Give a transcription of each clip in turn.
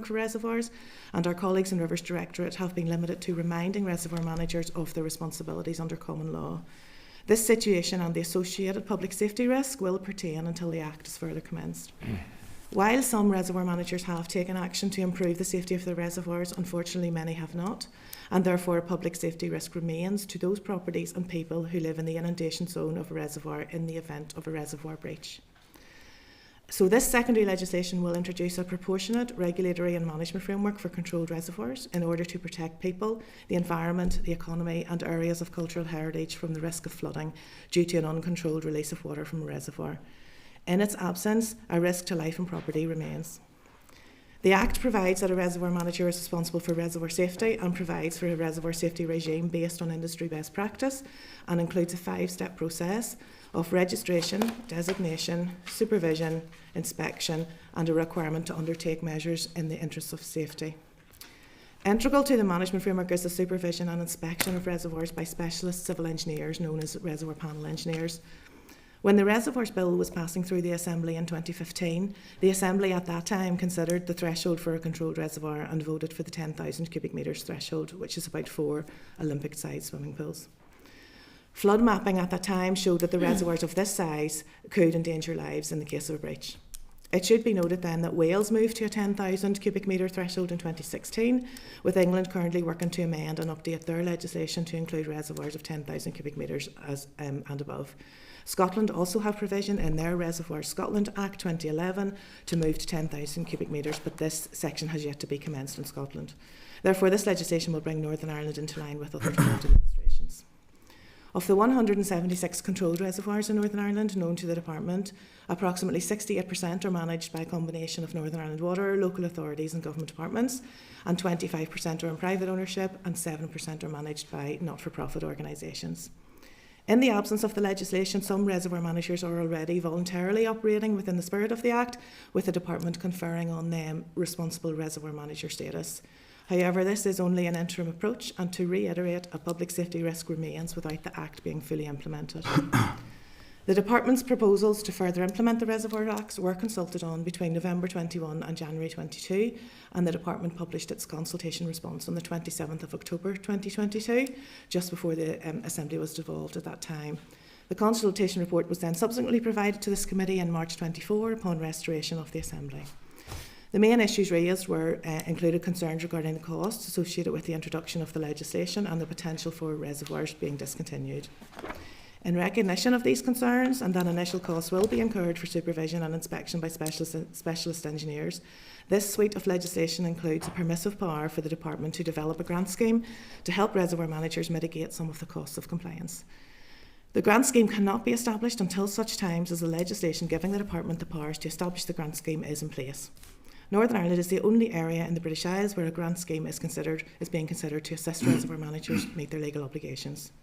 for reservoirs, and our colleagues in Rivers Directorate have been limited to reminding reservoir managers of their responsibilities under common law. This situation and the associated public safety risk will pertain until the Act is further commenced. While some reservoir managers have taken action to improve the safety of their reservoirs, unfortunately many have not, and therefore a public safety risk remains to those properties and people who live in the inundation zone of a reservoir in the event of a reservoir breach. So this secondary legislation will introduce a proportionate regulatory and management framework for controlled reservoirs in order to protect people, the environment, the economy and areas of cultural heritage from the risk of flooding due to an uncontrolled release of water from a reservoir. In its absence, a risk to life and property remains. The Act provides that a reservoir manager is responsible for reservoir safety and provides for a reservoir safety regime based on industry best practice and includes a 5-step process of registration, designation, supervision, inspection and a requirement to undertake measures in the interests of safety. Integral to the management framework is the supervision and inspection of reservoirs by specialist civil engineers known as reservoir panel engineers. When the Reservoirs Bill was passing through the Assembly in 2015, the Assembly at that time considered the threshold for a controlled reservoir and voted for the 10,000 cubic metres threshold, which is about 4 Olympic-sized swimming pools. Flood mapping at that time showed that the reservoirs of this size could endanger lives in the case of a breach. It should be noted then that Wales moved to a 10,000 cubic metre threshold in 2016, with England currently working to amend and update their legislation to include reservoirs of 10,000 cubic metres and above. Scotland also have provision in their Reservoirs Scotland Act 2011 to move to 10,000 cubic metres, but this section has yet to be commenced in Scotland. Therefore, this legislation will bring Northern Ireland into line with other devolved administrations. Of the 176 controlled reservoirs in Northern Ireland known to the Department, approximately 68% are managed by a combination of Northern Ireland Water, local authorities and government departments, and 25% are in private ownership and 7% are managed by not-for-profit organisations. In the absence of the legislation, some reservoir managers are already voluntarily operating within the spirit of the Act, with the Department conferring on them responsible reservoir manager status. However, this is only an interim approach, and to reiterate, a public safety risk remains without the Act being fully implemented. The Department's proposals to further implement the Reservoir Acts were consulted on between November 21 and January 22, and the Department published its consultation response on the 27th of October 2022, just before the Assembly was devolved at that time. The consultation report was then subsequently provided to this committee in March 24 upon restoration of the Assembly. The main issues raised were included concerns regarding the costs associated with the introduction of the legislation and the potential for reservoirs being discontinued. In recognition of these concerns and that initial costs will be incurred for supervision and inspection by specialist engineers, this suite of legislation includes a permissive power for the Department to develop a grant scheme to help reservoir managers mitigate some of the costs of compliance. The grant scheme cannot be established until such times as the legislation giving the Department the powers to establish the grant scheme is in place. Northern Ireland is the only area in the British Isles where a grant scheme is being considered to assist reservoir managers meet their legal obligations.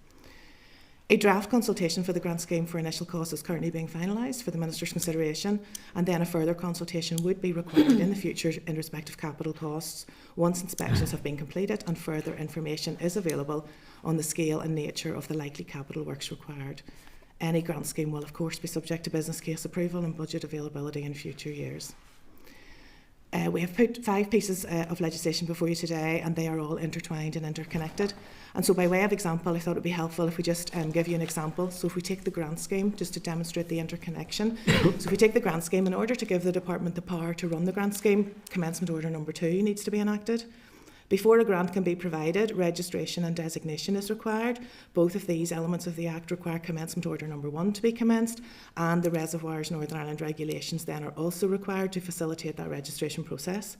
A draft consultation for the grant scheme for initial costs is currently being finalised for the Minister's consideration, and then a further consultation would be required in the future in respect of capital costs once inspections have been completed and further information is available on the scale and nature of the likely capital works required. Any grant scheme will of course be subject to business case approval and budget availability in future years. We have put 5 pieces of legislation before you today, and they are all intertwined and interconnected. And so by way of example, I thought it would be helpful if we just give you an example. So if we take the grant scheme, just to demonstrate the interconnection. So if we take the grant scheme, in order to give the Department the power to run the grant scheme, commencement order number 2 needs to be enacted. Before a grant can be provided, registration and designation is required. Both of these elements of the Act require commencement order number 1 to be commenced, and the Reservoirs Northern Ireland regulations then are also required to facilitate that registration process.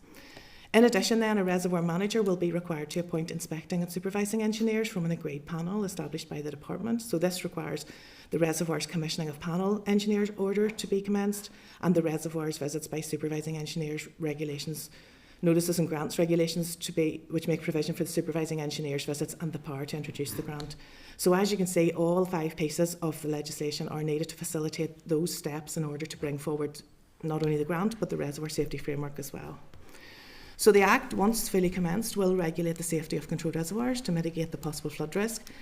In addition then, a reservoir manager will be required to appoint inspecting and supervising engineers from an agreed panel established by the Department. So this requires the Reservoirs Commissioning of Panel Engineers order to be commenced, and the Reservoirs Visits by Supervising Engineers regulations, notices and grants regulations which make provision for the supervising engineers' visits and the power to introduce the grant. So as you can see, all 5 pieces of the legislation are needed to facilitate those steps in order to bring forward not only the grant but the reservoir safety framework as well. So the Act, once fully commenced, will regulate the safety of controlled reservoirs to mitigate the possible flood risk,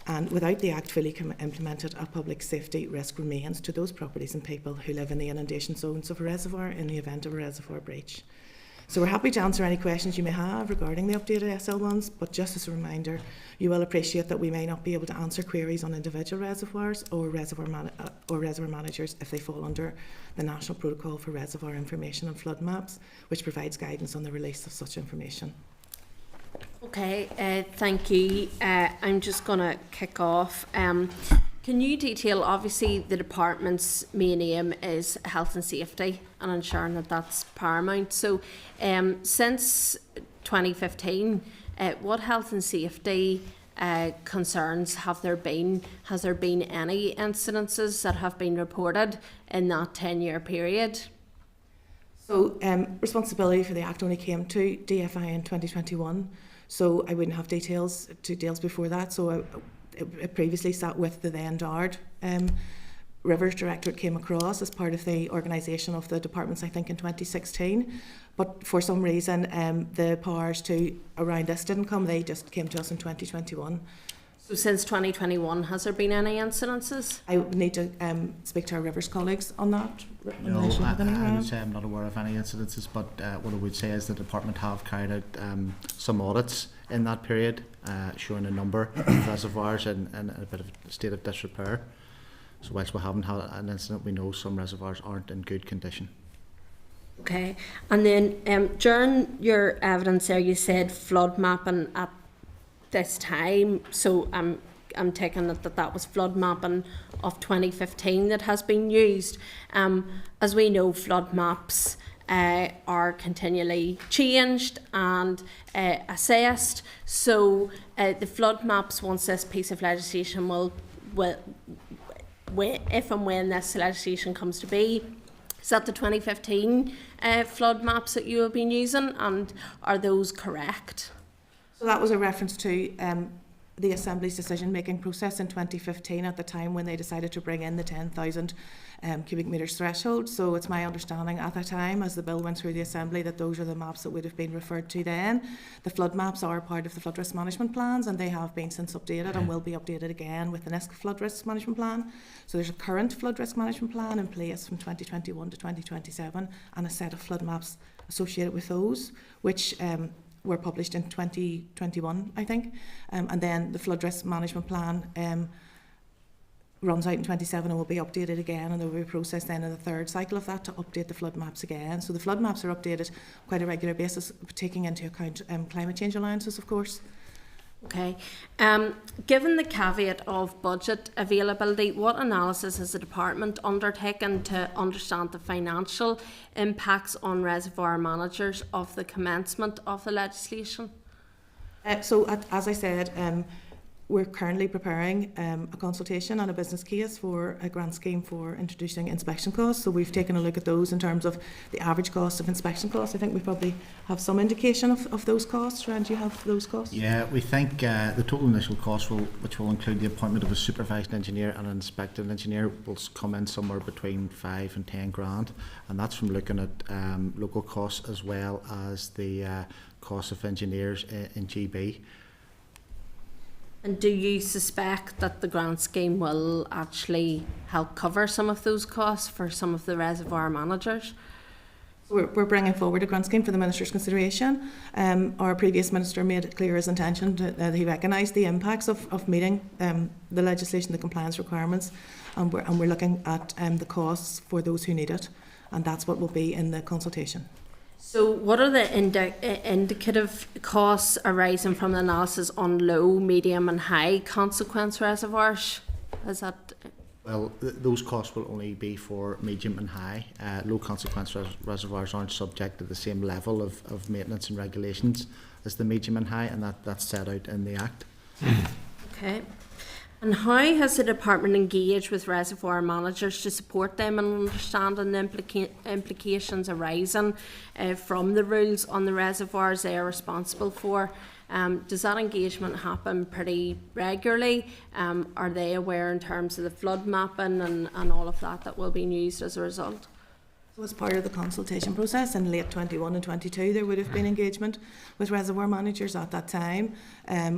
and without the Act fully implemented, a public safety risk remains to those properties and people who live in the inundation zones of a reservoir in the event of a reservoir breach. So we're happy to answer any questions you may have regarding the updated SL1s, but just as a reminder, you will appreciate that we may not be able to answer queries on individual reservoirs or reservoir managers if they fall under the National Protocol for Reservoir Information and Flood Maps, which provides guidance on the release of such information. Okay, thank you. I'm just going to kick off. Can you detail, obviously the department's main aim is health and safety and ensuring that that's paramount. So since 2015, what health and safety concerns have there been? Has there been any incidences that have been reported in that 10-year period? So responsibility for the Act only came to DFI in 2021, so I wouldn't have details before that. So it previously sat with the then DARD Rivers Directorate, came across as part of the organisation of the departments, I think, in 2016. But for some reason, the powers around this didn't come. They just came to us in 2021. So since 2021, has there been any incidences? I would need to speak to our Rivers colleagues on that. No, I would say I'm not aware of any incidences, but what I would say is the department have carried out some audits in that period, showing a number of reservoirs in a bit of a state of disrepair. So whilst we haven't had an incident, we know some reservoirs aren't in good condition. Okay, and then during your evidence there, you said flood mapping at this time. So I'm taking it that was flood mapping of 2015 that has been used. As we know, flood maps are continually changed and assessed. So the flood maps, once this piece of legislation if and when this legislation comes to be, is that the 2015 flood maps that you have been using, and are those correct? So that was a reference to the Assembly's decision-making process in 2015 at the time when they decided to bring in the 10,000 cubic metres threshold. So it's my understanding at the time, as the bill went through the Assembly, that those are the maps that would have been referred to then. The flood maps are part of the flood risk management plans, and they have been since updated and will be updated again with the next flood risk management plan. So there's a current flood risk management plan in place from 2021 to 2027 and a set of flood maps associated with those, which were published in 2021, I think. And then the flood risk management plan runs out in 27 and will be updated again, and there will be a process then in the third cycle of that to update the flood maps again. So the flood maps are updated quite a regular basis, taking into account climate change allowances, of course. Okay. Given the caveat of budget availability, what analysis has the department undertaken to understand the financial impacts on reservoir managers of the commencement of the legislation? So as I said, we're currently preparing a consultation and a business case for a grant scheme for introducing inspection costs. So we've taken a look at those in terms of the average cost of inspection costs. I think we probably have some indication of those costs. Rand, do you have those costs? Yeah, we think the total initial cost, which will include the appointment of a supervised engineer and an inspecting engineer, will come in somewhere between 5 and 10 grand. And that's from looking at local costs as well as the cost of engineers in GB. And do you suspect that the grant scheme will actually help cover some of those costs for some of the reservoir managers? We're bringing forward a grant scheme for the Minister's consideration. Our previous Minister made it clear his intention that he recognised the impacts of meeting the legislation, the compliance requirements, and we're looking at the costs for those who need it, and that's what will be in the consultation. So what are the indicative costs arising from the analysis on low, medium and high consequence reservoirs? Is that... Well, those costs will only be for medium and high. Low consequence reservoirs aren't subject to the same level of maintenance and regulations as the medium and high, and that's set out in the Act. Okay. And how has the department engaged with reservoir managers to support them in understanding the implications arising from the rules on the reservoirs they are responsible for? Does that engagement happen pretty regularly? Are they aware in terms of the flood mapping and all of that will be used as a result? So as part of the consultation process in late 21 and 22, there would have been engagement with reservoir managers at that time.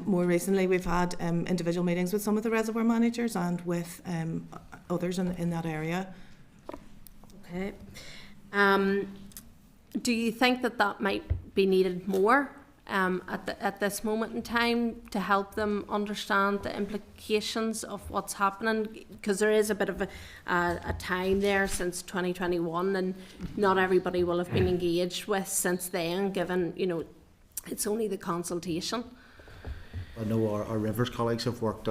More recently, we've had individual meetings with some of the reservoir managers and with others in that area. Okay. Do you think that that might be needed more at this moment in time to help them understand the implications of what's happening? Because there is a bit of a time there since 2021, and not everybody will have been engaged with since then, given, you know, it's only the consultation. I know our Rivers colleagues have worked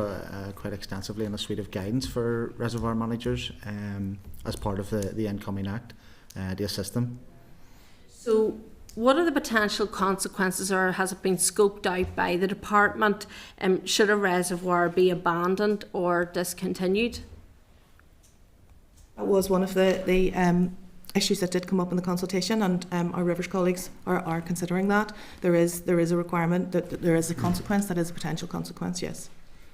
quite extensively on a suite of guidance for reservoir managers as part of the incoming Act to assist them. So what are the potential consequences, or has it been scoped out by the department, should a reservoir be abandoned or discontinued? That was one of the issues that did come up in the consultation, and our Rivers colleagues are considering that. There is a requirement, that there is a consequence, that is a potential consequence, yes.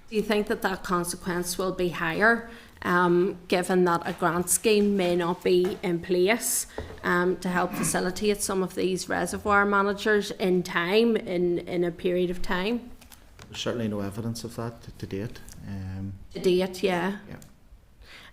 Do you think that that consequence will be higher, given that a grant scheme may not be in place to help facilitate some of these reservoir managers in time, in a period of time? There's certainly no evidence of that to date. To date, yeah.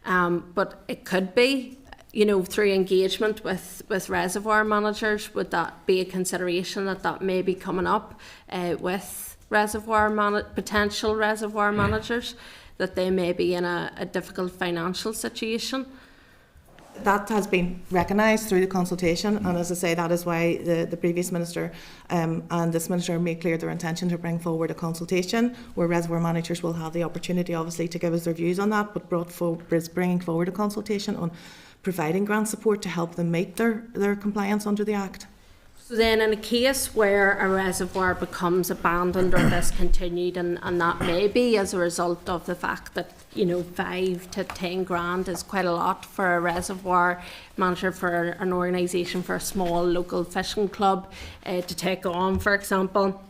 Yeah. But it could be, you know, through engagement with reservoir managers. Would that be a consideration that may be coming up with potential reservoir managers, that they may be in a difficult financial situation? That has been recognised through the consultation, and as I say, that is why the previous minister and this minister made clear their intention to bring forward a consultation where reservoir managers will have the opportunity, obviously, to give us their views on that, but is bringing forward a consultation on providing grant support to help them meet their compliance under the Act. So then, in a case where a reservoir becomes abandoned or discontinued, and that may be as a result of the fact that, you know, 5 to 10 grand is quite a lot for a reservoir manager, for an organisation, for a small local fishing club to take on, for example,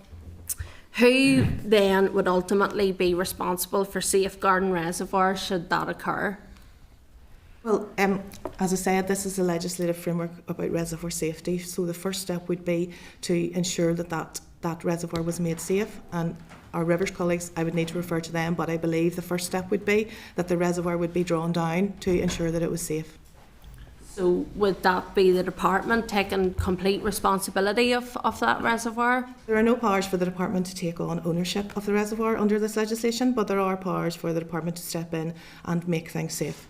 who then would ultimately be responsible for safeguarding reservoirs should that occur? Well, as I said, this is a legislative framework about reservoir safety, so the first step would be to ensure that reservoir was made safe, and our Rivers colleagues, I would need to refer to them, but I believe the first step would be that the reservoir would be drawn down to ensure that it was safe. So would that be the department taking complete responsibility of that reservoir? There are no powers for the department to take on ownership of the reservoir under this legislation, but there are powers for the department to step in and make things safe.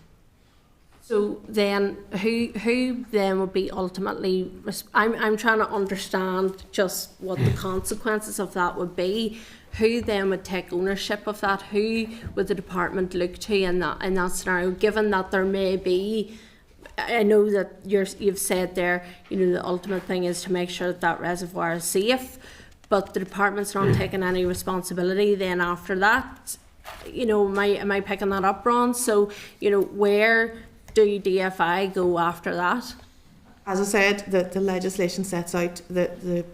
So then, who then would be ultimately? I'm trying to understand just what the consequences of that would be. Who then would take ownership of that? Who would the department look to in that scenario? Given that there may be, I know that you've said there, you know, the ultimate thing is to make sure that reservoir is safe, but the department's not taking any responsibility. Then after that, you know, am I picking that up wrong? So, you know, where do DFI go after that? As I said, the legislation sets out the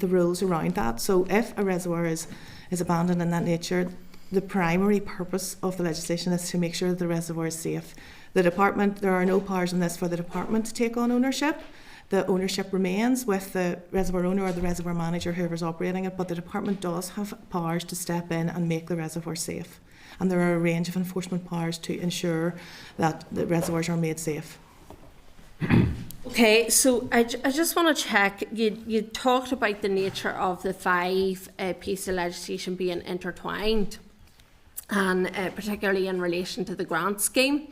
rules around that. So if a reservoir is abandoned in that nature, the primary purpose of the legislation is to make sure that the reservoir is safe. The department, there are no powers in this for the department to take on ownership. The ownership remains with the reservoir owner or the reservoir manager, whoever's operating it, but the department does have powers to step in and make the reservoir safe. And there are a range of enforcement powers to ensure that the reservoirs are made safe. Okay, so I just want to check, you talked about the nature of the 5 pieces of legislation being intertwined, and particularly in relation to the grant scheme,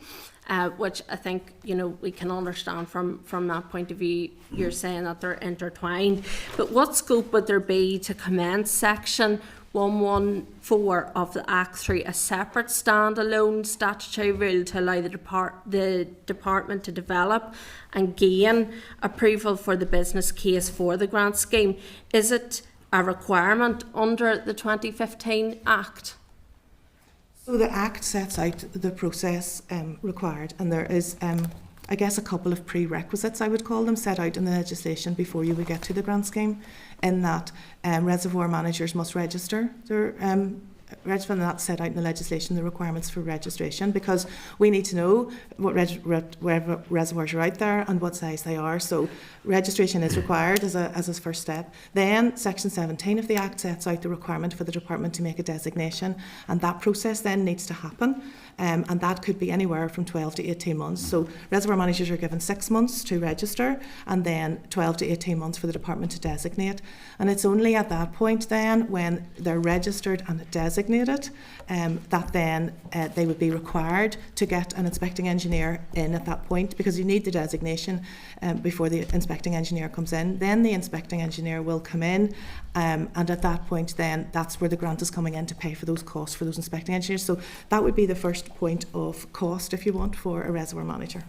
which I think, you know, we can understand from that point of view. You're saying that they're intertwined, but what scope would there be to commence section 114 of the Act through a separate standalone statutory rule to allow the department to develop and gain approval for the business case for the grant scheme? Is it a requirement under the 2015 Act? So the Act sets out the process required, and there is, I guess, a couple of prerequisites, I would call them, set out in the legislation before you would get to the grant scheme, in that reservoir managers must register their and that's set out in the legislation, the requirements for registration, because we need to know what reservoirs are out there and what size they are. So registration is required as a first step. Then Section 17 of the Act sets out the requirement for the department to make a designation, and that process then needs to happen. And that could be anywhere from 12 to 18 months. So reservoir managers are given 6 months to register, and then 12 to 18 months for the department to designate. And it's only at that point then, when they're registered and designated, that then they would be required to get an inspecting engineer in at that point, because you need the designation before the inspecting engineer comes in. Then the inspecting engineer will come in, and at that point then, that's where the grant is coming in to pay for those costs for those inspecting engineers. So that would be the first point of cost, if you want, for a reservoir manager.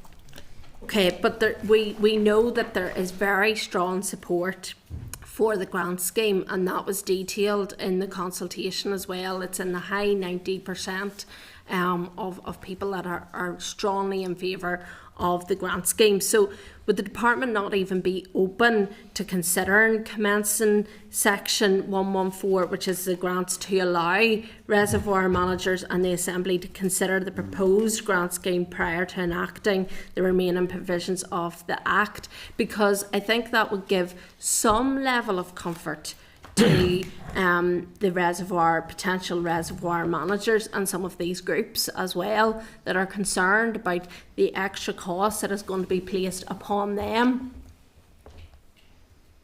Okay, but we know that there is very strong support for the grant scheme, and that was detailed in the consultation as well. It's in the high 90% of people that are strongly in favour of the grant scheme. So would the department not even be open to considering commencing section 114, which is the grants, to allow reservoir managers and the Assembly to consider the proposed grant scheme prior to enacting the remaining provisions of the Act? Because I think that would give some level of comfort to the potential reservoir managers and some of these groups as well that are concerned about the extra cost that is going to be placed upon them.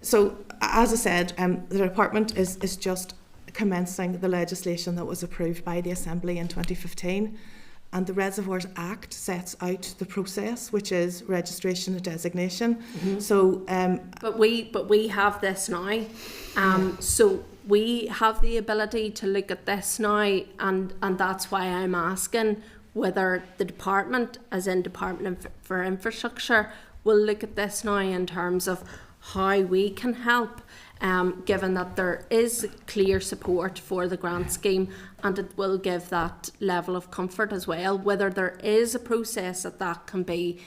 So, as I said, the department is just commencing the legislation that was approved by the Assembly in 2015. And the Reservoirs Act sets out the process, which is registration and designation. Mm-hmm. So, but we have this now, so we have the ability to look at this now, and that's why I'm asking whether the department, as in Department for Infrastructure, will look at this now in terms of how we can help. Given that there is clear support for the grant scheme, and it will give that level of comfort as well, whether there is a process that can be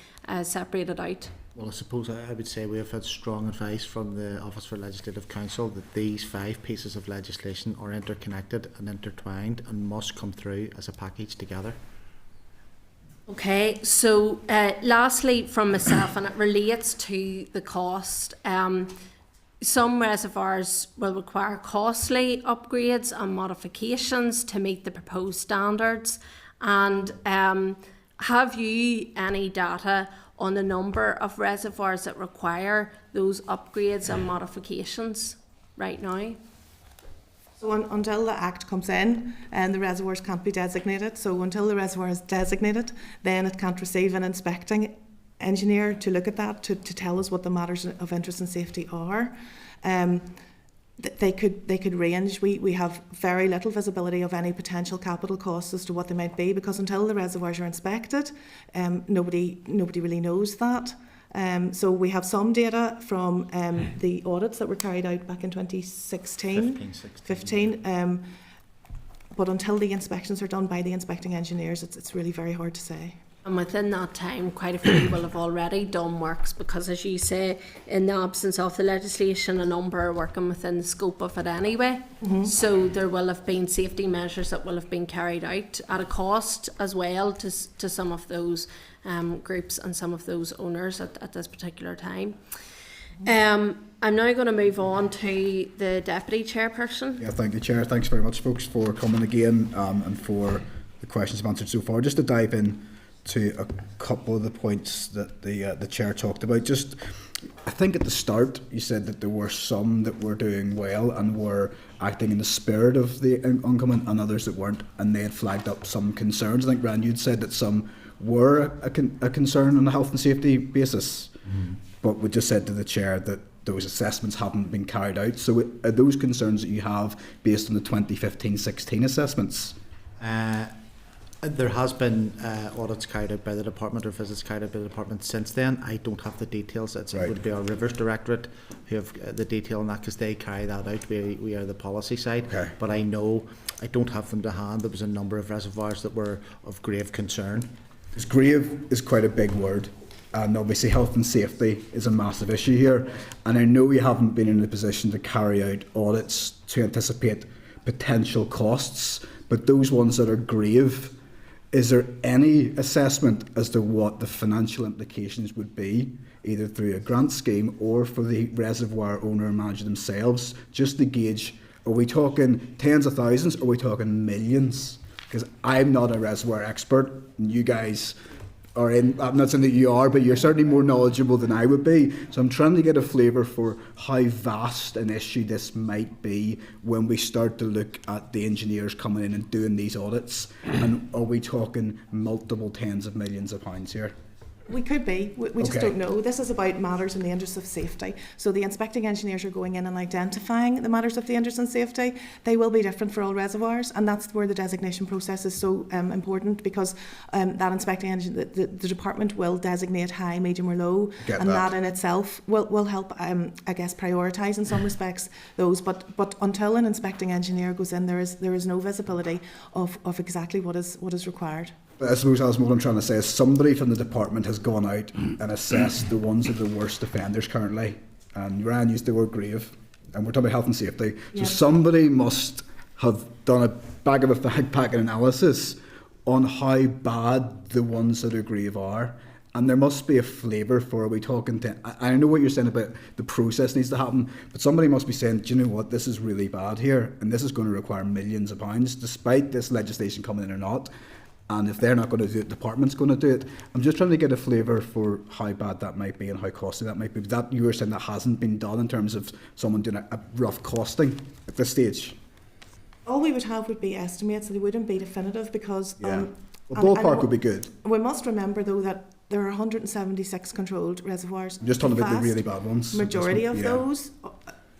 separated out. Well, I suppose I would say we have had strong advice from the Office for Legislative Counsel that these 5 pieces of legislation are interconnected and intertwined and must come through as a package together. Okay, so lastly from myself, and it relates to the cost, some reservoirs will require costly upgrades and modifications to meet the proposed standards. And have you any data on the number of reservoirs that require those upgrades and modifications right now? So until the Act comes in, and the reservoirs can't be designated. So until the reservoir is designated, then it can't receive an inspecting engineer to look at that, to tell us what the matters of interest and safety are. They could range. We have very little visibility of any potential capital costs as to what they might be, because until the reservoirs are inspected, nobody really knows that. So we have some data from the audits that were carried out back in 2015, but until the inspections are done by the inspecting engineers, it's really very hard to say. And within that time, quite a few will have already done works, because, as you say, in the absence of the legislation, a number are working within the scope of it anyway. Mm-hmm. So there will have been safety measures that will have been carried out at a cost as well to some of those groups and some of those owners at this particular time. I'm now going to move on to the Deputy Chairperson. Yeah, thank you, Chair. Thanks very much, folks, for coming again and for the questions I've answered so far. Just to dive in to a couple of the points that the Chair talked about. Just, I think at the start you said that there were some that were doing well and were acting in the spirit of the oncoming, and others that weren't, and they had flagged up some concerns. I think, Rand, you'd said that some were a concern on a health and safety basis, but we just said to the Chair that those assessments haven't been carried out. So are those concerns that you have based on the 2015-16 assessments? There has been audits carried out by the department, or visits carried out by the department since then. I don't have the details. It would be our Rivers Directorate who have the detail on that, because they carry that out. We are the policy side. Okay. But I know, I don't have them to hand. There was a number of reservoirs that were of grave concern. Because grave is quite a big word, and obviously health and safety is a massive issue here. And I know you haven't been in a position to carry out audits to anticipate potential costs, but those ones that are grave, is there any assessment as to what the financial implications would be, either through a grant scheme or for the reservoir owner and manager themselves, just to gauge, are we talking tens of thousands, or are we talking millions? Because I'm not a reservoir expert, and you guys are in, I'm not saying that you are, but you're certainly more knowledgeable than I would be. So I'm trying to get a flavour for how vast an issue this might be when we start to look at the engineers coming in and doing these audits. And are we talking multiple tens of millions of pounds here? We could be. We just Okay. don't know. This is about matters in the interest of safety. So the inspecting engineers are going in and identifying the matters of the interest and safety. They will be different for all reservoirs, and that's where the designation process is so important, because that inspecting engineer, the department will designate high, medium or low, and that in itself will help, I guess, prioritise in some respects those. But until an inspecting engineer goes in, there is no visibility of exactly what is required. I suppose, Alison, what I'm trying to say is somebody from the department has gone out and assessed the ones that are the worst offenders currently. And Ryan used the word grave, and we're talking about health and safety. So somebody must have done a back of a fag packet analysis on how bad the ones that are grave are. And there must be a flavour for, are we talking to, I know what you're saying about the process needs to happen, but somebody must be saying, do you know what, this is really bad here, and this is going to require millions of pounds, despite this legislation coming in or not. And if they're not going to do it, the department's going to do it. I'm just trying to get a flavour for how bad that might be and how costly that might be. But that, you were saying that hasn't been done in terms of someone doing a rough costing at this stage? All we would have would be estimates, and they wouldn't be definitive, because... Well, ballpark would be good. We must remember, though, that there are 176 controlled reservoirs. I'm just talking about the really bad ones. Majority of those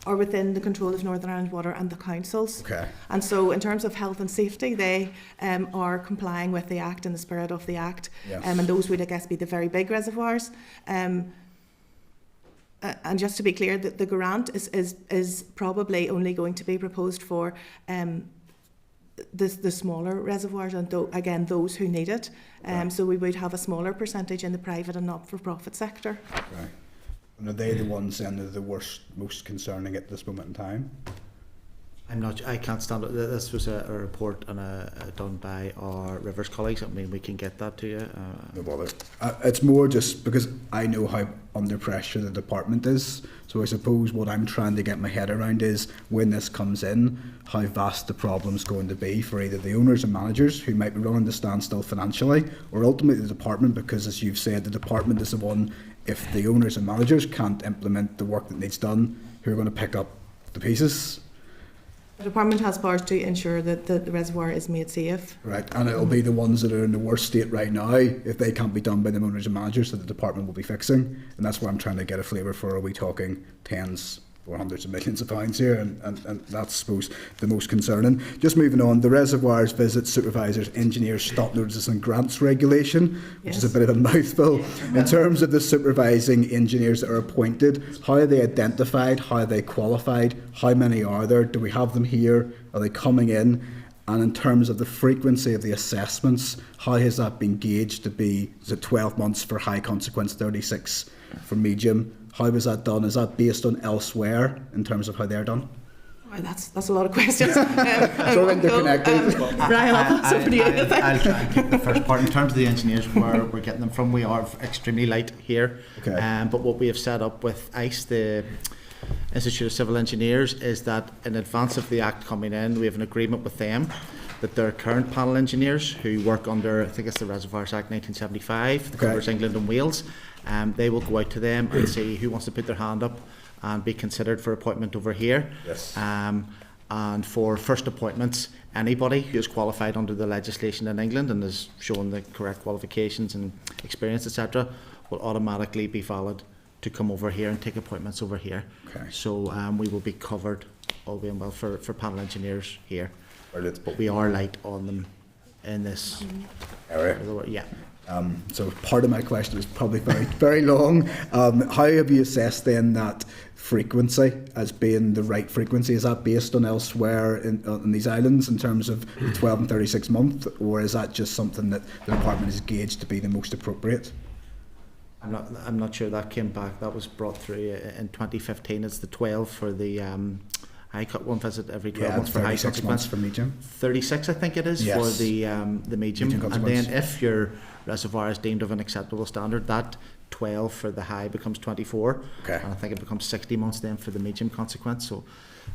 are within the control of Northern Ireland Water and the councils. Okay. And so in terms of health and safety, they are complying with the Act and the spirit of the Act. Yes. And those would, I guess, be the very big reservoirs. And just to be clear, that the grant is probably only going to be proposed for the smaller reservoirs, and again, those who need it. So we would have a smaller percentage in the private and not-for-profit sector. Right. And are they the ones then that are the worst, most concerning at this moment in time? I can't stand it. This was a report done by our Rivers colleagues. I mean, we can get that to you. No bother. It's more just because I know how under pressure the department is. So I suppose what I'm trying to get my head around is, when this comes in, how vast the problem's going to be for either the owners and managers, who might be running to standstill financially, or ultimately the department, because as you've said, the department is the one, if the owners and managers can't implement the work that needs done, who are going to pick up the pieces. The department has powers to ensure that the reservoir is made safe. Right, and it'll be the ones that are in the worst state right now, if they can't be done by the owners and managers, that the department will be fixing. And that's where I'm trying to get a flavour for, are we talking tens or hundreds of millions of pounds here? And that's, I suppose, the most concerning. Just moving on, the Reservoirs Visit Supervisors, Engineers, Stop Notices and Grants Regulation, which is a bit of a mouthful. In terms of the supervising engineers that are appointed, how are they identified? How are they qualified? How many are there? Do we have them here? Are they coming in? And in terms of the frequency of the assessments, how has that been gauged to be? Is it 12 months for high consequence, 36 for medium? How was that done? Is that based on elsewhere in terms of how they're done? Well, that's a lot of questions. So interconnected. Ryan, I'll pass over to you. I'll try and keep the first part. In terms of the engineers, where we're getting them from, we are extremely light here. Okay. But what we have set up with ICE, the Institute of Civil Engineers, is that in advance of the Act coming in, we have an agreement with them that their current panel engineers who work under, I think it's the Reservoirs Act 1975, that covers England and Wales, they will go out to them and see who wants to put their hand up and be considered for appointment over here. Yes. And for first appointments, anybody who is qualified under the legislation in England and has shown the correct qualifications and experience, etc., will automatically be valid to come over here and take appointments over here. Okay. So we will be covered, all being well, for panel engineers here. Brilliant. But we are light on them in this area. Yeah. So part of my question is probably very, very long. How have you assessed then that frequency as being the right frequency? Is that based on elsewhere in these islands in terms of 12 and 36 months, or is that just something that the department is gauged to be the most appropriate? I'm not sure that came back. That was brought through in 2015. It's the 12 for the I cut one visit every 12 Yeah, months for high 36 months consequence. for medium. 36 I think it is Yes. for the medium, Medium and consequence. then if your reservoir is deemed of an acceptable standard, that 12 for the high becomes 24, Okay. and I think it becomes 60 months then for the medium consequence. So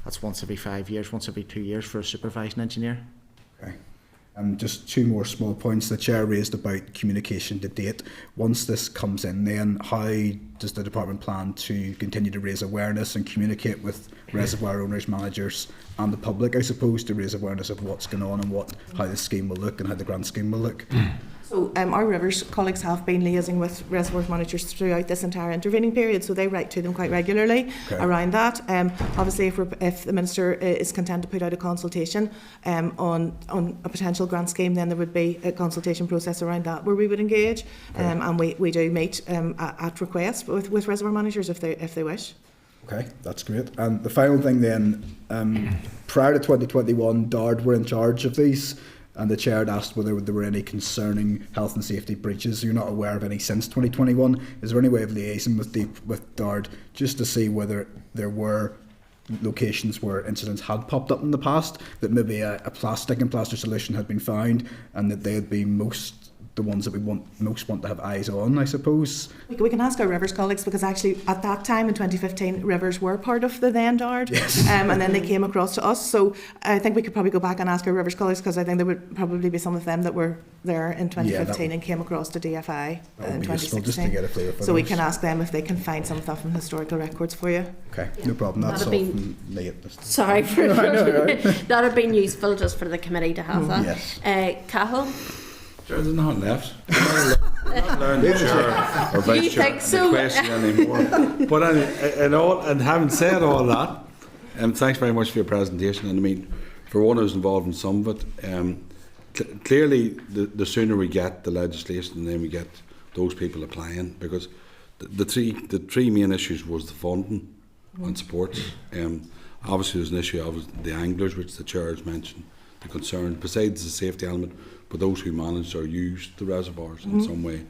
that's once every 5 years, once every 2 years for a supervising engineer. Okay. Just two more small points. The chair raised about communication to date. Once this comes in, then how does the department plan to continue to raise awareness and communicate with reservoir owners, managers, and the public, I suppose, to raise awareness of what's going on and how the scheme will look and how the grant scheme will look? So our Rivers colleagues have been liaising with reservoirs managers throughout this entire intervening period, so they write to them quite regularly around that. Obviously, if the Minister is content to put out a consultation on a potential grant scheme, then there would be a consultation process around that where we would engage, and we do meet at request with reservoir managers if they wish. Okay, that's great. And the final thing then, prior to 2021, DARD were in charge of these, and the chair had asked whether there were any concerning health and safety breaches. You're not aware of any since 2021. Is there any way of liaising with DARD just to see whether there were locations where incidents had popped up in the past, that maybe a plastic and plaster solution had been found, and that they would be the ones that we most want to have eyes on, I suppose? We can ask our Rivers colleagues, because actually at that time in 2015 Rivers were part of the then DARD, yes. And then they came across to us, so I think we could probably go back and ask our Rivers colleagues, because I think there would probably be some of them that were there in 2015 and came across to DFI in 2016, just to get a flavour for so we those. can ask them if they can find some stuff from historical records for you. Okay, no problem, that's all That'd from me at this Sorry for that would have been useful just for the committee to have that. Yes. Cahill? There's nothing left. Not learned the chair or You vice chair think so? the question anymore. But and having said all that, thanks very much for your presentation. And I mean, for one who's involved in some of it, clearly the sooner we get the legislation, and then we get those people applying, because the three main issues was the funding and supports. Obviously, there's an issue of the anglers, which the chair has mentioned, the concern, besides the safety element, but those who manage or use the reservoirs in some way.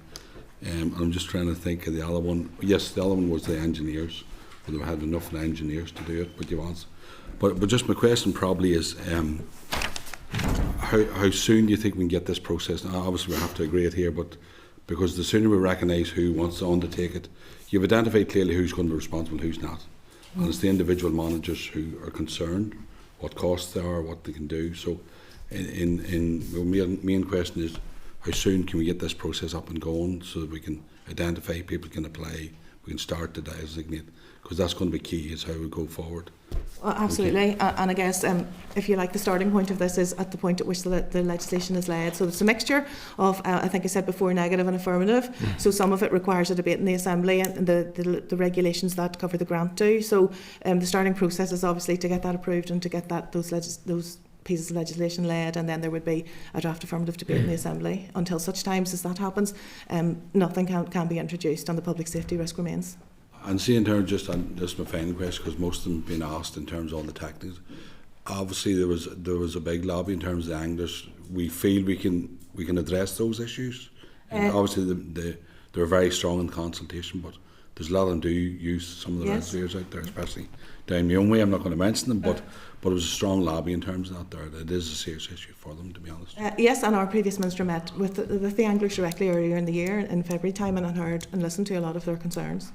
I'm just trying to think of the other one. Yes, the other one was the engineers, whether we had enough engineers to do it, but just my question probably is, how soon do you think we can get this process? Now, obviously we have to agree it here, but because the sooner we recognise who wants to undertake it, you've identified clearly who's going to be responsible, who's not. And it's the individual managers who are concerned, what costs there are, what they can do. So the main question is, how soon can we get this process up and going so that we can identify, people can apply, we can start to designate, because that's going to be key, is how we go forward. Well, absolutely, and I guess if you like, the starting point of this is at the point at which the legislation is laid. So it's a mixture of, I think I said before, negative and affirmative. So some of it requires a debate in the Assembly, and the regulations that cover the grant do. So the starting process is obviously to get that approved and to get those pieces of legislation laid, and then there would be a draft affirmative debate in the Assembly. Until such times as that happens, nothing can be introduced, and the public safety risk remains. And see, in terms, just my final question, because most of them have been asked in terms of all the techniques. Obviously, there was a big lobby in terms of the anglers. We feel we can address those issues. And obviously, they're very strong in consultation, but there's a lot of them do use some of the reservoirs out there, especially down my own way. I'm not going to mention them, but it was a strong lobby in terms of that there. It is a serious issue for them, to be honest. Yes, and our previous Minister met with the anglers directly earlier in the year, in February time, and heard and listened to a lot of their concerns.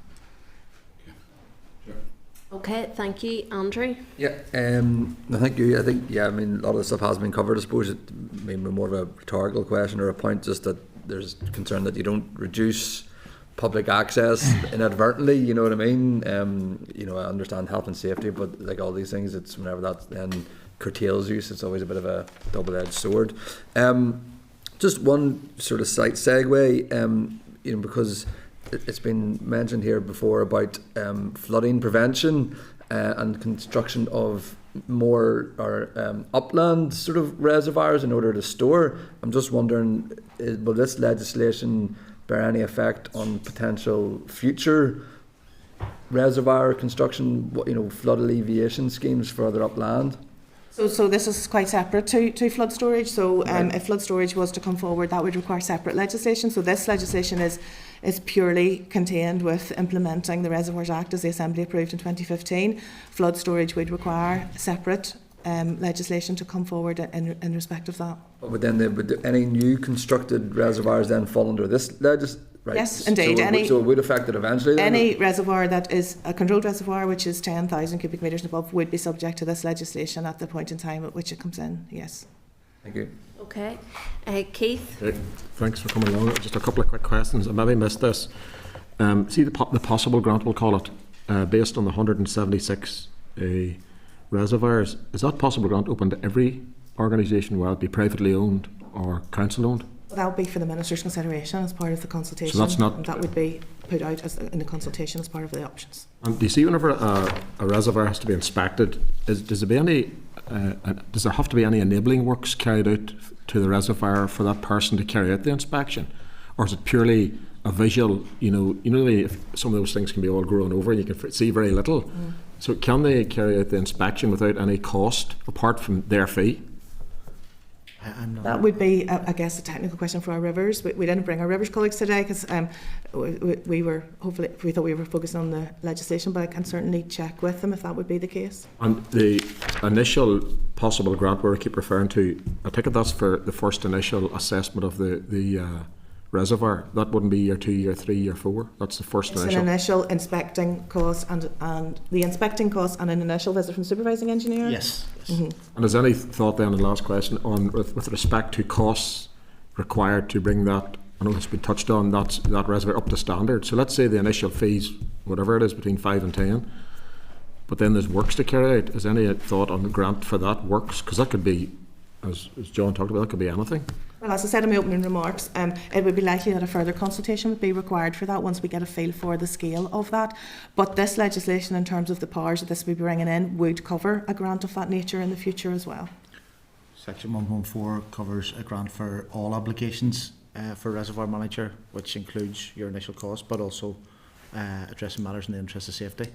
Okay, thank you, Andrew. Yeah, thank you. I think, I mean, a lot of the stuff has been covered. I suppose it may be more of a rhetorical question or a point, just that there's concern that you don't reduce public access inadvertently, you know what I mean? I understand health and safety, but like all these things, it's whenever that then curtails use, it's always a bit of a double-edged sword. Just one sort of slight segue, because it's been mentioned here before about flooding prevention and construction of more upland sort of reservoirs in order to store. I'm just wondering, will this legislation bear any effect on potential future reservoir construction, flood alleviation schemes further upland? So this is quite separate to flood storage. So if flood storage was to come forward, that would require separate legislation. So this legislation is purely contained with implementing the Reservoirs Act as the Assembly approved in 2015. Flood storage would require separate legislation to come forward in respect of that. But then would any new constructed reservoirs then fall under this legislation? Right. Yes, indeed. So it would affect it eventually then? Any reservoir that is a controlled reservoir, which is 10,000 cubic metres and above, would be subject to this legislation at the point in time at which it comes in, yes. Thank you. Okay. Keith? Okay. Thanks for coming along. Just a couple of quick questions. I maybe missed this. See the possible grant, we'll call it, based on the 176 reservoirs. Is that possible grant open to every organisation, whether it be privately owned or council owned? That would be for the Minister's consideration as part of the consultation. So that's not... And that would be put out in the consultation as part of the options. And do you see whenever a reservoir has to be inspected, does there have to be any enabling works carried out to the reservoir for that person to carry out the inspection? Or is it purely a visual, if some of those things can be all grown over and you can see very little. Mm. So can they carry out the inspection without any cost apart from their fee? That would be, I guess, a technical question for our rivers. We didn't bring our rivers colleagues today because we thought we were focusing on the legislation, but I can certainly check with them if that would be the case. And the initial possible grant we keep referring to, I take it that's for the first initial assessment of the reservoir. That wouldn't be year 2, year 3, year 4. That's the first it's initial. An initial inspecting cost and the inspecting cost and an initial visit from supervising engineer. Yes. Mm-hmm. And is any thought then, the last question, on with respect to costs required to bring that, I know it's been touched on, that reservoir up to standard. So let's say the initial fees, whatever it is, between 5 and 10, but then there's works to carry out. Is any thought on the grant for that works? Because that could be, as John talked about, that could be anything. Well, as I said in my opening remarks, it would be likely that a further consultation would be required for that once we get a feel for the scale of that. But this legislation, in terms of the powers that this will be bringing in, would cover a grant of that nature in the future as well. Section 114 covers a grant for all obligations for reservoir manager, which includes your initial cost, but also addressing matters in the interest of safety.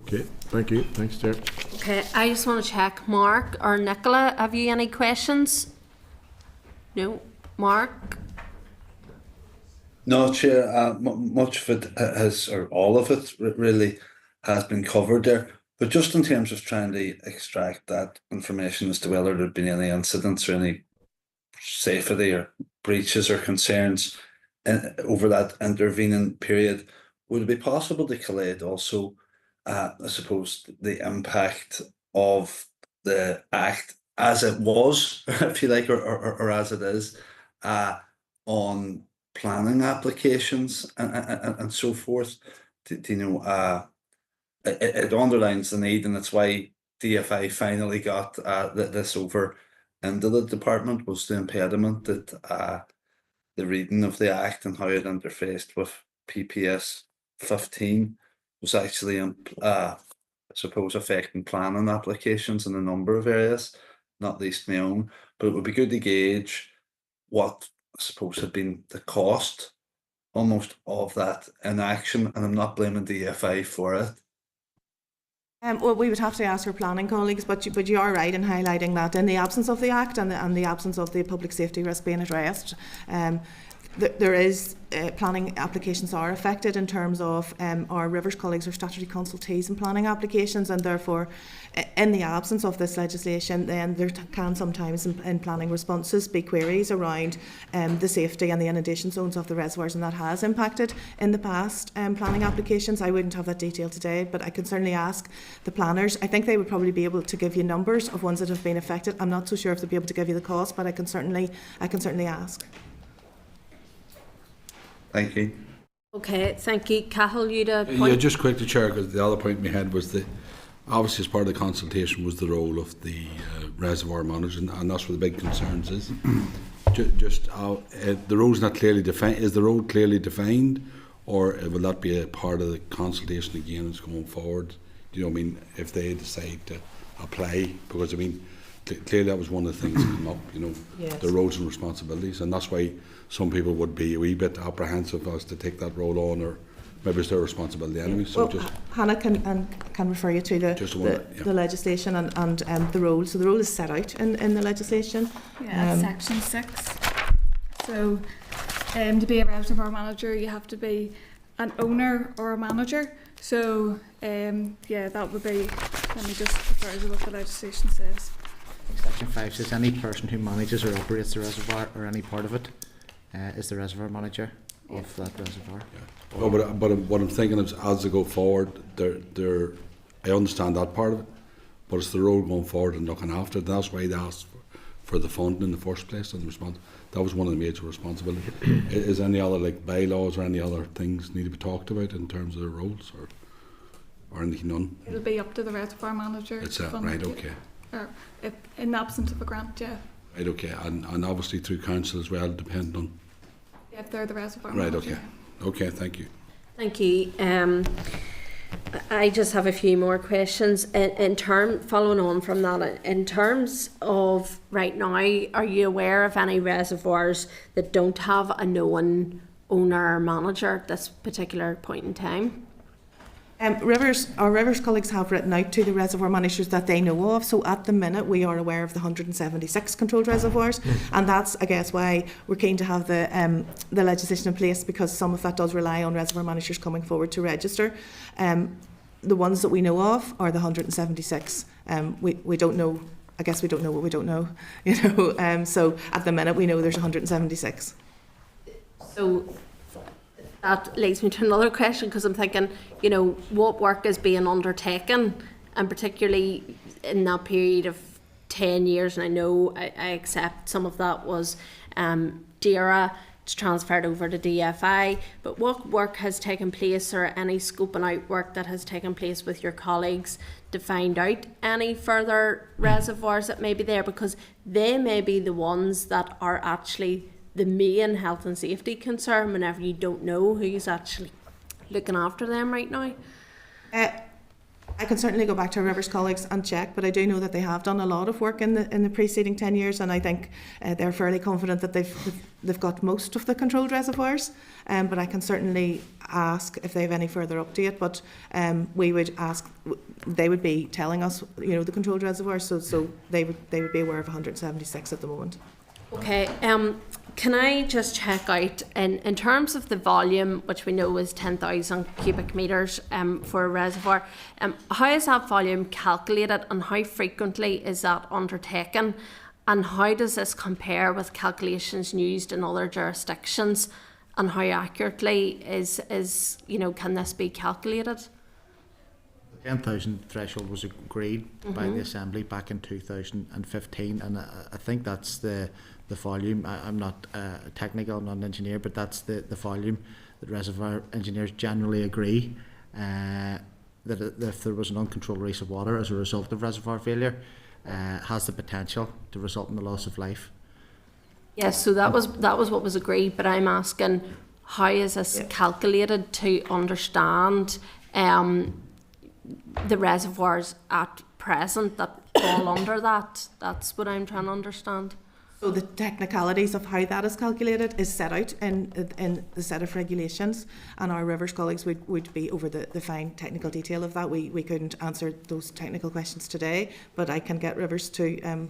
Okay, thank you. Thanks, Chair. Okay, I just want to check, Mark or Nicola, have you any questions? No, Mark? No, Chair, much of it has, or all of it really has been covered there. But just in terms of trying to extract that information as to whether there have been any incidents or any safety or breaches or concerns over that intervening period, would it be possible to collate also, I suppose, the impact of the Act as it was, if you like, or as it is, on planning applications and so forth? It underlines the need, and that's why DFI finally got this over into the department, was the impediment that the reading of the Act and how it interfaced with PPS 15 was actually, I suppose, affecting planning applications in a number of areas, not least my own. But it would be good to gauge what, I suppose, had been the cost almost of that inaction, and I'm not blaming DFI for it. Well, we would have to ask our planning colleagues, but you are right in highlighting that in the absence of the Act and the absence of the public safety risk being addressed, there is planning applications are affected in terms of our rivers colleagues are statutory consultees in planning applications, and therefore in the absence of this legislation then there can sometimes in planning responses be queries around the safety and the inundation zones of the reservoirs, and that has impacted in the past planning applications. I wouldn't have that detail today, but I can certainly ask the planners. I think they would probably be able to give you numbers of ones that have been affected. I'm not so sure if they'll be able to give you the cost, but I can certainly ask. Thank you. Okay, thank you. Cathal, you had a point? Yeah, just quickly, Chair, because the other point we had was obviously as part of the consultation was the role of the reservoir manager, and that's where the big concerns is. Just how the role's not clearly defined. Is the role clearly defined, or will that be a part of the consultation again as going forward? Do you know what I mean? If they decide to apply, because I mean, clearly that was one of the things that came up. You know, yes. The roles and responsibilities, and that's why some people would be a wee bit apprehensive as to take that role on, or maybe it's their responsibility anyway. So Well, just Hannah can refer you to Just one, yeah. the legislation and the role. So the role is set out in the legislation. Yeah, section 6. So, to be a reservoir manager, you have to be an owner or a manager. So, yeah, that would be. Let me just refer to what the legislation says. Section 5 says any person who manages or operates the reservoir or any part of it is the reservoir manager of that reservoir. No, but what I'm thinking is, as they go forward, I understand that part of it, but it's the role going forward and looking after it. That's why they asked for the funding in the first place and the response. That was one of the major responsibilities. Is any other like bylaws or any other things need to be talked about in terms of the roles or anything? None. It'll be up to the reservoir manager. It's to fund right, it. okay. Or if, in the absence of a grant, yeah. Right, okay, and obviously through council as well, depending on. If they're the reservoir Right, manager. okay, thank you. Thank you. I just have a few more questions. Following on from that, in terms of right now, are you aware of any reservoirs that don't have a known owner or manager at this particular point in time? Our Rivers colleagues have written out to the reservoir managers that they know of. So at the minute, we are aware of the 176 controlled reservoirs, and that's, I guess, why we're keen to have the legislation in place, because some of that does rely on reservoir managers coming forward to register. The ones that we know of are the 176. We don't know. I guess we don't know what we don't know. You know. So at the minute, we know there's 176. So that leads me to another question, because I'm thinking, you know, what work is being undertaken, and particularly in that period of 10 years, and I know I accept some of that was DERA, it's transferred over to DFI, but what work has taken place, or any scoping out work that has taken place with your colleagues to find out any further reservoirs that may be there, because they may be the ones that are actually the main health and safety concern whenever you don't know who's actually looking after them right now? I can certainly go back to our Rivers colleagues and check, but I do know that they have done a lot of work in the preceding 10 years, and I think they're fairly confident that they've got most of the controlled reservoirs. But I can certainly ask if they have any further update. But we would ask; they would be telling us, you know, the controlled reservoirs. So they would be aware of 176 at the moment. Okay, can I just check out, in terms of the volume, which we know is 10,000 cubic metres for a reservoir, how is that volume calculated, and how frequently is that undertaken, and how does this compare with calculations used in other jurisdictions, and how accurately is you know, can this be calculated? The 10,000 threshold was agreed by the Assembly back in 2015, and I think that's the volume. I'm not technical, I'm not an engineer, but that's the volume that reservoir engineers generally agree that if there was an uncontrolled release of water as a result of reservoir failure, has the potential to result in the loss of life. Yes, so that was what was agreed, but I'm asking, how is this calculated to understand the reservoirs at present that fall under that? That's what I'm trying to understand. So the technicalities of how that is calculated is set out in the set of regulations, and our Rivers colleagues would be over the fine technical detail of that. We couldn't answer those technical questions today, but I can get Rivers to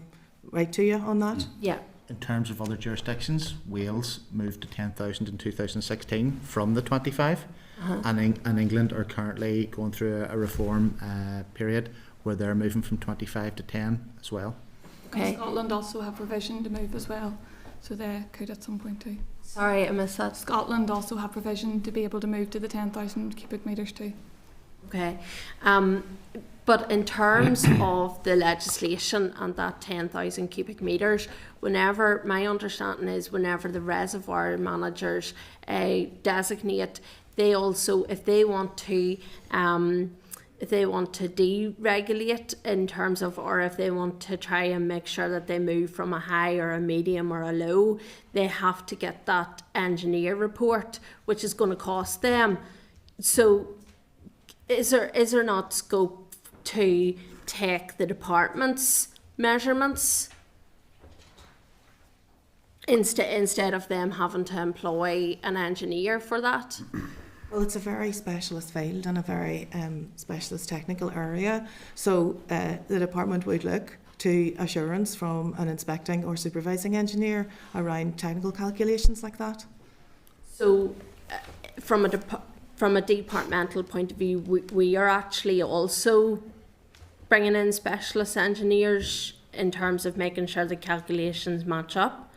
write to you on that. Yeah. In terms of other jurisdictions, Wales moved to 10,000 in 2016 from the 25, and England are currently going through a reform period where they're moving from 25 to 10 as well. Okay. Scotland also have provision to move as well, so they could at some point too. Sorry, I missed that. Scotland also have provision to be able to move to the 10,000 cubic metres too. Okay. But in terms of the legislation and that 10,000 cubic metres, whenever, my understanding is whenever the reservoir managers designate, they also, if they want to deregulate in terms of, or if they want to try and make sure that they move from a high or a medium or a low, they have to get that engineer report, which is going to cost them. So is there not scope to take the department's measurements instead of them having to employ an engineer for that? Well, it's a very specialist field and a very specialist technical area. So the department would look to assurance from an inspecting or supervising engineer around technical calculations like that. So, from a departmental point of view, we are actually also bringing in specialist engineers in terms of making sure the calculations match up.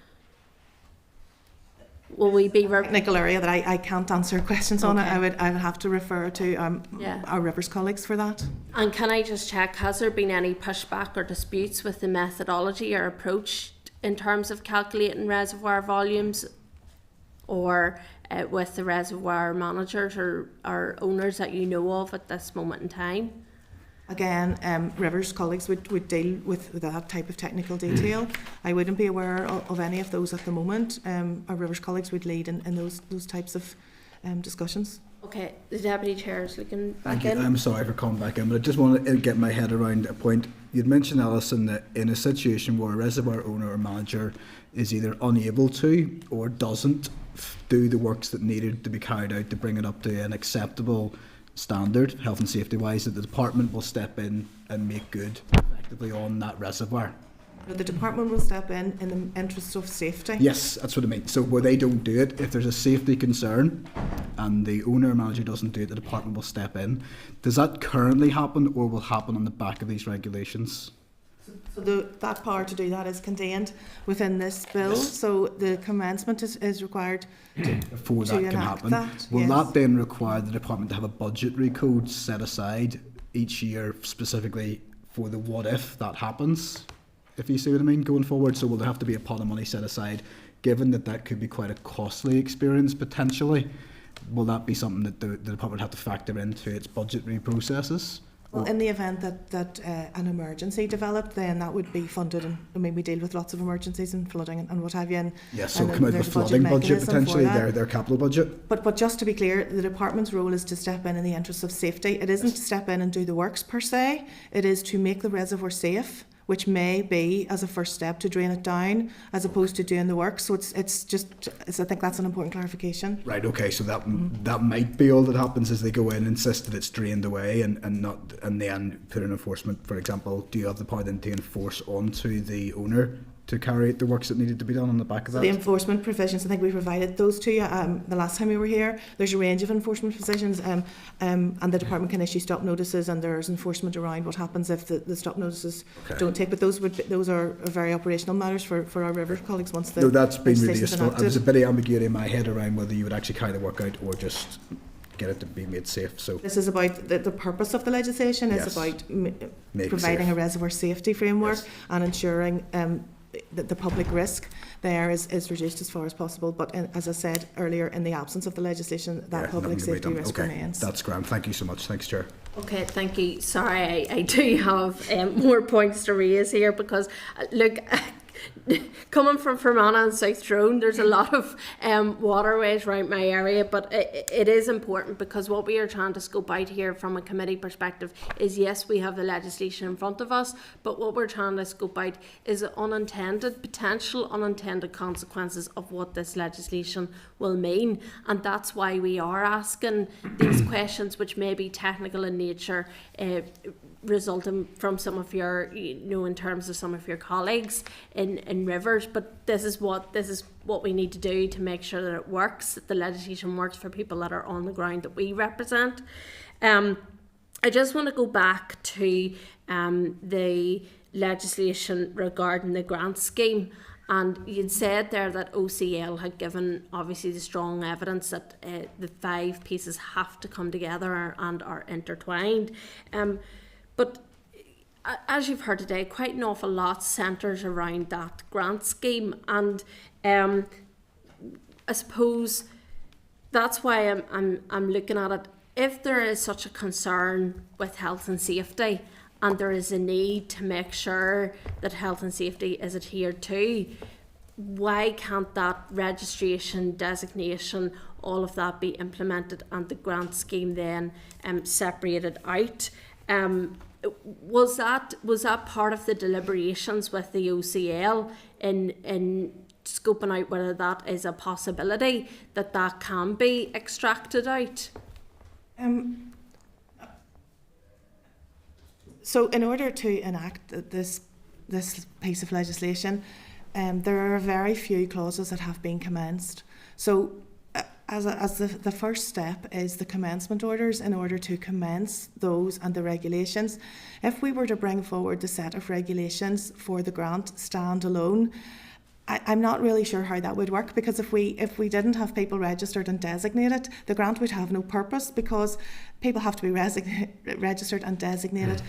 Will we be Technical area that I can't answer questions on. Okay. I would have to refer to our Rivers colleagues for that. And can I just check, has there been any pushback or disputes with the methodology or approach in terms of calculating reservoir volumes, or with the reservoir managers or owners that you know of at this moment in time? Again, Rivers colleagues would deal with that type of technical detail. I wouldn't be aware of any of those at the moment. Our Rivers colleagues would lead in those types of discussions. Okay, the Deputy Chair is looking back Thank you. in. I'm sorry for coming back in, but I just want to get my head around a point. You'd mentioned, Alison, that in a situation where a reservoir owner or manager is either unable to or doesn't do the works that needed to be carried out to bring it up to an acceptable standard, health and safety wise, that the department will step in and make good effectively on that reservoir. The department will step in the interest of safety. Yes, that's what I mean. So where they don't do it, if there's a safety concern and the owner or manager doesn't do it, the department will step in. Does that currently happen, or will happen on the back of these regulations? So that power to do that is contained within this bill. Yes. So the commencement is required Before to that can enact happen. that, Will yes. that then require the department to have a budgetary code set aside each year specifically for the what if that happens? If you see what I mean, going forward? So will there have to be a pot of money set aside, given that that could be quite a costly experience potentially? Will that be something that the department have to factor into its budgetary processes? Well, in the event that an emergency developed, then that would be funded. And I mean, we deal with lots of emergencies and flooding and what have you. And, Yes, so and come out there's with a flooding budget mechanism for potentially, that. their capital budget. But just to be clear, the department's role is to step in the interest of safety. It isn't to step in and do the works per se. It is to make the reservoir safe, which may be as a first step to drain it down, as opposed to doing the work. So I think that's an important clarification. Right, okay, so that might be all that happens is they go in, insist that it's drained away and then put an enforcement, for example. Do you have the power then to enforce onto the owner to carry out the works that needed to be done on the back of that? The enforcement provisions, I think we provided those to you the last time we were here. There's a range of enforcement provisions and the department can issue stop notices, and there's enforcement around what happens if the stop notices don't take. But those are very operational matters for our River colleagues once the No, that's been really legislation's useful. enacted. There's a bit of ambiguity in my head around whether you would actually carry the work out or just get it to be made safe. So This is about the purpose of the legislation is Yes. about Make providing safe. a reservoir safety framework Yes. and ensuring that the public risk there is reduced as far as possible. But as I said earlier, in the absence of the legislation, that yeah, public nothing can be safety done. risk Okay, remains. that's grand. Thank you so much. Thanks, Chair. Okay, thank you. Sorry, I do have more points to raise here because, look, coming from Fermanagh and South Tyrone, there's a lot of waterways around my area, but it is important because what we are trying to scope out here from a committee perspective is, yes, we have the legislation in front of us, but what we're trying to scope out is the potential unintended consequences of what this legislation will mean. And that's why we are asking these questions, which may be technical in nature, resulting from some of your, in terms of some of your colleagues in Rivers, but this is what we need to do to make sure that it works, that the legislation works for people that are on the ground that we represent. I just want to go back to the legislation regarding the grant scheme. And you'd said there that OCL had given obviously the strong evidence that the 5 pieces have to come together and are intertwined. But as you've heard today, quite an awful lot centres around that grant scheme, and I suppose that's why I'm looking at it. If there is such a concern with health and safety, and there is a need to make sure that health and safety is adhered to, why can't that registration, designation, all of that be implemented and the grant scheme then separated out? Was that part of the deliberations with the OCL in scoping out whether that is a possibility that can be extracted out? So in order to enact this piece of legislation, there are very few clauses that have been commenced. So as the first step is the commencement orders in order to commence those and the regulations. If we were to bring forward the set of regulations for the grant standalone, I'm not really sure how that would work, because if we didn't have people registered and designated, the grant would have no purpose, because people have to be registered and designated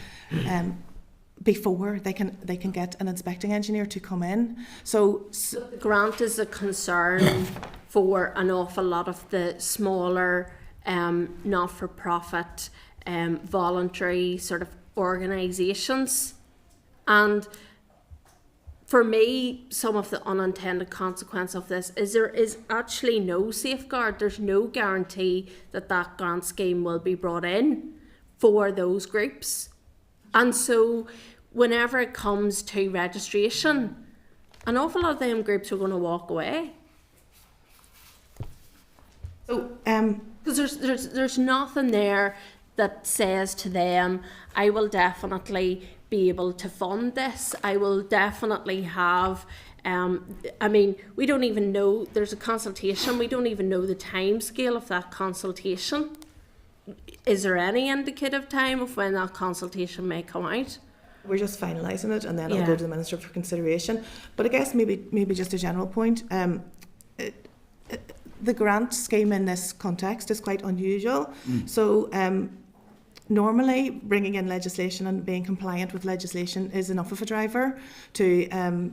before they can get an inspecting engineer to come in. So the grant is a concern for an awful lot of the smaller not-for-profit voluntary sort of organisations, and for me, some of the unintended consequence of this is there is actually no safeguard. There's no guarantee that that grant scheme will be brought in for those groups. And so whenever it comes to registration, an awful lot of them groups are going to walk away. So, because there's nothing there that says to them, I will definitely be able to fund this. I will definitely have, I mean, we don't even know, there's a consultation, we don't even know the time scale of that consultation. Is there any indicative time of when that consultation may come out? we're just finalising it, and then it'll go to the Minister for consideration. But I guess maybe just a general point. The grant scheme in this context is quite unusual. So normally bringing in legislation and being compliant with legislation is enough of a driver to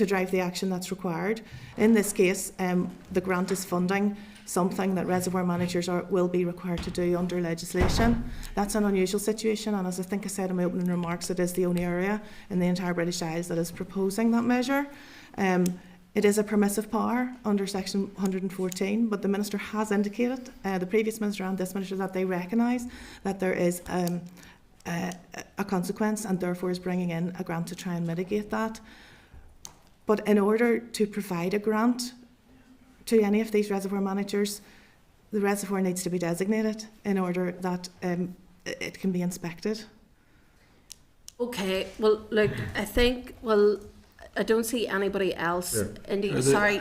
drive the action that's required. In this case, the grant is funding something that reservoir managers will be required to do under legislation. That's an unusual situation, and as I think I said in my opening remarks, it is the only area in the entire British Isles that is proposing that measure. It is a permissive power under section 114, but the Minister has indicated, the previous Minister and this Minister, that they recognise that there is a consequence, and therefore is bringing in a grant to try and mitigate that. But in order to provide a grant to any of these reservoir managers, the reservoir needs to be designated in order that it can be inspected. Okay, well, look, I think, I don't see anybody else. Sorry,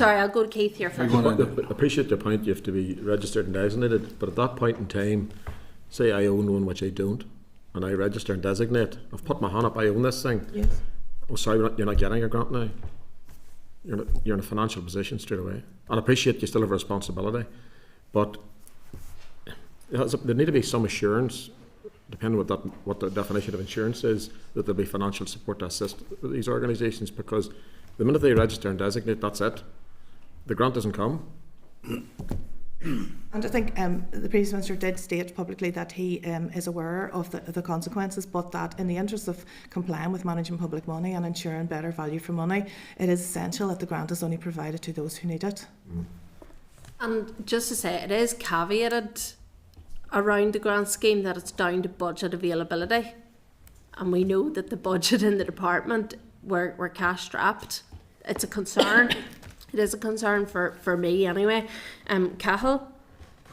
I'll go to Keith here first. I appreciate the point, you have to be registered and designated, but at that point in time, say I own one which I don't, and I register and designate, I've put my hand up, I own this thing. Yes. Oh, sorry, you're not getting a grant now. You're in a financial position straight away. And I appreciate you still have a responsibility, but there need to be some assurance, depending on what the definition of insurance is, that there'll be financial support to assist these organisations, because the minute they register and designate, that's it. The grant doesn't come. And I think the previous Minister did state publicly that he is aware of the consequences, but that in the interest of complying with managing public money and ensuring better value for money, it is essential that the grant is only provided to those who need it. And just to say, it is caveated around the grant scheme that it's down to budget availability, and we know that the budget in the department we're cash strapped. It's a concern. It is a concern for me anyway. Cathal?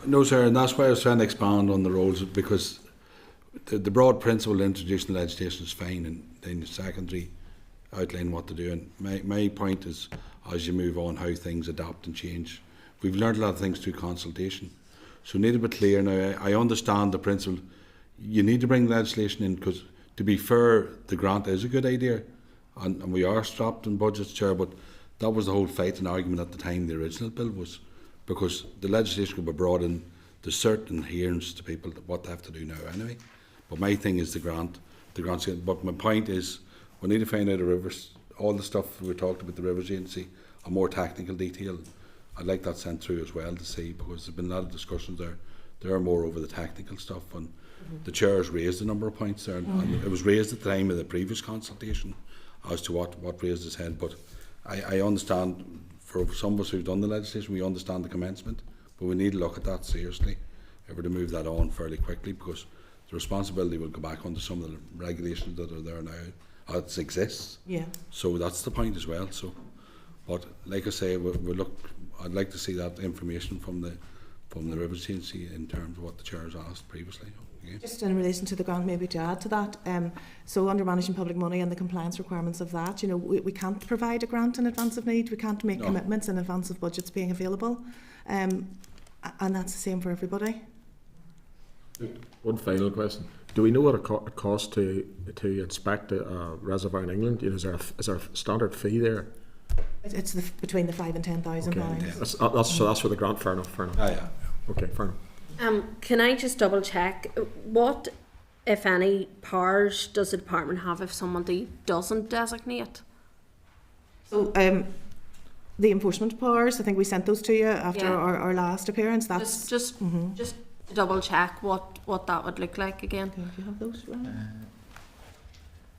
No, sir, and that's why I was trying to expand on the roles, because the broad principle introducing legislation is fine, and then the secondary outline what to do. And my point is, as you move on, how things adapt and change. We've learned a lot of things through consultation, so need to be clear now. I understand the principle. You need to bring legislation in, because to be fair, the grant is a good idea, and we are strapped in budgets, Chair, but that was the whole fight and argument at the time the original bill was, because the legislation could be brought in to certain adherence to people what they have to do now anyway. But my thing is the grant. But my point is, we need to find out all the stuff we talked about the Rivers Agency, a more technical detail. I'd like that sent through as well to see, because there's been a lot of discussions there. There are more over the technical stuff, and the Chair has raised a number of points there, and it was raised at the time of the previous consultation as to what raised its head. But I understand, for some of us who've done the legislation, we understand the commencement, but we need to look at that seriously if we're to move that on fairly quickly, because the responsibility will go back onto some of the regulations that are there now as it exists. Yeah. So that's the point as well. So, but like I say, I'd like to see that information from the from the Rivers Agency in terms of what the chair has asked previously. Again. Just in relation to the grant, maybe to add to that, so under managing public money and the compliance requirements of that, we can't provide a grant in advance of need. We can't make commitments in advance of budgets being available, and that's the same for everybody. One final question: do we know what it costs to inspect a reservoir in England? Is there a standard fee there? It's between the £5,000 and £10,000. Yeah. So that's for the grant. Fair enough. Yeah. Okay, fair enough. Can I just double check, what, if any, powers does the department have if somebody doesn't designate? So the enforcement powers, I think we sent those to you after our last appearance. That's just to double check what that would look like again. Okay, do you have those, Ryan?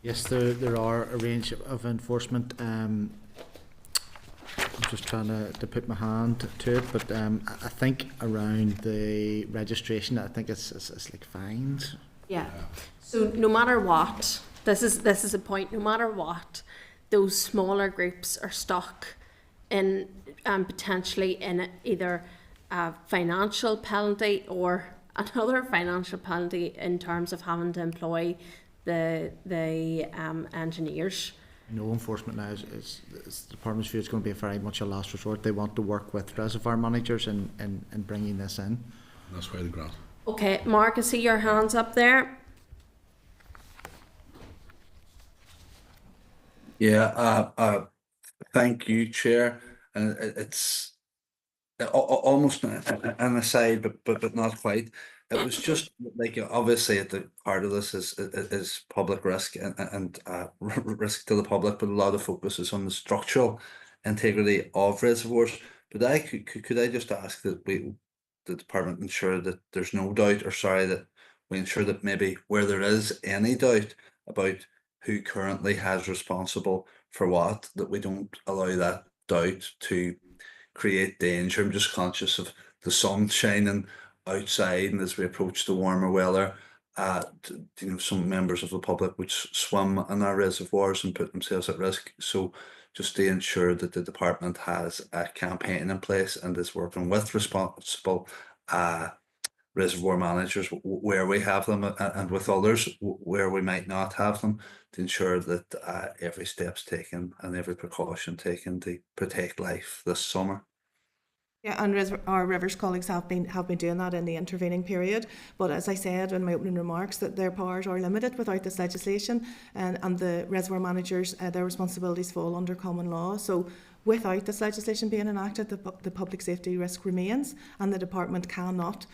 Yes, there are a range of enforcement. I'm just trying to put my hand to it, but I think around the registration, I think it's like fines. Yeah. So no matter what, this is a point. No matter what, those smaller groups are stuck in potentially in either a financial penalty or another financial penalty in terms of having to employ the engineers. No enforcement now is the department's view. It's going to be very much a last resort. They want to work with reservoir managers in bringing this in. That's why the grant. Okay, Mark, I see your hands up there. Yeah, thank you, Chair. And it's almost an aside, but not quite. It was just like, obviously at the heart of this is public risk and risk to the public, but a lot of focus is on the structural integrity of reservoirs. But could I just ask that the department ensure that there's no doubt, that we ensure that maybe where there is any doubt about who currently has responsible for what, that we don't allow that doubt to create danger. I'm just conscious of the sun shining outside, and as we approach the warmer weather, some members of the public would swim in our reservoirs and put themselves at risk. So just to ensure that the department has a campaign in place and is working with responsible reservoir managers where we have them, and with others where we might not have them, to ensure that every step's taken and every precaution taken to protect life this summer. Yeah, and our Rivers colleagues have been doing that in the intervening period. But as I said in my opening remarks, that their powers are limited without this legislation, and the reservoir managers, their responsibilities fall under common law. So without this legislation being enacted, the public safety risk remains, and the department cannot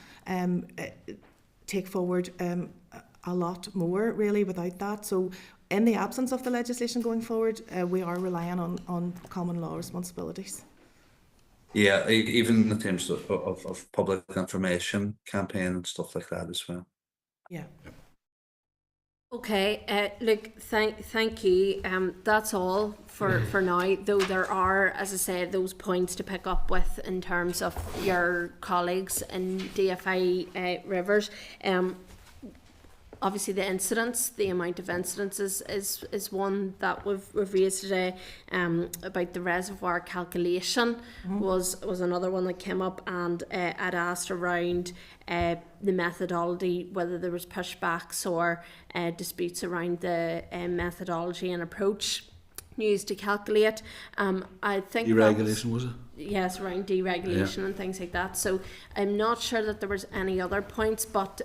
take forward a lot more really without that. So in the absence of the legislation going forward, we are relying on common law responsibilities. Yeah, even in terms of public information campaign and stuff like that as well. Yeah. Okay, look, thank you. That's all for now, though there are, as I said, those points to pick up with in terms of your colleagues in DFI Rivers. Obviously the incidents, the amount of incidents is one that we've raised today. About the reservoir calculation was another one that came up, and I'd asked around the methodology, whether there was pushbacks or disputes around the methodology and approach used to calculate. I think deregulation, was it? Yes, around deregulation and things like that. So I'm not sure that there was any other points, but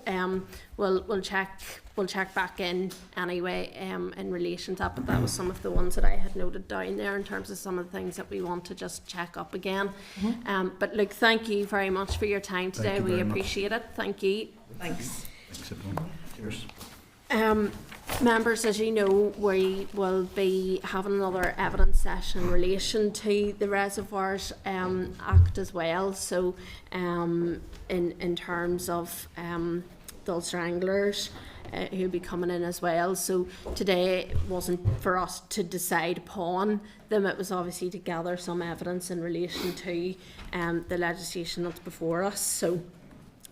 we'll check back in anyway in relation to that. But that was some of the ones that I had noted down there in terms of some of the things that we want to just check up again. But look, thank you very much for your time today. We appreciate it. Thank you. Thanks. Thanks, everyone. Cheers. Members, as you know, we will be having another evidence session in relation to the Reservoirs Act as well. So in terms of those stranglers who'll be coming in as well. So today wasn't for us to decide upon them, it was obviously to gather some evidence in relation to the legislation that's before us. So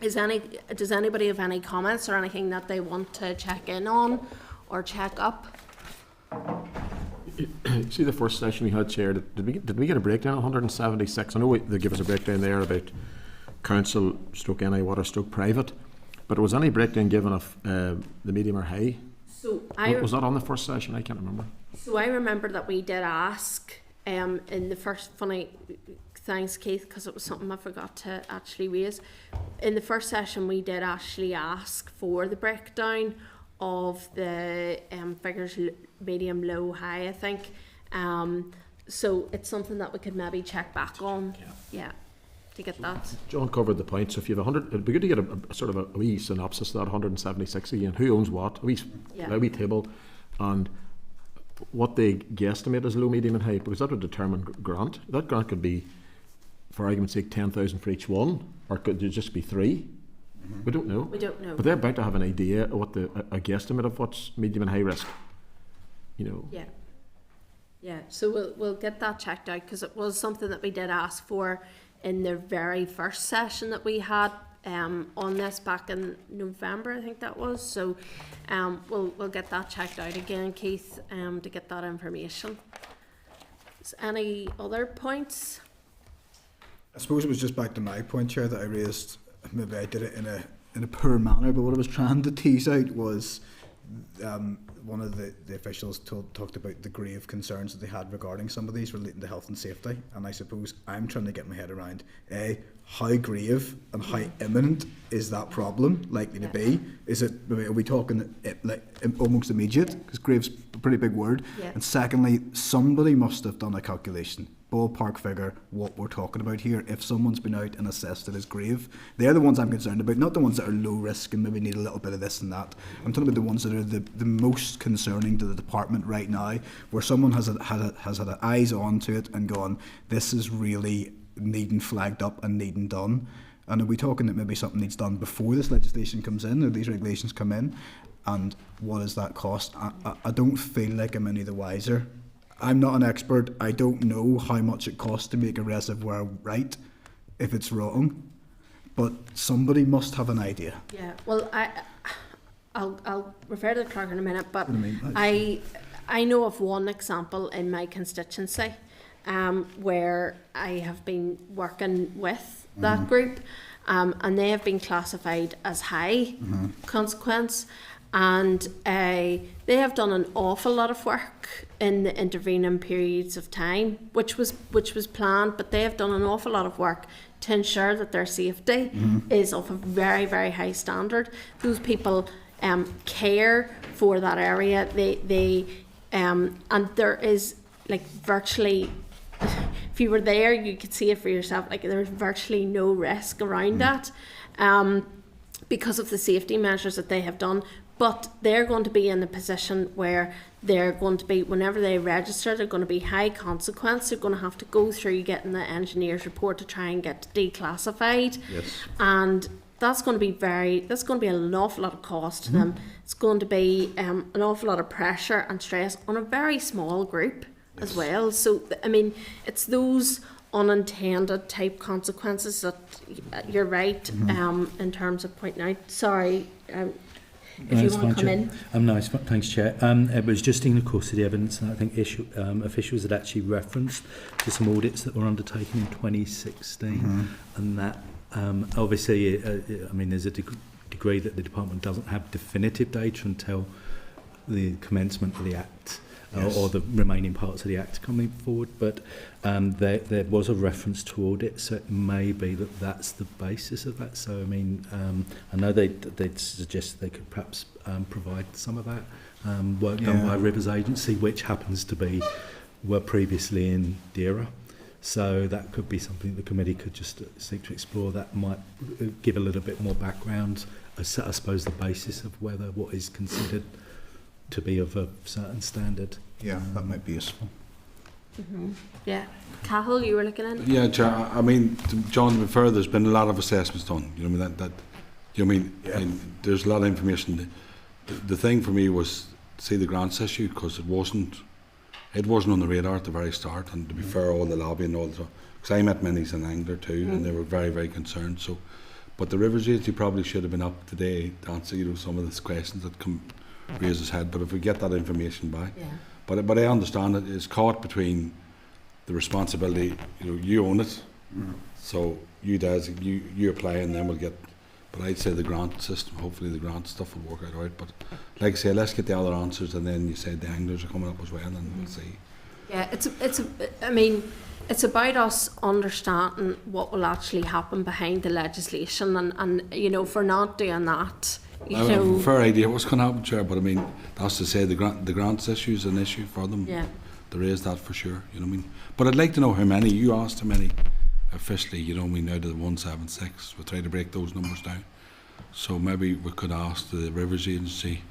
does anybody have any comments or anything that they want to check in on or check up? See the first session we had, Chair, did we get a breakdown of 176? I know they give us a breakdown there about council stroke any water stroke private. But was any breakdown given of the medium or high? So Was that on the first session? I can't remember. So I remember that we did ask in the first, funny, thanks Keith, because it was something I forgot to actually raise. In the first session we did actually ask for the breakdown of the figures, medium, low, high, I think. So it's something that we could maybe check back on. Yeah. To get that. John covered the point. So if you have 100, it'd be good to get a sort of a wee synopsis of that 176 again. Who owns what? A wee table, and what they guesstimate as low, medium, and high, because that would determine grant. That grant could be, for argument's sake, 10,000 for each one, or could it just be 3? We don't know. We don't know. But they're about to have an idea of what a guesstimate of what's medium and high risk. Yeah. Yeah. So we'll get that checked out, because it was something that we did ask for in the very first session that we had on this back in November, I think that was. So we'll get that checked out again, Keith, to get that information. Is any other points? I suppose it was just back to my point, Chair, that I raised. Maybe I did it in a poor manner, but what I was trying to tease out was one of the officials talked about the grave concerns that they had regarding some of these relating to health and safety, and I suppose I'm trying to get my head around how grave and how imminent is that problem likely to be? Is it, are we talking like almost immediate, because grave's a pretty big word, and secondly, somebody must have done a calculation, ballpark figure, what we're talking about here. If someone's been out and assessed it as grave, they're the ones I'm concerned about, not the ones that are low risk and maybe need a little bit of this and that. I'm talking about the ones that are the most concerning to the department right now, where someone has had eyes on to it and gone, this is really needing flagged up and needing done. And are we talking that maybe something needs done before this legislation comes in, or these regulations come in? And what does that cost? I don't feel like I'm any the wiser. I'm not an expert. I don't know how much it costs to make a reservoir right if it's wrong, but somebody must have an idea. Yeah, well, I'll refer to the clerk in a minute, but I know of one example in my constituency where I have been working with that group, and they have been classified as high consequence. And they have done an awful lot of work in the intervening periods of time, which was planned, but they have done an awful lot of work to ensure that their safety is of a very, very high standard. Those people care for that area. They and there is like virtually, if you were there, you could see it for yourself. Like there's virtually no risk around that, because of the safety measures that they have done. But they're going to be in a position where they're going to be, whenever they register, they're going to be high consequence. They're going to have to go through getting the engineer's report to try and get declassified. Yes. And that's going to be an awful lot of cost to them. It's going to be an awful lot of pressure and stress on a very small group as well. So, I mean, it's those unintended type consequences that you're right in terms of pointing out. Sorry. If you want to come in. Nice, thanks, Chair. It was just in the course of the evidence, and I think officials had actually referenced to some audits that were undertaken in 2016, and that obviously, I mean, there's a degree that the department doesn't have definitive data until the commencement of the Act. Or the remaining parts of the Act coming forward, but there was a reference to audit, so it may be that that's the basis of that. So I mean, I know they'd suggest they could perhaps provide some of that work done by Rivers Agency, which happens to be were previously in DERA. So that could be something the committee could just seek to explore. That might give a little bit more background, I suppose, the basis of whether what is considered to be of a certain standard. Yeah, that might be useful. Yeah. Cahill, you were looking in? Yeah, Chair, I mean, John, to be fair, there's been a lot of assessments done. You know, and there's a lot of information. The thing for me was to see the grants issue, because it wasn't on the radar at the very start. And to be fair, all the lobby and all the stuff, because I met many in Angler too, and they were very, very concerned. So, but the Rivers Agency probably should have been up today to answer, some of the questions that come raise his head. But if we get that information back, but I understand it is caught between the responsibility, you own it, So you apply and then we'll get. But I'd say the grant system. Hopefully the grant stuff will work out. But like I say, let's get the other answers, and then you said the anglers are coming up as well, and we'll see. Yeah, I mean, it's about us understanding what will actually happen behind the legislation, and you know, for not doing that, you I know, have a fair idea what's going to happen, Chair, but I mean, that's to say the grants issue is an issue for them. yeah. There is that for sure, you know what I mean? But I'd like to know how many, you asked how many officially, you know what I mean, out of the 176. We'll try to break those numbers down. So maybe we could ask the Rivers Agency,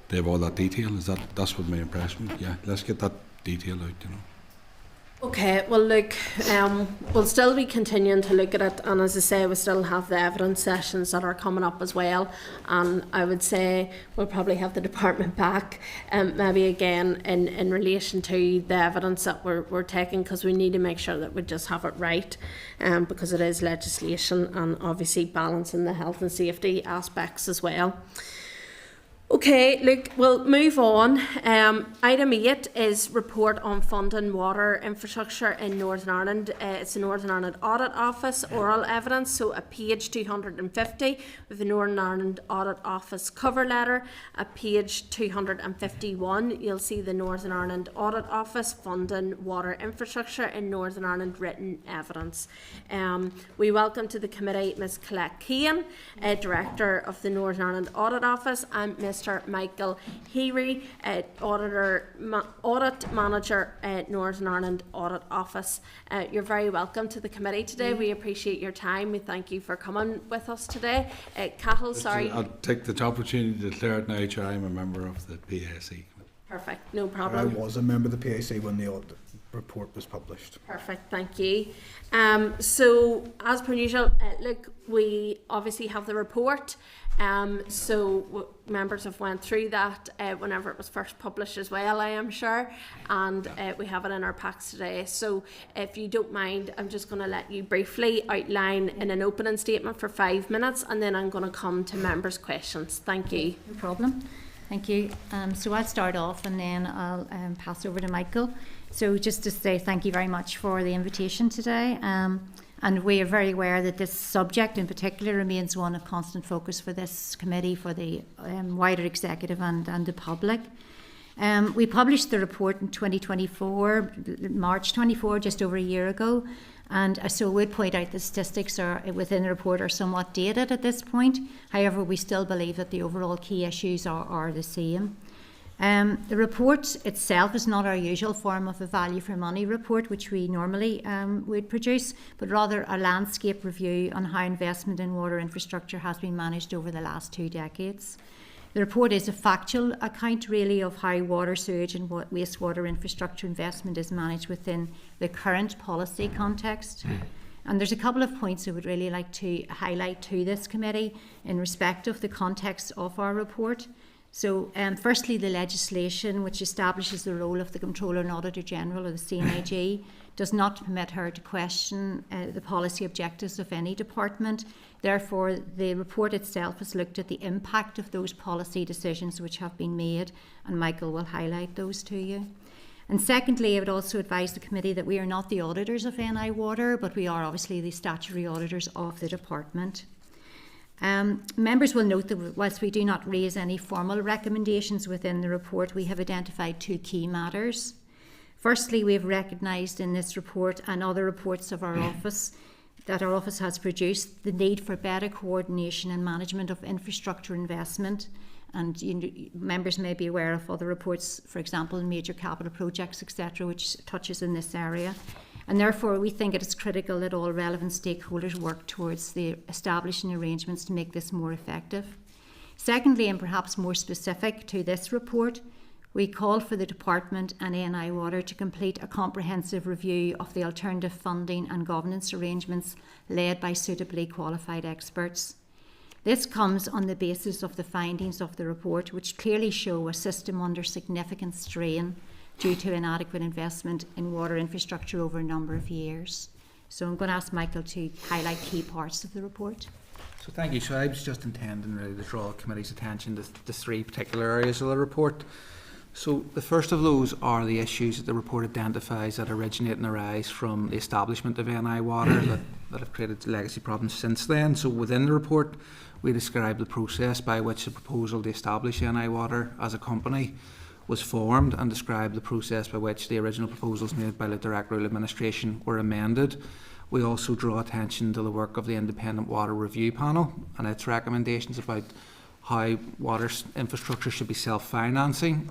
they have all that detail, that's what my impression, yeah, let's get that detail out, you know. Okay, well look, we'll still be continuing to look at it, and as I say, we still have the evidence sessions that are coming up as well, and I would say we'll probably have the department back maybe again in relation to the evidence that we're taking, because we need to make sure that we just have it right, because it is legislation, and obviously balancing the health and safety aspects as well. Okay, look, we'll move on. Item 8 is report on funding water infrastructure in Northern Ireland. It's the Northern Ireland Audit Office oral evidence, so at page 250 with the Northern Ireland Audit Office cover letter. At page 251 you'll see the Northern Ireland Audit Office funding water infrastructure in Northern Ireland written evidence. We welcome to the committee Ms Colette Keane, Director of the Northern Ireland Audit Office, and Mr Michael Heery, Audit Manager at Northern Ireland Audit Office. You're very welcome to the committee today. We appreciate your time. We thank you for coming with us today. Cathal, sorry. I'll take the opportunity to declare it now, Chair, I'm a member of the PAC. Perfect, no problem. I was a member of the PAC when the audit report was published. Perfect, thank you. So, as per usual, look, we obviously have the report. So members have went through that whenever it was first published as well, I am sure, and we have it in our packs today. So if you don't mind, I'm just going to let you briefly outline in an opening statement for 5 minutes, and then I'm going to come to members' questions. Thank you. No problem. Thank you. So I'll start off, and then I'll pass over to Michael. So just to say thank you very much for the invitation today. And we are very aware that this subject in particular remains one of constant focus for this committee, for the wider executive and the public. We published the report in 2024, March 24, just over a year ago. And so we'd point out the statistics within the report are somewhat dated at this point. However, we still believe that the overall key issues are the same. The report itself is not our usual form of a value for money report, which we normally would produce, but rather a landscape review on how investment in water infrastructure has been managed over the last 2 decades. The report is a factual account really of how water, sewage and wastewater infrastructure investment is managed within the current policy context. And there's a couple of points I would really like to highlight to this committee in respect of the context of our report. So firstly, the legislation which establishes the role of the Controller and Auditor General, or the CNIG, does not permit her to question the policy objectives of any department. Therefore, the report itself has looked at the impact of those policy decisions which have been made, and Michael will highlight those to you. And secondly, I would also advise the committee that we are not the auditors of NI Water, but we are obviously the statutory auditors of the department. Members will note that whilst we do not raise any formal recommendations within the report, we have identified 2 key matters. Firstly, we have recognised in this report and other reports of our office that our office has produced the need for better coordination and management of infrastructure investment. And members may be aware of other reports, for example, major capital projects, etc., which touches in this area. And therefore, we think it is critical that all relevant stakeholders work towards the establishing arrangements to make this more effective. Secondly, and perhaps more specific to this report, we call for the Department and NI Water to complete a comprehensive review of the alternative funding and governance arrangements led by suitably qualified experts. This comes on the basis of the findings of the report, which clearly show a system under significant strain due to inadequate investment in water infrastructure over a number of years. So I'm going to ask Michael to highlight key parts of the report. So thank you. So I was just intending really to draw the committee's attention to 3 particular areas of the report. So the first of those are the issues that the report identifies that originate and arise from the establishment of NI Water that have created legacy problems since then. So within the report, we describe the process by which the proposal to establish NI Water as a company was formed, and describe the process by which the original proposals made by the Direct Rule Administration were amended. We also draw attention to the work of the Independent Water Review Panel and its recommendations about how water infrastructure should be self-financing,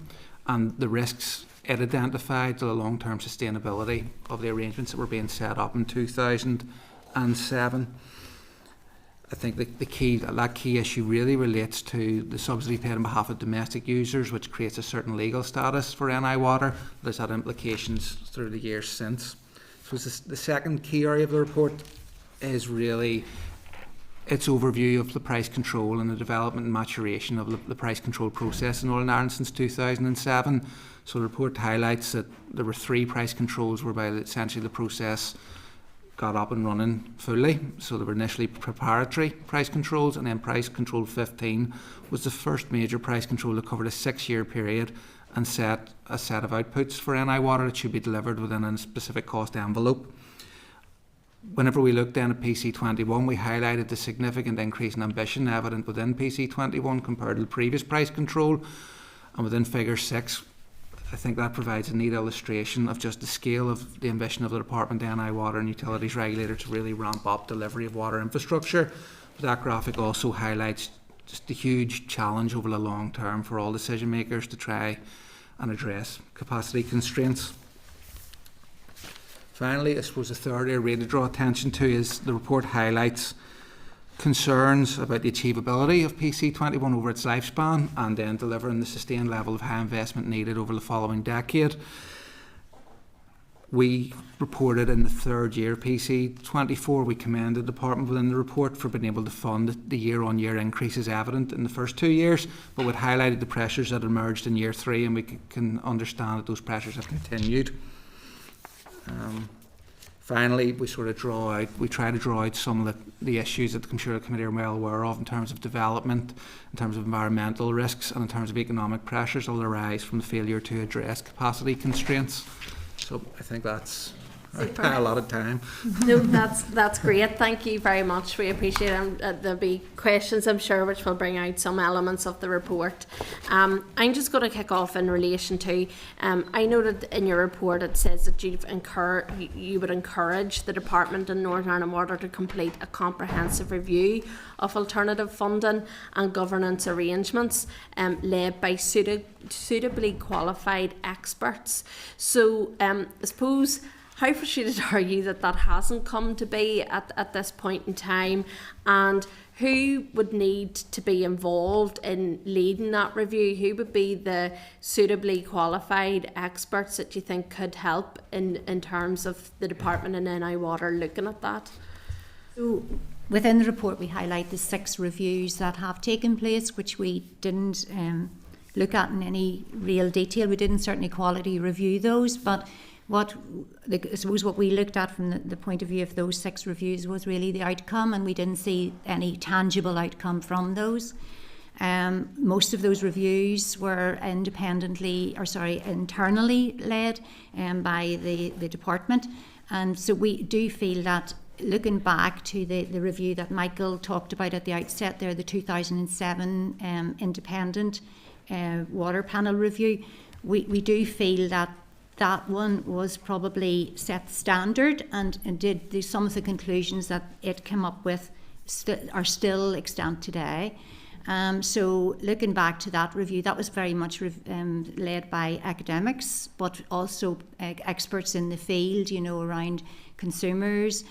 and the risks it identified to the long-term sustainability of the arrangements that were being set up in 2007. I think that key issue really relates to the subsidy paid on behalf of domestic users, which creates a certain legal status for NI Water that has had implications through the years since. So the second key area of the report is really its overview of the price control and the development and maturation of the price control process in Northern Ireland since 2007. So the report highlights that there were 3 price controls whereby essentially the process got up and running fully. So there were initially preparatory price controls, and then price control 15 was the first major price control that covered a 6-year period and set a set of outputs for NI Water that should be delivered within a specific cost envelope. Whenever we looked then at PC21, we highlighted the significant increase in ambition evident within PC21 compared to the previous price control. And within figure 6, I think that provides a neat illustration of just the scale of the ambition of the Department, NI Water and Utilities Regulator to really ramp up delivery of water infrastructure. But that graphic also highlights just the huge challenge over the long term for all decision makers to try and address capacity constraints. Finally, I suppose the third area to draw attention to is the report highlights concerns about the achievability of PC21 over its lifespan, and then delivering the sustained level of high investment needed over the following decade. We reported in the third year PC24, we commended the department within the report for being able to fund the year-on-year increases evident in the first 2 years, but we highlighted the pressures that emerged in year 3, and we can understand that those pressures have continued. Finally, we try to draw out some of the issues that the Consumer Committee are well aware of in terms of development, in terms of environmental risks, and in terms of economic pressures that will arise from the failure to address capacity constraints. So I think that's a lot of time. No, that's great. Thank you very much. We appreciate it. There'll be questions, I'm sure, which will bring out some elements of the report. I'm just going to kick off in relation to, I noted in your report it says that you would encourage the Department and Northern Ireland Water to complete a comprehensive review of alternative funding and governance arrangements led by suitably qualified experts. So I suppose, how frustrated are you that hasn't come to be at this point in time, and who would need to be involved in leading that review? Who would be the suitably qualified experts that you think could help in terms of the Department and NI Water looking at that? So within the report we highlight the 6 reviews that have taken place, which we didn't look at in any real detail. We didn't certainly quality review those, but I suppose what we looked at from the point of view of those 6 reviews was really the outcome, and we didn't see any tangible outcome from those. Most of those reviews were internally led by the department, and so we do feel that, looking back to the review that Michael talked about at the outset there, the 2007 independent water panel review, we do feel that one was probably set standard, and some of the conclusions that it came up with are still extant today. So looking back to that review, that was very much led by academics, but also experts in the field, around consumers.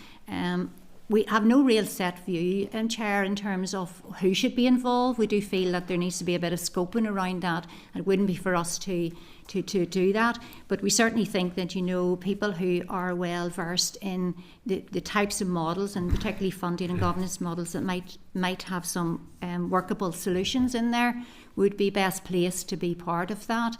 We have no real set view, Chair, in terms of who should be involved. We do feel that there needs to be a bit of scoping around that. It wouldn't be for us to do that, but we certainly think that people who are well versed in the types of models, and particularly funding and governance models that might have some workable solutions in there, would be best placed to be part of that.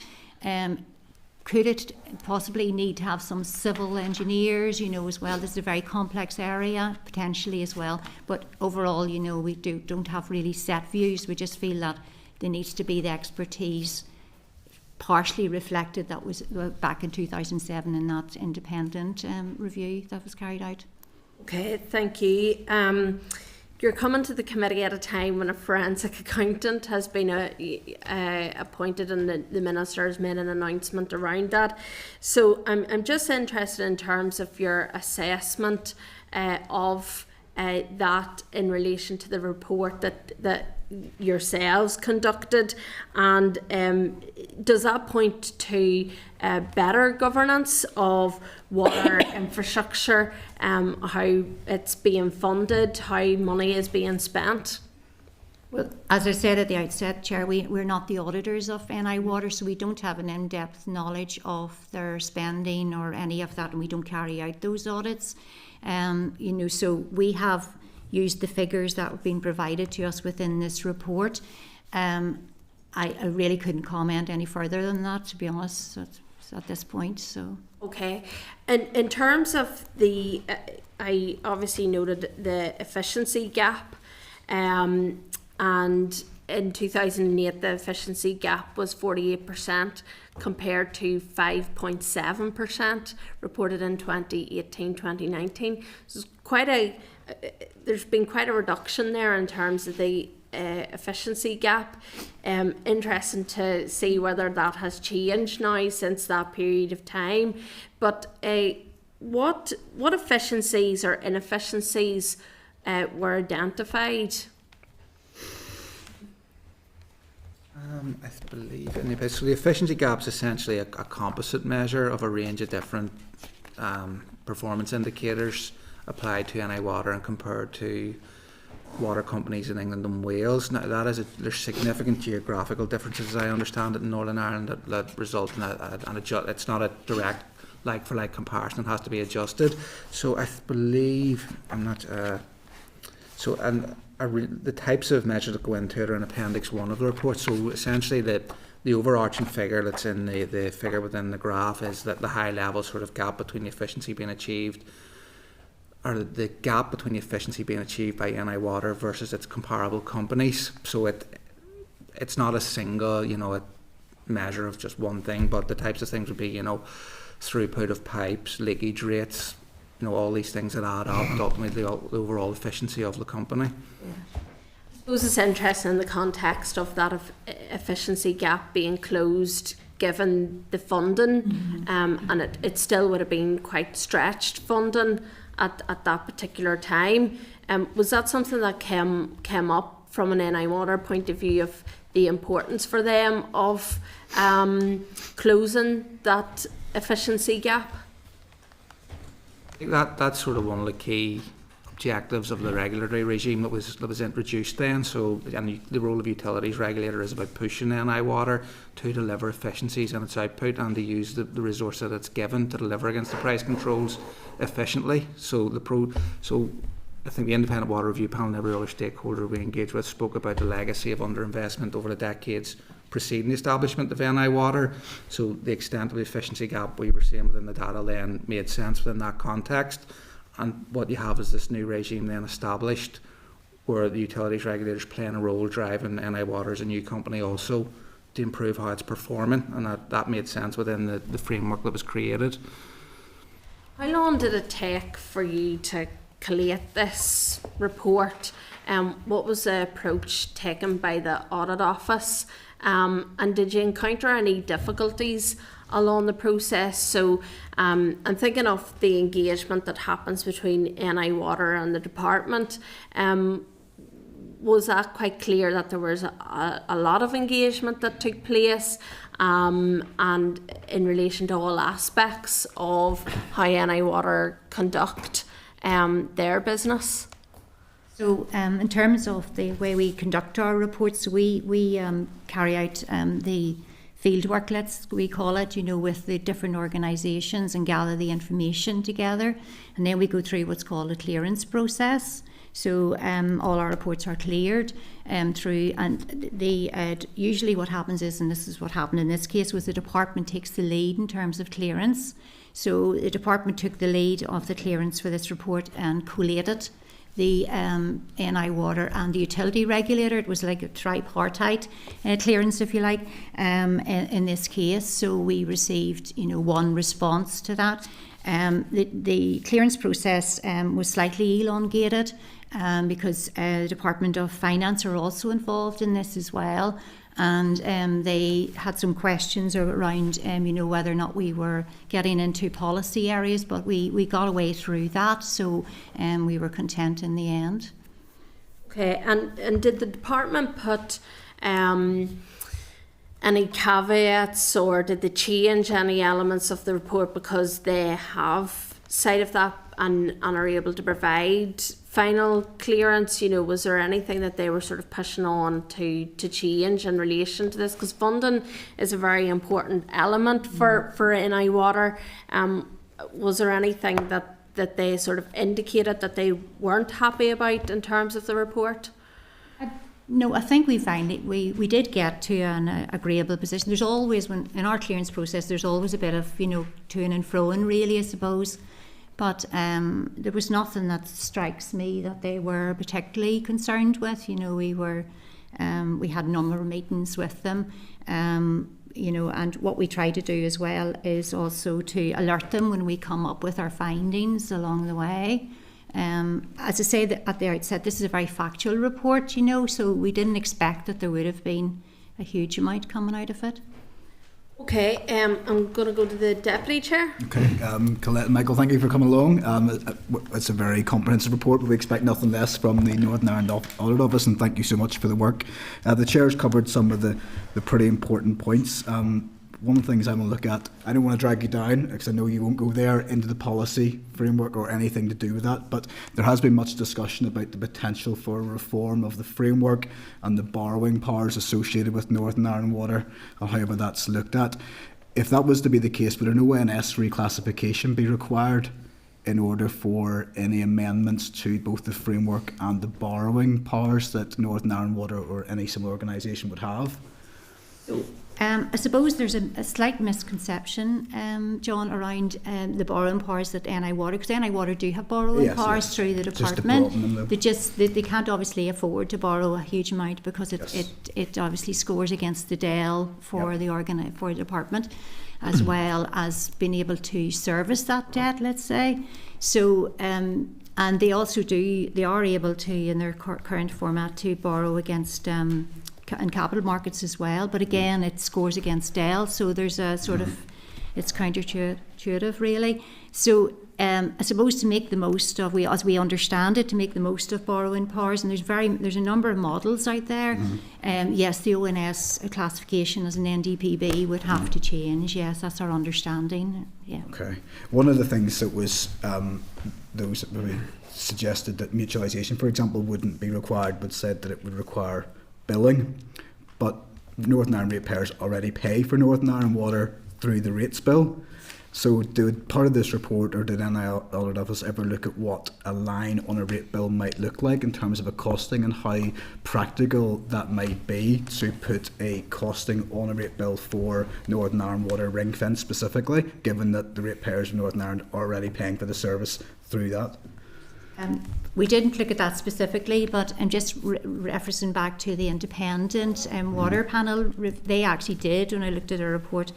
Could it possibly need to have some civil engineers, as well? This is a very complex area, potentially as well. But overall, we don't have really set views. We just feel that there needs to be the expertise partially reflected. That was back in 2007 in that independent review that was carried out. Okay, thank you. You're coming to the committee at a time when a forensic accountant has been appointed, and the minister has made an announcement around that. So I'm just interested in terms of your assessment of that in relation to the report that yourselves conducted, and does that point to better governance of water infrastructure, how it's being funded, how money is being spent? Well, as I said at the outset, Chair, we're not the auditors of NI Water, so we don't have an in-depth knowledge of their spending or any of that, and we don't carry out those audits. So we have used the figures that have been provided to us within this report. I really couldn't comment any further than that, to be honest, at this point. So okay, and in terms of the, I obviously noted the efficiency gap, and in 2008 the efficiency gap was 48% compared to 5.7% reported in 2018-2019. So it's there's been quite a reduction there in terms of the efficiency gap. Interesting to see whether that has changed now since that period of time. But what efficiencies or inefficiencies were identified? I believe so the efficiency gap is essentially a composite measure of a range of different performance indicators applied to NI Water and compared to water companies in England and Wales. Now there's significant geographical differences, as I understand it, in Northern Ireland that result in it's not a direct like-for-like comparison. It has to be adjusted. So I believe the types of measures that go into it are in Appendix 1 of the report. So essentially the overarching figure that's in the figure within the graph is that the high level sort of gap between the efficiency being achieved, or the gap between the efficiency being achieved by NI Water versus its comparable companies. So it's not a single, a measure of just one thing, but the types of things would be, throughput of pipes, leakage rates, all these things that add up to ultimately the overall efficiency of the company. Yeah. I suppose it's interesting in the context of that efficiency gap being closed given the funding, and it still would have been quite stretched funding at that particular time. Was that something that came up from an NI Water point of view of the importance for them of closing that efficiency gap? I think that's sort of one of the key objectives of the regulatory regime that was introduced then. So, and the role of utilities regulator is about pushing NI Water to deliver efficiencies in its output and to use the resource that it's given to deliver against the price controls efficiently. So I think the Independent Water Review Panel and every other stakeholder we engaged with spoke about the legacy of underinvestment over the decades preceding the establishment of NI Water. So the extent of the efficiency gap we were seeing within the data then made sense within that context. And what you have is this new regime then established where the utilities regulators playing a role driving NI Water as a new company also to improve how it's performing, and that made sense within the framework that was created. How long did it take for you to collate this report? What was the approach taken by the Audit Office? And did you encounter any difficulties along the process? So I'm thinking of the engagement that happens between NI Water and the department. Was that quite clear that there was a lot of engagement that took place, and in relation to all aspects of how NI Water conduct their business? So in terms of the way we conduct our reports, we carry out the field work, we call it, with the different organisations and gather the information together. And then we go through what's called a clearance process. So all our reports are cleared through, and usually what happens is, and this is what happened in this case, was the department takes the lead in terms of clearance. So the department took the lead of the clearance for this report and collated the NI Water and the utility regulator. It was like a tripartite clearance, if you like, in this case. So we received, one response to that. The clearance process was slightly elongated because the Department of Finance are also involved in this as well. And they had some questions around, whether or not we were getting into policy areas, but we got away through that, so we were content in the end. Okay, and did the department put any caveats, or did they change any elements of the report because they have sight of that and are able to provide final clearance? Was there anything that they were sort of pushing on to change in relation to this? Because funding is a very important element for NI Water. Was there anything that they sort of indicated that they weren't happy about in terms of the report? No, I think we we did get to an agreeable position. There's always, in our clearance process, there's always a bit of, to and froing, really, I suppose. But there was nothing that strikes me that they were particularly concerned with. We had a number of meetings with them, and what we try to do as well is also to alert them when we come up with our findings along the way. As I say at the outset, this is a very factual report, so we didn't expect that there would have been a huge amount coming out of it. Okay, I'm going to go to the Deputy Chair. Okay, Colette and Michael, thank you for coming along. It's a very comprehensive report, but we expect nothing less from the Northern Ireland Audit Office, and thank you so much for the work. The Chair's covered some of the pretty important points. One of the things I'm going to look at, I don't want to drag you down, because I know you won't go there, into the policy framework or anything to do with that, but there has been much discussion about the potential for reform of the framework and the borrowing powers associated with Northern Ireland Water, or however that's looked at. If that was to be the case, would an ONS reclassification be required in order for any amendments to both the framework and the borrowing powers that Northern Ireland Water or any similar organisation would have? I suppose there's a slight misconception, John, around the borrowing powers that NI Water, because NI Water do have borrowing powers through the department. They can't obviously afford to borrow a huge amount because it obviously scores against the DEL for the department, as well as being able to service that debt, let's say. So and they also are able to, in their current format, to borrow against in capital markets as well, but again it scores against DEL, so there's a sort of, it's counterintuitive really. So I suppose to make the most of, as we understand it, to make the most of borrowing powers, and there's a number of models out there. Yes, the ONS classification as an NDPB would have to change. Yes, that's our understanding. Yeah. Okay. One of the things that was those that maybe suggested that mutualisation, for example, wouldn't be required, but said that it would require billing, but Northern Ireland ratepayers already pay for Northern Ireland Water through the rates bill. So did part of this report, or did any Audit Office ever look at what a line on a rate bill might look like in terms of a costing, and how practical that might be to put a costing on a rate bill for Northern Ireland Water ring fence specifically, given that the ratepayers of Northern Ireland are already paying for the service through that? We didn't look at that specifically, but I'm just referencing back to the independent water panel. They actually did, when I looked at a report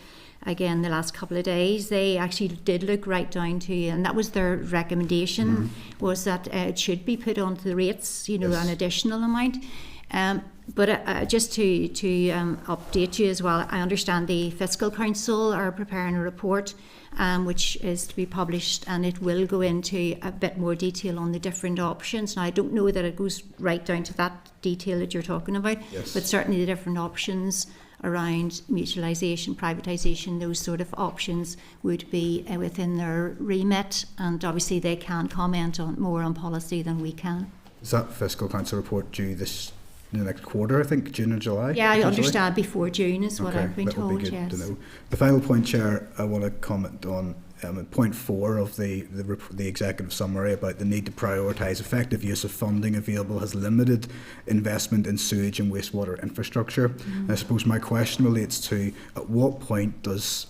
again the last couple of days, they actually did look right down to, and that was their recommendation, was that it should be put onto the rates, an additional amount. But just to update you as well, I understand the Fiscal Council are preparing a report which is to be published, and it will go into a bit more detail on the different options. Now, I don't know that it goes right down to that detail that you're talking about, but certainly the different options around mutualisation, privatisation, those sort of options would be within their remit, and obviously they can comment on more on policy than we can. Is that Fiscal Council report due in the next quarter, I think, June or July? Yeah, I understand before June is what I've been told, be good to know. The final point, Chair, I want to comment on point 4 of the executive summary about the need to prioritise effective use of funding available has limited investment in sewage and wastewater infrastructure. I suppose my question relates to, at what point does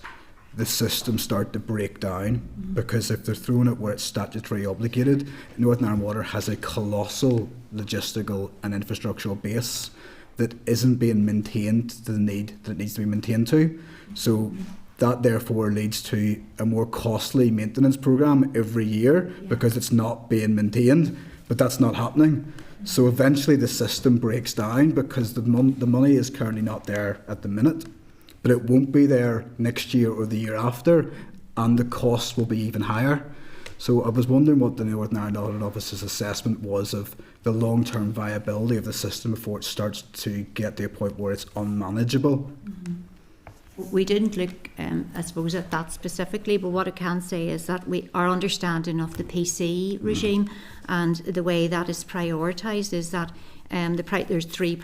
the system start to break down, because if they're throwing it where it's statutory obligated, Northern Ireland Water has a colossal logistical and infrastructural base that isn't being maintained to the need that it needs to be maintained to. So that therefore leads to a more costly maintenance programme every year because it's not being maintained, but that's not happening. So eventually the system breaks down because the money is currently not there at the minute, but it won't be there next year or the year after, and the cost will be even higher. So I was wondering what the Northern Ireland Audit Office's assessment was of the long-term viability of the system before it starts to get to a point where it's unmanageable. We didn't look, I suppose, at that specifically, but what I can say is that our understanding of the PC regime and the way that is prioritised is that there's three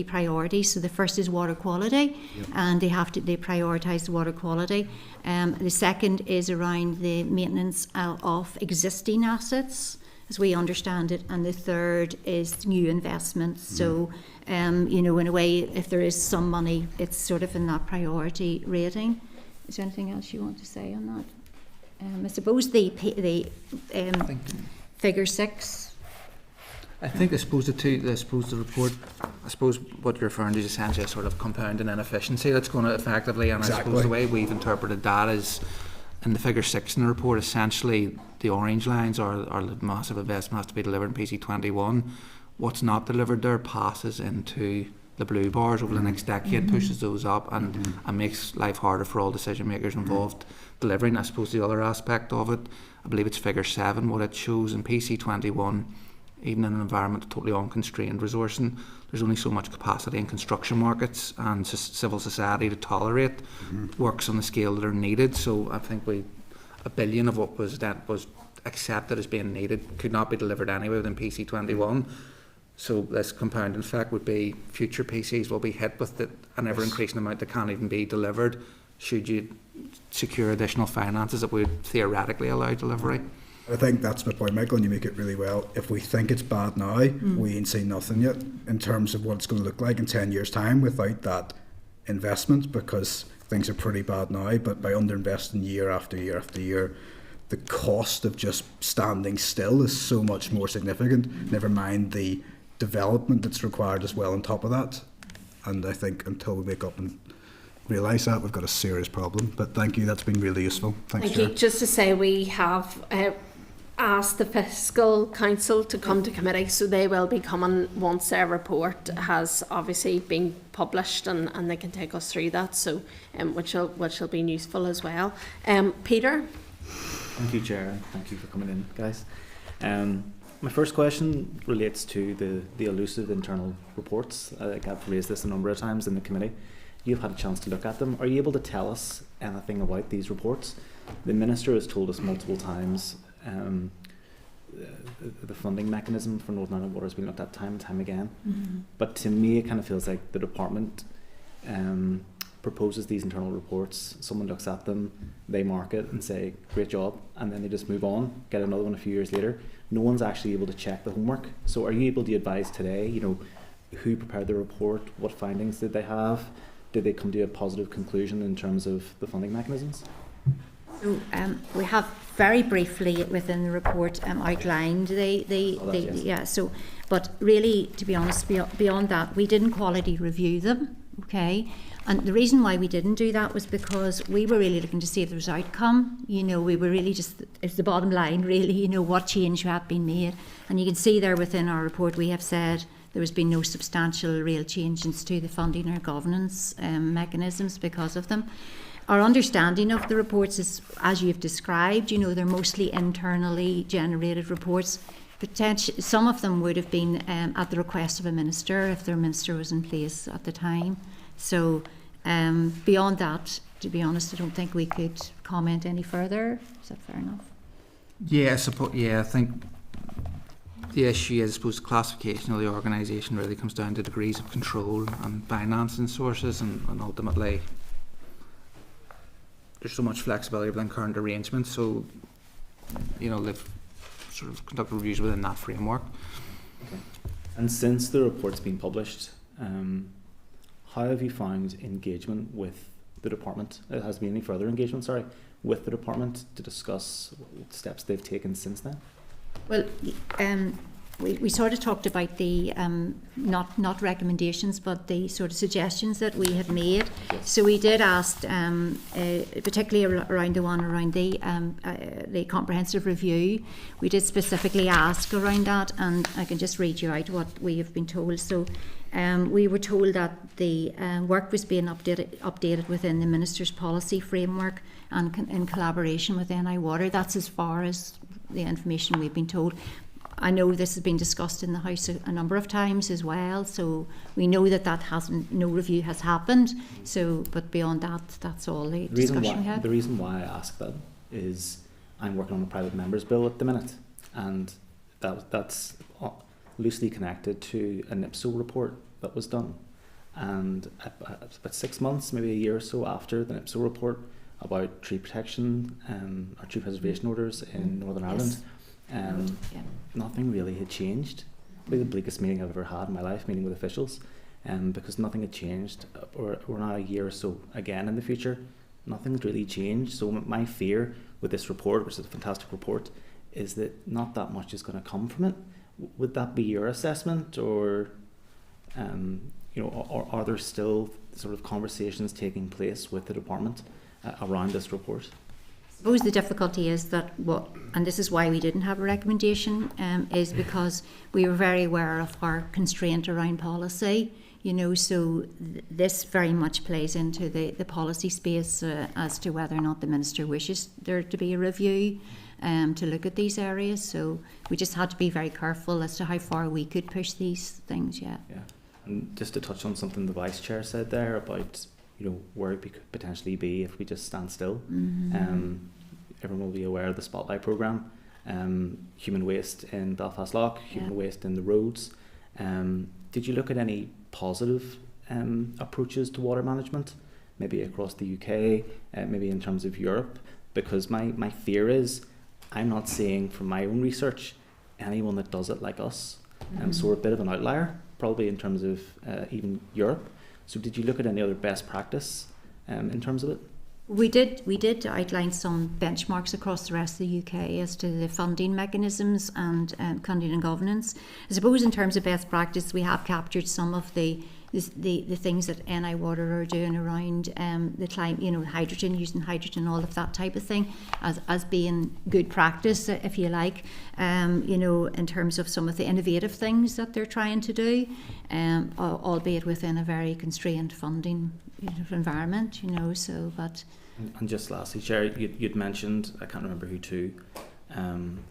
priorities. So the first is water quality, and they prioritise the water quality. The second is around the maintenance of existing assets, as we understand it, and the third is new investments. So, in a way, if there is some money, it's sort of in that priority rating. Is there anything else you want to say on that? I suppose the figure 6. I suppose the report, I suppose what you're referring to is essentially a sort of compounding inefficiency that's going to effectively, and Exactly. I suppose the way we've interpreted that is in the figure 6 in the report, essentially the orange lines are the massive investment has to be delivered in PC21. What's not delivered there passes into the blue bars over the next decade, pushes those up and makes life harder for all decision makers involved delivering. I suppose the other aspect of it, I believe it's figure 7, what it shows in PC21, even in an environment of totally unconstrained resourcing, there's only so much capacity in construction markets and civil society to tolerate works on the scale that are needed. So I think $1 billion of what was accepted as being needed could not be delivered anyway within PC21. So this compounding effect would be future PCs will be hit with an ever-increasing amount that can't even be delivered should you secure additional finances that would theoretically allow delivery. I think that's my point, Michael, and you make it really well. If we think it's bad now, we ain't seen nothing yet in terms of what it's going to look like in 10 years' time without that investment, because things are pretty bad now, but by underinvesting year after year after year, the cost of just standing still is so much more significant, never mind the development that's required as well on top of that. And I think until we wake up and realise that, we've got a serious problem. But thank you, that's been really useful. Thanks, Thank you. Just to say, we have asked the Fiscal Council to come to committee, so they will be coming once their report has obviously been published, and they can take us through that, so which will be useful as well. Peter? Thank you, Chair, and thank you for coming in, guys. My first question relates to the elusive internal reports. I've raised this a number of times in the committee. You've had a chance to look at them. Are you able to tell us anything about these reports? The Minister has told us multiple times the funding mechanism for Northern Ireland Water has been looked at time and time again. But to me, it kind of feels like the department proposes these internal reports, someone looks at them, they mark it and say, great job, and then they just move on, get another one a few years later. No one's actually able to check the homework. So are you able to advise today, who prepared the report, what findings did they have? Did they come to a positive conclusion in terms of the funding mechanisms? So we have very briefly within the report outlined so, but really, to be honest, beyond that, we didn't quality review them, okay? And the reason why we didn't do that was because we were really looking to see if there was outcome. We were really it's the bottom line, really, what change had been made. And you can see there within our report, we have said there has been no substantial real changes to the funding or governance mechanisms because of them. Our understanding of the reports is, as you've described, they're mostly internally generated reports. Some of them would have been at the request of a minister, if their minister was in place at the time. So beyond that, to be honest, I don't think we could comment any further. Is that fair enough? I think the issue is, I suppose, classification of the organisation really comes down to degrees of control and financing sources, and ultimately there's so much flexibility within current arrangements, so they've sort of conducted reviews within that framework. Okay. And since the report's been published, how have you found engagement with the department? Has there been any further engagement, sorry, with the department to discuss steps they've taken since then? Well, we sort of talked about the not recommendations, but the sort of suggestions that we had made. Yes. So we did ask, particularly around the one around the comprehensive review. We did specifically ask around that, and I can just read you out what we have been told. So we were told that the work was being updated within the Minister's policy framework and in collaboration with NI Water. That's as far as the information we've been told. I know this has been discussed in the House a number of times as well, so we know that no review has happened. So, but beyond that, that's all the discussion we have. The reason why I ask that is I'm working on a private member's bill at the minute, and that's loosely connected to an IPSO report that was done. And about 6 months, maybe a year or so after the IPSO report about tree protection or tree preservation orders in Northern Ireland, nothing really had changed. Probably the bleakest meeting I've ever had in my life, meeting with officials, because nothing had changed. We're now a year or so again in the future, nothing's really changed. So my fear with this report, which is a fantastic report, is that not that much is going to come from it. Would that be your assessment, or or are there still sort of conversations taking place with the department around this report? I suppose the difficulty is that and this is why we didn't have a recommendation, is because we were very aware of our constraint around policy. So this very much plays into the policy space as to whether or not the Minister wishes there to be a review to look at these areas. So we just had to be very careful as to how far we could push these things. Yeah. And just to touch on something the Vice Chair said there about where we could potentially be if we just stand still. Everyone will be aware of the Spotlight programme, human waste in Belfast Lough, human waste in the roads. Did you look at any positive approaches to water management, maybe across the UK, maybe in terms of Europe? Because my fear is I'm not seeing from my own research anyone that does it like us. So we're a bit of an outlier, probably in terms of even Europe. So did you look at any other best practice in terms of it? We did outline some benchmarks across the rest of the UK as to the funding mechanisms and funding and governance. I suppose in terms of best practice, we have captured some of the things that NI Water are doing around the climate, hydrogen, using hydrogen, all of that type of thing, as being good practice, if you like, in terms of some of the innovative things that they're trying to do, albeit within a very constrained funding environment, but... And just lastly, Chair, you'd mentioned, I can't remember who to,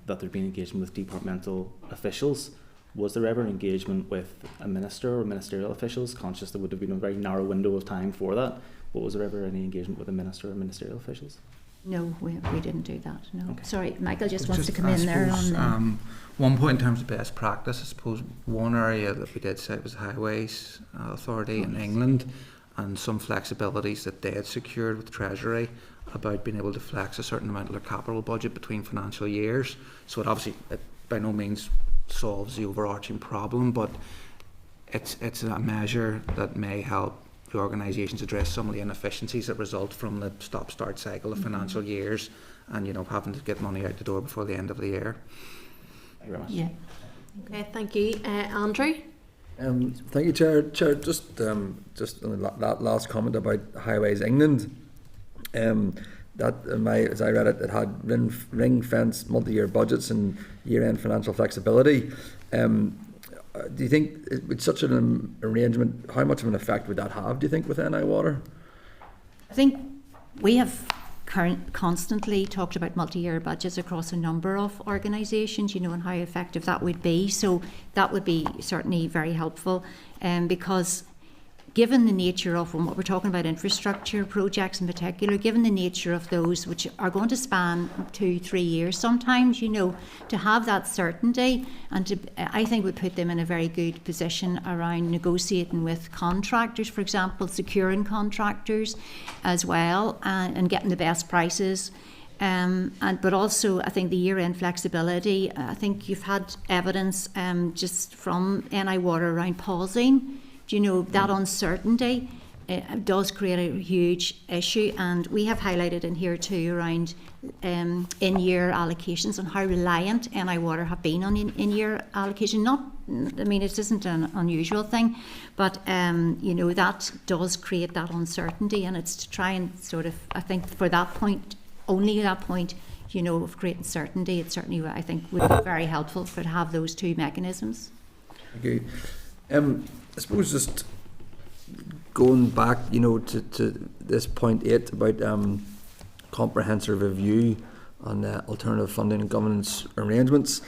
that there'd been engagement with departmental officials. Was there ever engagement with a minister or ministerial officials? Conscious there would have been a very narrow window of time for that. But was there ever any engagement with a minister or ministerial officials? No, we didn't do that, no. Okay. Sorry, Michael just wants to come in there on one point in terms of best practice, I suppose one area that we did cite was the Highways Authority in England, and some flexibilities that they had secured with Treasury about being able to flex a certain amount of their capital budget between financial years. So it by no means solves the overarching problem, but it's a measure that may help the organisations address some of the inefficiencies that result from the stop-start cycle of financial years, and having to get money out the door before the end of the year. Thank you very much. Yeah. Okay, thank you. Andrew? Thank you, Chair. Just on that last comment about Highways England, that as I read it, it had ring-fenced multi-year budgets and year-end financial flexibility. Do you think with such an arrangement, how much of an effect would that have, do you think, with NI Water? I think we have constantly talked about multi-year budgets across a number of organisations, and how effective that would be. So that would be certainly very helpful, because given the nature of what we're talking about, infrastructure projects in particular, given the nature of those which are going to span 2-3 years sometimes, to have that certainty, and I think would put them in a very good position around negotiating with contractors, for example, securing contractors as well, and getting the best prices. But also, I think the year-end flexibility, I think you've had evidence just from NI Water around pausing, that uncertainty, it does create a huge issue, and we have highlighted in here too around in-year allocations and how reliant NI Water have been on in-year allocation. Not, I mean, it isn't an unusual thing, but you know, that does create that uncertainty, and it's to try and sort of, I think, for that point, only that point, you know, of creating certainty, it certainly, I think, would be very helpful to have those two mechanisms. Thank you. I suppose just going back, you know, to this point 8 about comprehensive review on alternative funding and governance arrangements.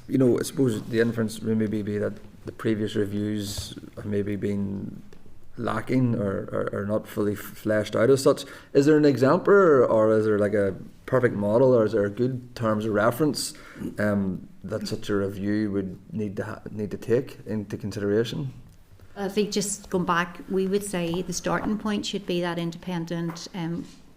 You know, I suppose the inference may maybe be that the previous reviews have maybe been lacking or not fully fleshed out as such. Is there an exemplar, or is there like a perfect model, or is there good terms of reference that such a review would need to take into consideration? I think just going back, we would say the starting point should be that independent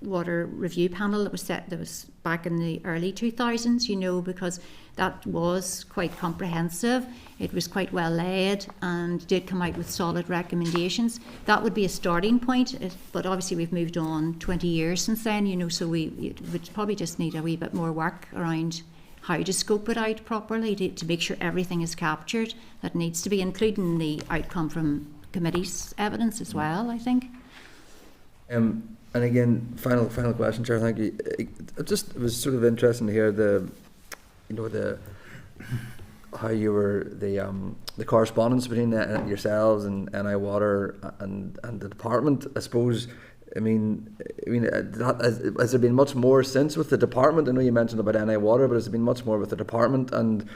water review panel that was back in the early 2000s, you know, because that was quite comprehensive. It was quite well led and did come out with solid recommendations. That would be a starting point, but obviously we've moved on 20 years since then, you know, so we would probably just need a wee bit more work around how to scope it out properly to make sure everything is captured that needs to be, including the outcome from committee's evidence as well, I think. And again, final question, Chair. Thank you. It was sort of interesting to hear how you were the correspondence between yourselves and NI Water and the department. I suppose. I mean, has there been much more since with the department? I know you mentioned about NI Water, but has there been much more with the department and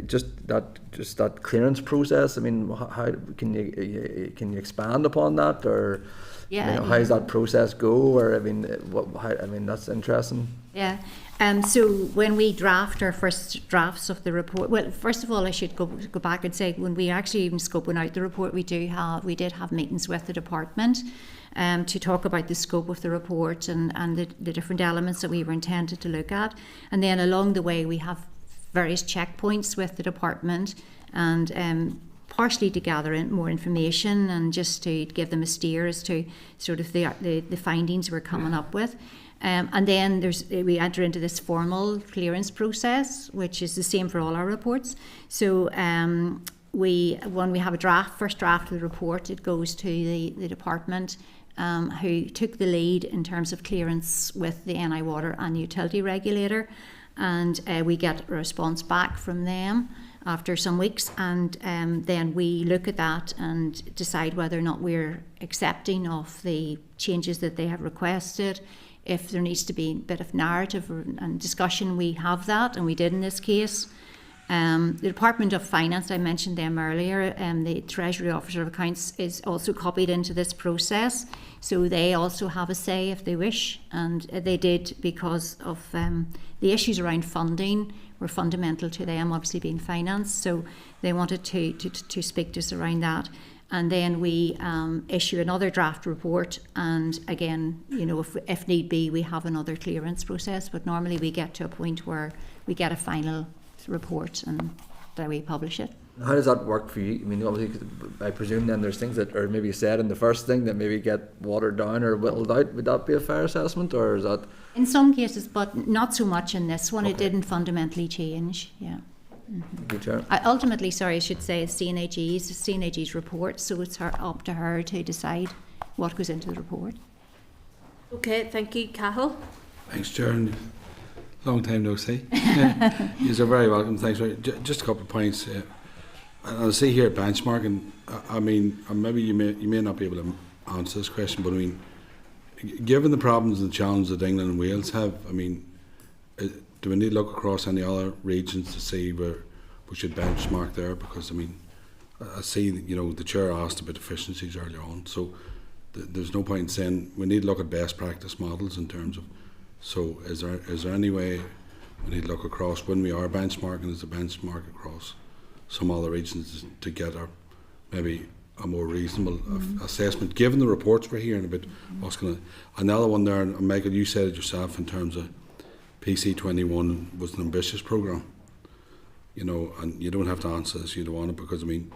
just that clearance process? I mean, how can you expand upon that, or yeah, you know, how does that process go? Or I mean, that's interesting. Yeah. So when we draft our first drafts of the report, well, first of all, I should go back and say when we actually even scoping out the report, we did have meetings with the department to talk about the scope of the report and the different elements that we were intended to look at. And then along the way, we have various checkpoints with the department, and partially to gather in more information and just to give them a steer as to sort of the findings we're coming up with. And then we enter into this formal clearance process, which is the same for all our reports. So when we have a first draft of the report, it goes to the department who took the lead in terms of clearance with the NI Water and the utility regulator, and we get a response back from them after some weeks, and then we look at that and decide whether or not we're accepting of the changes that they have requested. If there needs to be a bit of narrative and discussion, we have that, and we did in this case. The Department of Finance, I mentioned them earlier, the Treasury Officer of Accounts is also copied into this process, so they also have a say if they wish, and they did because of the issues around funding were fundamental to them, obviously being finance, so they wanted to speak to us around that. And then we issue another draft report, and again, you know, if need be, we have another clearance process, but normally we get to a point where we get a final report and then we publish it. How does that work for you? I mean, obviously, I presume then there's things that are maybe said in the first thing that maybe get watered down or whittled out. Would that be a fair assessment, or is that? In some cases, but not so much in this one. Okay. It didn't fundamentally change, yeah. Mm-hmm. Ultimately, I should say CNAG's report, so it's up to her to decide what goes into the report. Okay, thank you. Cathal? Thanks, Chair. Long time no see. You're very welcome. Thanks. Just a couple of points. I see here benchmarking. I mean, maybe you may not be able to answer this question, but I mean, given the problems and challenges that England and Wales have, I mean, do we need to look across any other regions to see where we should benchmark there? Because I mean, I see, you know, the Chair asked about efficiencies earlier on, so there's no point in saying we need to look at best practice models in terms of. So is there any way we need to look across when we are benchmarking as a benchmark across some other regions to get maybe a more reasonable assessment, given the reports we're hearing about what's going to. Another one there, and Michael, you said it yourself in terms of PC21 was an ambitious programme, you know, and you don't have to answer this, you don't want it, because I mean,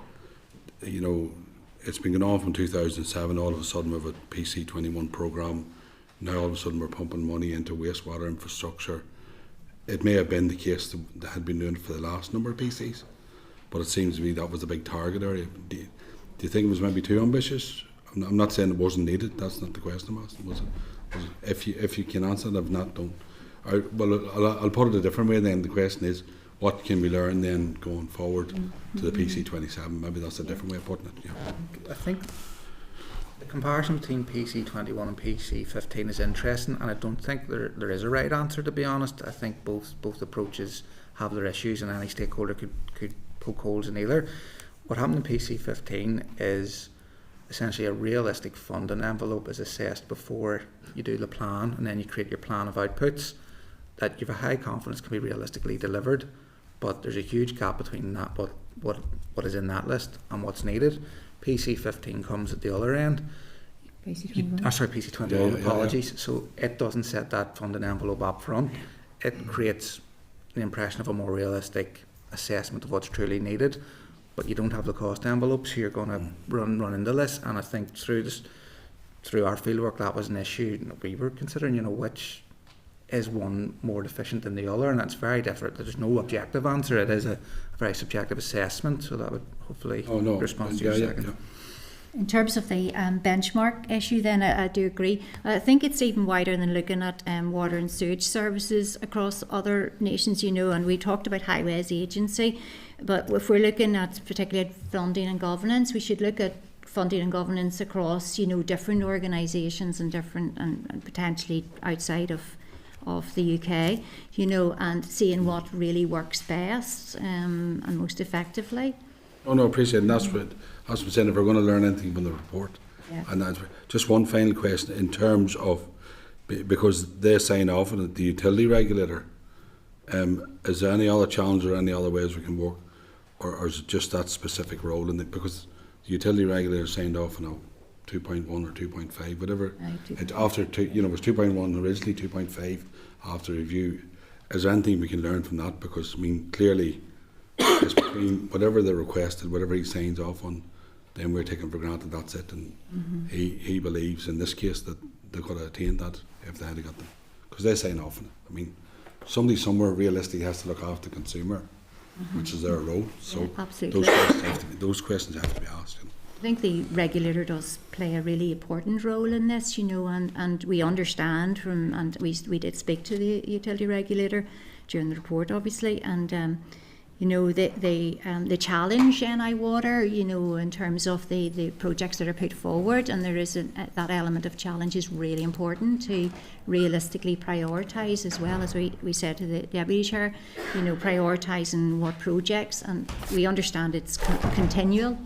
you know, it's been going on from 2007. All of a sudden, we have a PC21 programme. Now, all of a sudden, we're pumping money into wastewater infrastructure. It may have been the case that they had been doing it for the last number of PCs, but it seems to me that was a big target area. Do you think it was maybe too ambitious? I'm not saying it wasn't needed. That's not the question I'm asking. Was it? If you can answer it, if not, don't. I'll put it a different way. Then the question is, what can we learn then going forward to the PC27? Maybe that's a different way of putting it. Yeah. I think the comparison between PC21 and PC15 is interesting, and I don't think there is a right answer, to be honest. I think both approaches have their issues, and any stakeholder could poke holes in either. What happened in PC15 is essentially a realistic funding envelope is assessed before you do the plan, and then you create your plan of outputs that you have a high confidence can be realistically delivered. But there's a huge gap between that, what is in that list and what's needed. PC15 comes at the other end. PC21, apologies. Yeah. So it doesn't set that funding envelope up front. It creates the impression of a more realistic assessment of what's truly needed, but you don't have the cost envelope, so you're going to run into this. And I think through our fieldwork, that was an issue. We were considering, which is one more deficient than the other, and that's very different. There's no objective answer. It is a very subjective assessment, so that would hopefully respond to your second. Yeah. In terms of the benchmark issue, then I do agree. I think it's even wider than looking at water and sewage services across other nations, and we talked about Highways Agency, but if we're looking at particularly at funding and governance, we should look at funding and governance across, different organisations and different and potentially outside of the UK, and seeing what really works best and most effectively. No, appreciate it. That's what I'm saying. If we're going to learn anything from the report, and that's just one final question in terms of, because they sign off on it, the utility regulator. Is there any other challenge or any other ways we can work, or is it just that specific role in it? Because the utility regulator signed off on 2.1 or 2.5, whatever. After it was 2.1 originally, 2.5 after review. Is there anything we can learn from that? Because clearly, it's between whatever they requested, whatever he signs off on, then we're taking for granted that's it. And he believes in this case that they could have attained that if they had got them, because they sign off on it. Somebody somewhere realistically has to look after the consumer, which is their role. So those questions have to be asked. I think the regulator does play a really important role in this, and we understand and we did speak to the utility regulator during the report, obviously, and they challenge NI Water, in terms of the projects that are put forward, and there is that element of challenge is really important to realistically prioritise, as well as we said to the Deputy Chair, prioritising what projects, and we understand it's continual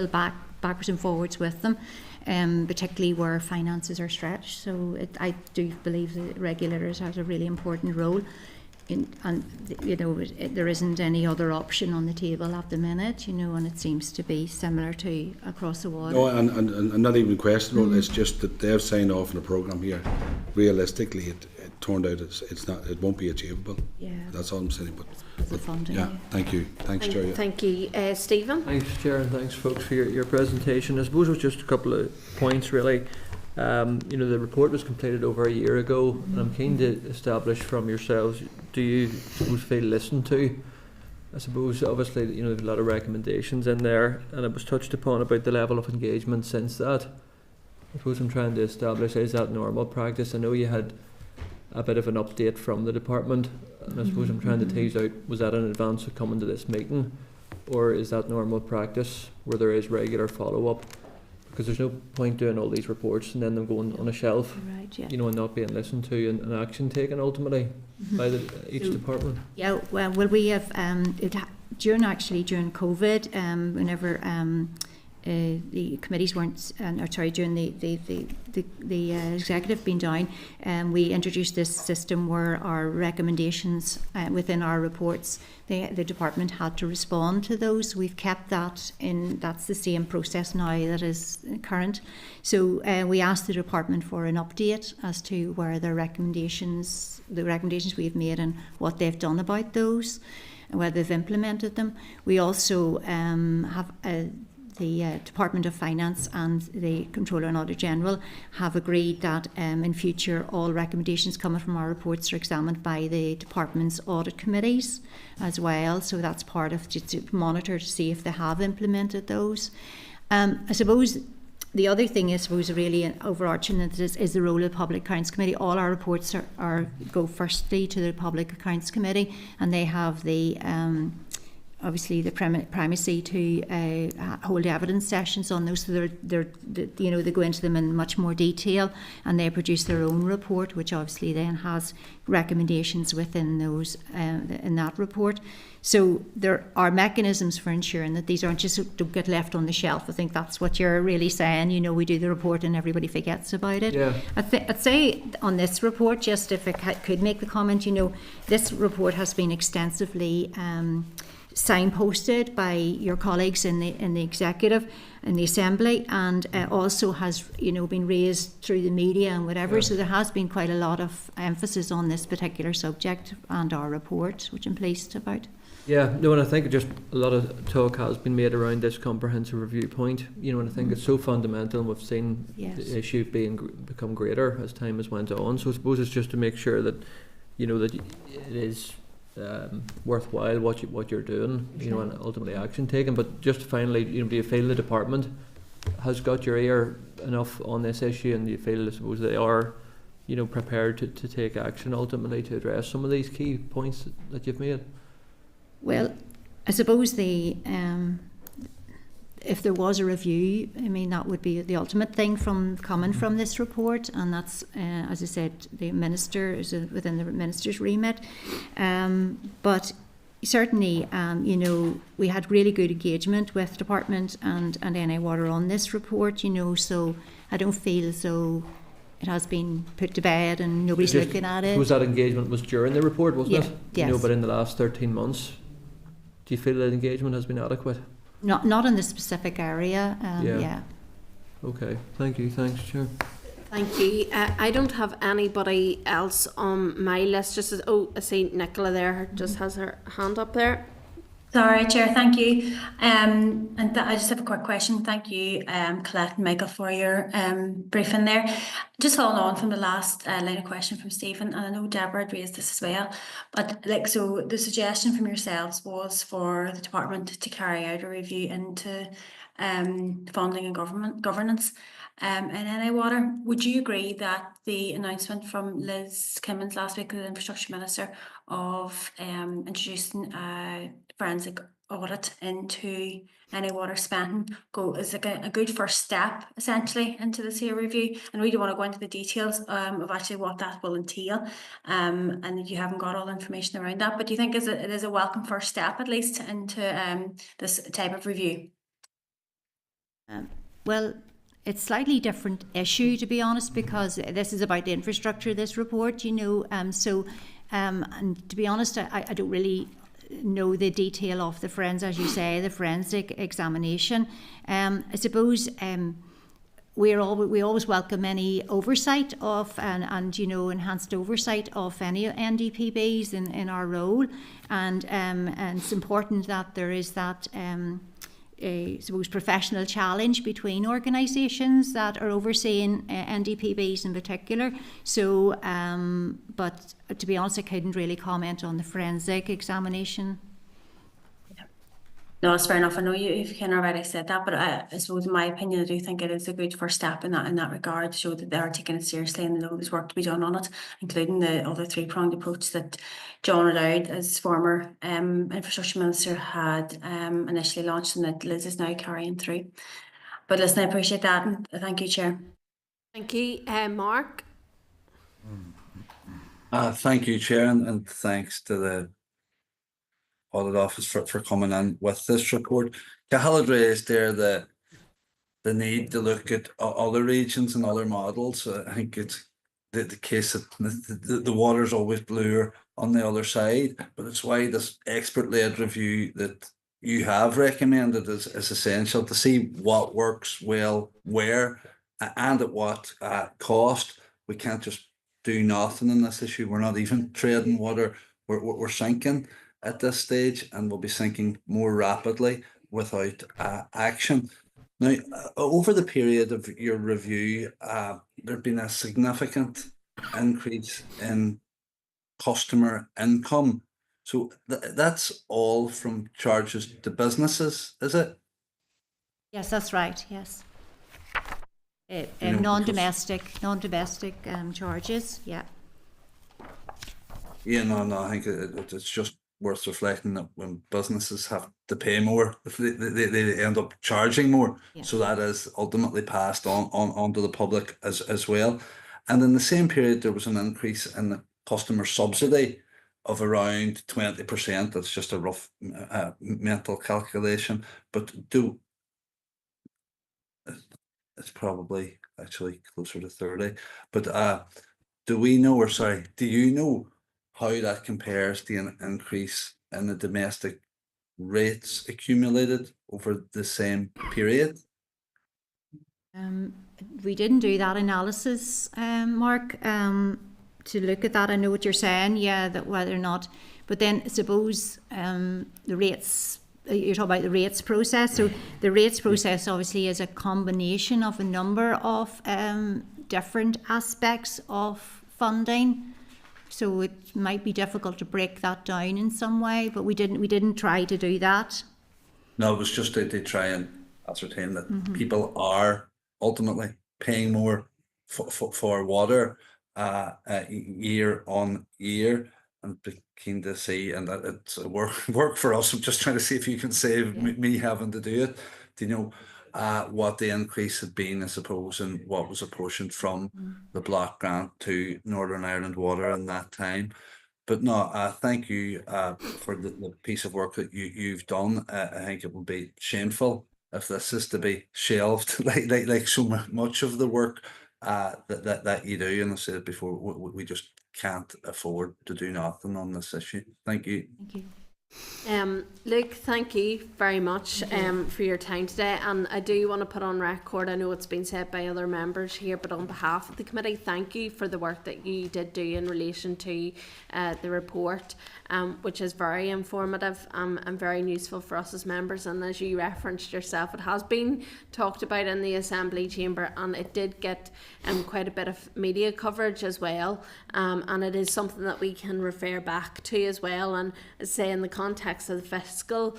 backwards and forwards with them, particularly where finances are stretched. So I do believe the regulators has a really important role. There isn't any other option on the table at the minute, and it seems to be similar to across the water. No, and not even questionable. It's just that they've signed off on a programme here. Realistically, it turned out it won't be achievable. Yeah, that's all I'm saying. But funding. Yeah, thank you. Thanks, Chair. Thank you, Stephen. Thanks, Chair, and thanks, folks, for your presentation. I suppose it was just a couple of points, really. The report was completed over a year ago, and I'm keen to establish from yourselves, do you feel listened to? I suppose, obviously, there's a lot of recommendations in there, and it was touched upon about the level of engagement since that. I suppose I'm trying to establish, is that normal practice? I know you had a bit of an update from the department, and I suppose I'm trying to tease out, was that in advance of coming to this meeting, or is that normal practice where there is regular follow-up? Because there's no point doing all these reports and then them going on a shelf, and not being listened to and action taken ultimately by each department. Yeah, well, we have during COVID, whenever the committees weren't, during the executive being down, we introduced this system where our recommendations within our reports, the department had to respond to those. We've kept that in. That's the same process now that is current. So we asked the department for an update as to where the recommendations we've made and what they've done about those, and whether they've implemented them. We also have Department of Finance and the Controller and Auditor General have agreed that in future all recommendations coming from our reports are examined by the department's audit committees as well. So that's part of just to monitor to see if they have implemented those. I suppose the other thing is, really overarching is the role of the Public Accounts Committee. All our reports go firstly to the Public Accounts Committee, and they have the obviously the primacy to hold evidence sessions on those. So they go into them in much more detail, and they produce their own report, which obviously then has recommendations within those in that report. So there are mechanisms for ensuring that these aren't just don't get left on the shelf. I think that's what you're really saying. We do the report and everybody forgets about it. Yeah. I'd say on this report, just if I could make the comment, this report has been extensively signposted by your colleagues in the executive and the assembly, and also has been raised through the media and whatever. So there has been quite a lot of emphasis on this particular subject and our report, which I'm pleased about. Yeah, no, and I think just a lot of talk has been made around this comprehensive review point, and I think it's so fundamental, and we've seen the issue become greater as time has went on. So I suppose it's just to make sure that, that it is worthwhile what you're doing, and ultimately action taken. But just finally, do you feel the department has got your ear enough on this issue, and do you feel, I suppose, they are, prepared to take action ultimately to address some of these key points that you've made? Well, I suppose if there was a review, that would be the ultimate thing coming from this report, and that's, as I said, the minister is within the minister's remit. But certainly, we had really good engagement with department and NI Water on this report. So I don't feel as though it has been put to bed and nobody's looking at it. Was that engagement was during the report, wasn't it? Yes. But in the last 13 months, do you feel that engagement has been adequate? Not in the specific area. Yeah. Okay. Thank you. Thanks, Chair. Thank you. I don't have anybody else on my list. I see Nicola there. Just has her hand up there. Sorry, Chair, thank you. I just have a quick question. Thank you, Colette and Michael, for your briefing there. Just following on from the last line of question from Stephen, and I know Deborah had raised this as well, but so the suggestion from yourselves was for the department to carry out a review into funding and governance in NI Water. Would you agree that the announcement from Liz Kimmins last week, the Infrastructure Minister, of introducing a forensic audit into NI Water spending is like a good first step essentially into this here review? I know you don't want to go into the details of actually what that will entail, and you haven't got all the information around that, but do you think it is a welcome first step at least into this type of review? Well, it's a slightly different issue, to be honest, because this is about the infrastructure, this report, and to be honest, I don't really know the detail of the as you say, the forensic examination. I suppose we always welcome any oversight of and enhanced oversight of any NDPBs in our role, and it's important that there is that I suppose professional challenge between organisations that are overseeing NDPBs in particular. So, but to be honest, I couldn't really comment on the forensic examination. No, it's fair enough. I know you've kind of already said that, but I suppose in my opinion, I do think it is a good first step in that regard to show that they are taking it seriously and they know there's work to be done on it, including the other three-pronged approach that John O'Dowd, as former Infrastructure Minister, had initially launched and that Liz is now carrying through. But listen, I appreciate that, and thank you, Chair. Thank you. Mark? Thank you, Chair, and thanks to the Audit Office for coming in with this report. Cathal had raised there the need to look at other regions and other models. I think it's the case that the water's always bluer on the other side, but it's why this expert-led review that you have recommended is essential to see what works well where and at what cost. We can't just do nothing in this issue. We're not even trading water. We're sinking at this stage, and we'll be sinking more rapidly without action. Now, over the period of your review, there's been a significant increase in customer income. So that's all from charges to businesses, is it? Yes, that's right, yes. You know, Non-domestic charges, yeah. Yeah, no, I think it's just worth reflecting that when businesses have to pay more, they end up charging more. Yeah. So that is ultimately passed on to the public as well. And in the same period, there was an increase in the customer subsidy of around 20%. That's just a rough mental calculation. But it's probably actually closer to 30. But do you know how that compares to an increase in the domestic rates accumulated over the same period? We didn't do that analysis, Mark, to look at that. I know what you're saying, yeah, that whether or not, but then I suppose the rates, you're talking about the rates process. So the rates process obviously is a combination of a number of different aspects of funding. So it might be difficult to break that down in some way, but we didn't try to do that. No, it was just to try and ascertain that people are ultimately paying more for water year on year, and be keen to see, and that it's a work for us. I'm just trying to see if you can save me having to do it. Do you know what the increase had been, I suppose, and what was apportioned from the block grant to Northern Ireland Water in that time? But no, thank you for the piece of work that you've done. I think it would be shameful if this is to be shelved like so much of the work that you do. And I said it before, we just can't afford to do nothing on this issue. Thank you. Thank you. Luke, thank you very much for your time today, and I do want to put on record, I know it's been said by other members here, but on behalf of the committee, thank you for the work that you did do in relation to the report, which is very informative and very useful for us as members. And as you referenced yourself, it has been talked about in the Assembly Chamber, and it did get quite a bit of media coverage as well, and it is something that we can refer back to as well. And say in the context of the Fiscal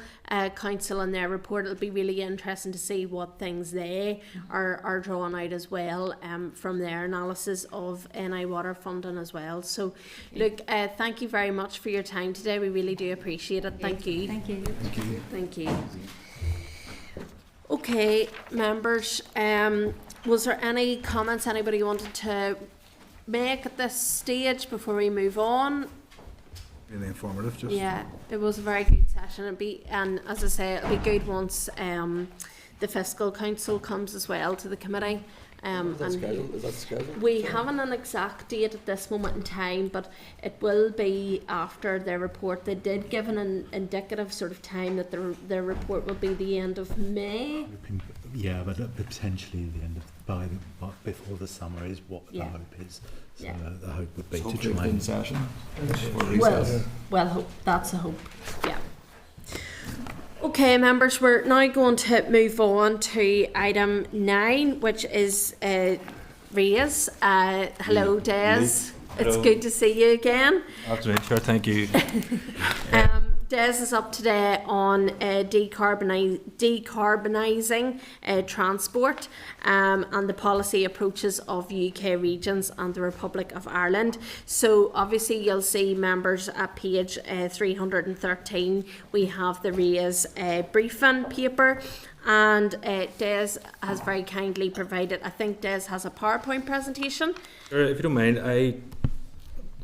Council and their report, it'll be really interesting to see what things they are drawing out as well from their analysis of NI water funding as well. So look, thank you very much for your time today. We really do appreciate it. Thank you. Thank you. Thank you. Thank you. Okay, members, was there any comments anybody wanted to make at this stage before we move on? Really informative. Just Yeah, it was a very good session. And as I say, it'll be good once the Fiscal Council comes as well to the committee. Is that scheduled? We haven't an exact date at this moment in time, but it will be after their report. They did give an indicative sort of time that their report will be the end of May. Yeah, but potentially the end of before the summer is what the hope is. So the hope would be to try and session. Well, that's a hope. Yeah. Okay, members, we're now going to move on to item 9, which is RAISE. Hello, Des. It's good to see you again. That's right, sure, thank you. Des is up today on decarbonising transport and the policy approaches of UK regions and the Republic of Ireland. So obviously you'll see, members, at page 313 we have the RAISE briefing paper, and Des has very kindly provided, I think Des has a PowerPoint presentation. Sure, if you don't mind, I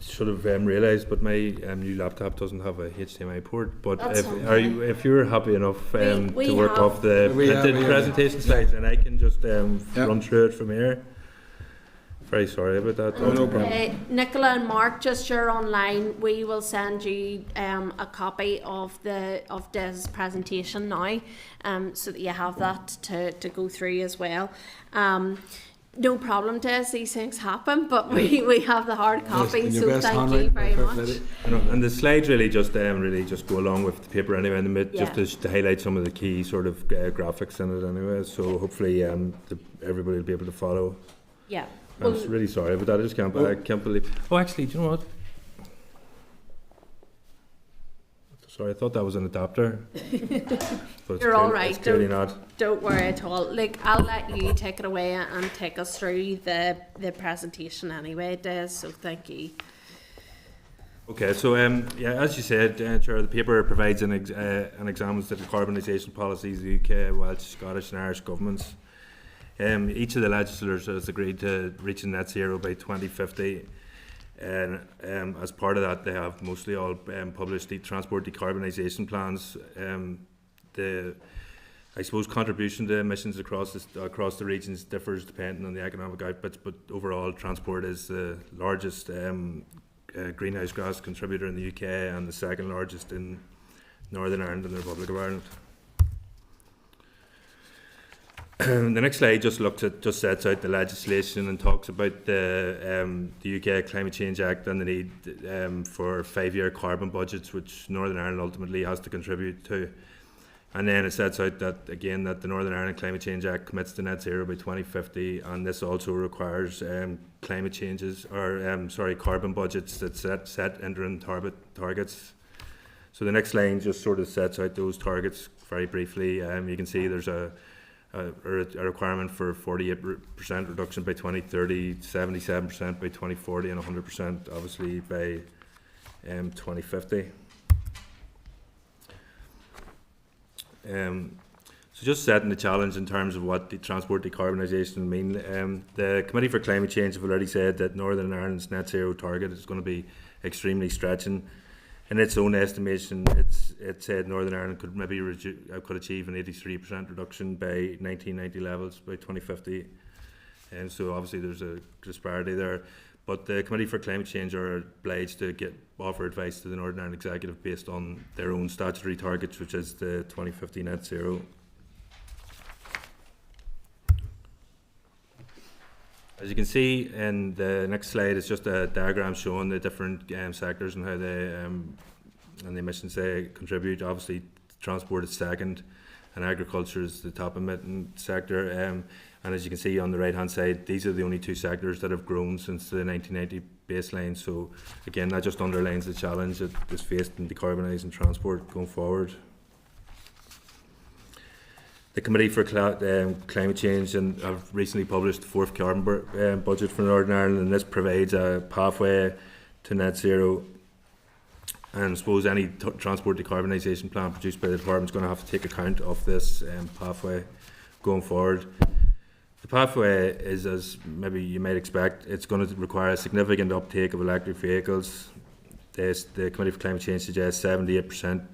should have realised, but my new laptop doesn't have a HDMI port. But if you're happy enough to work off the printed presentation slides, and I can just run through it from here. Very sorry about that. No problem. Nicola and Mark, just you're online. We will send you a copy of Des' presentation now, so that you have that to go through as well. No problem, Des. These things happen, but we have the hard copy, in your so best thank you handwriting, very fair much. play. And the slides really just go along with the paper anyway, in the mid, Yeah. just to highlight some of the key sort of graphics in it anyway. So hopefully everybody will be able to follow. Yeah. I'm really sorry about that. I just I can't believe. Oh, actually, do you know what? Sorry, I thought that was an adapter. But You're all right. It's clearly not. Don't worry at all. Like, I'll let you take it away and take us through the presentation anyway, Des. So thank you. Okay, so yeah, as you said, Chair, the paper provides and examines the decarbonisation policies of the UK, Welsh, Scottish and Irish governments. Each of the legislators has agreed to reach net zero by 2050. And as part of that, they have mostly all published the transport decarbonisation plans. I suppose contribution to emissions across the regions differs depending on the economic outputs, but overall transport is the largest greenhouse gas contributor in the UK and the second largest in Northern Ireland and the Republic of Ireland. The next slide just sets out the legislation and talks about the UK Climate Change Act and the need for 5-year carbon budgets, which Northern Ireland ultimately has to contribute to. And then it sets out that the Northern Ireland Climate Change Act commits to net zero by 2050, and this also requires climate changes carbon budgets that set interim targets. So the next line just sort of sets out those targets very briefly. You can see there's a requirement for 48% reduction by 2030, 77% by 2040, and 100% obviously by 2050. So just setting the challenge in terms of what the transport decarbonisation mean. The Committee for Climate Change have already said that Northern Ireland's net zero target is going to be extremely stretching. In its own estimation, it said Northern Ireland could maybe could achieve an 83% reduction by 1990 levels by 2050, and so obviously there's a disparity there. But the Committee for Climate Change are obliged to offer advice to the Northern Ireland Executive based on their own statutory targets, which is the 2050 net zero. As you can see in the next slide, it's just a diagram showing the different sectors and how they and the emissions they contribute. Obviously, transport is second, and agriculture is the top emitting sector. And as you can see on the right-hand side, these are the only two sectors that have grown since the 1990 baseline. So again, that just underlines the challenge that is faced in decarbonising transport going forward. The Committee for Climate Change have recently published the fourth carbon budget for Northern Ireland, and this provides a pathway to net zero. And I suppose any transport decarbonisation plan produced by the department is going to have to take account of this pathway going forward. The pathway is, as maybe you might expect, it's going to require a significant uptake of electric vehicles. The Committee for Climate Change suggests 78%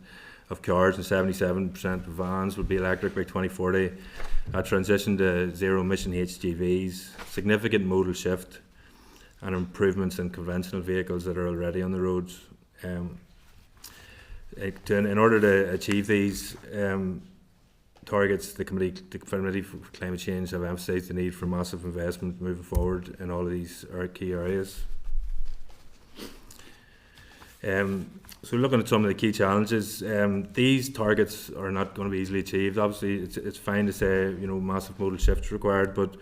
of cars and 77% of vans will be electric by 2040. A transition to zero emission HGVs, significant modal shift, and improvements in conventional vehicles that are already on the roads. In order to achieve these targets, the Committee for Climate Change have emphasised the need for massive investment moving forward in all of these key areas. So looking at some of the key challenges, these targets are not going to be easily achieved. Obviously, it's fine to say massive modal shifts required, but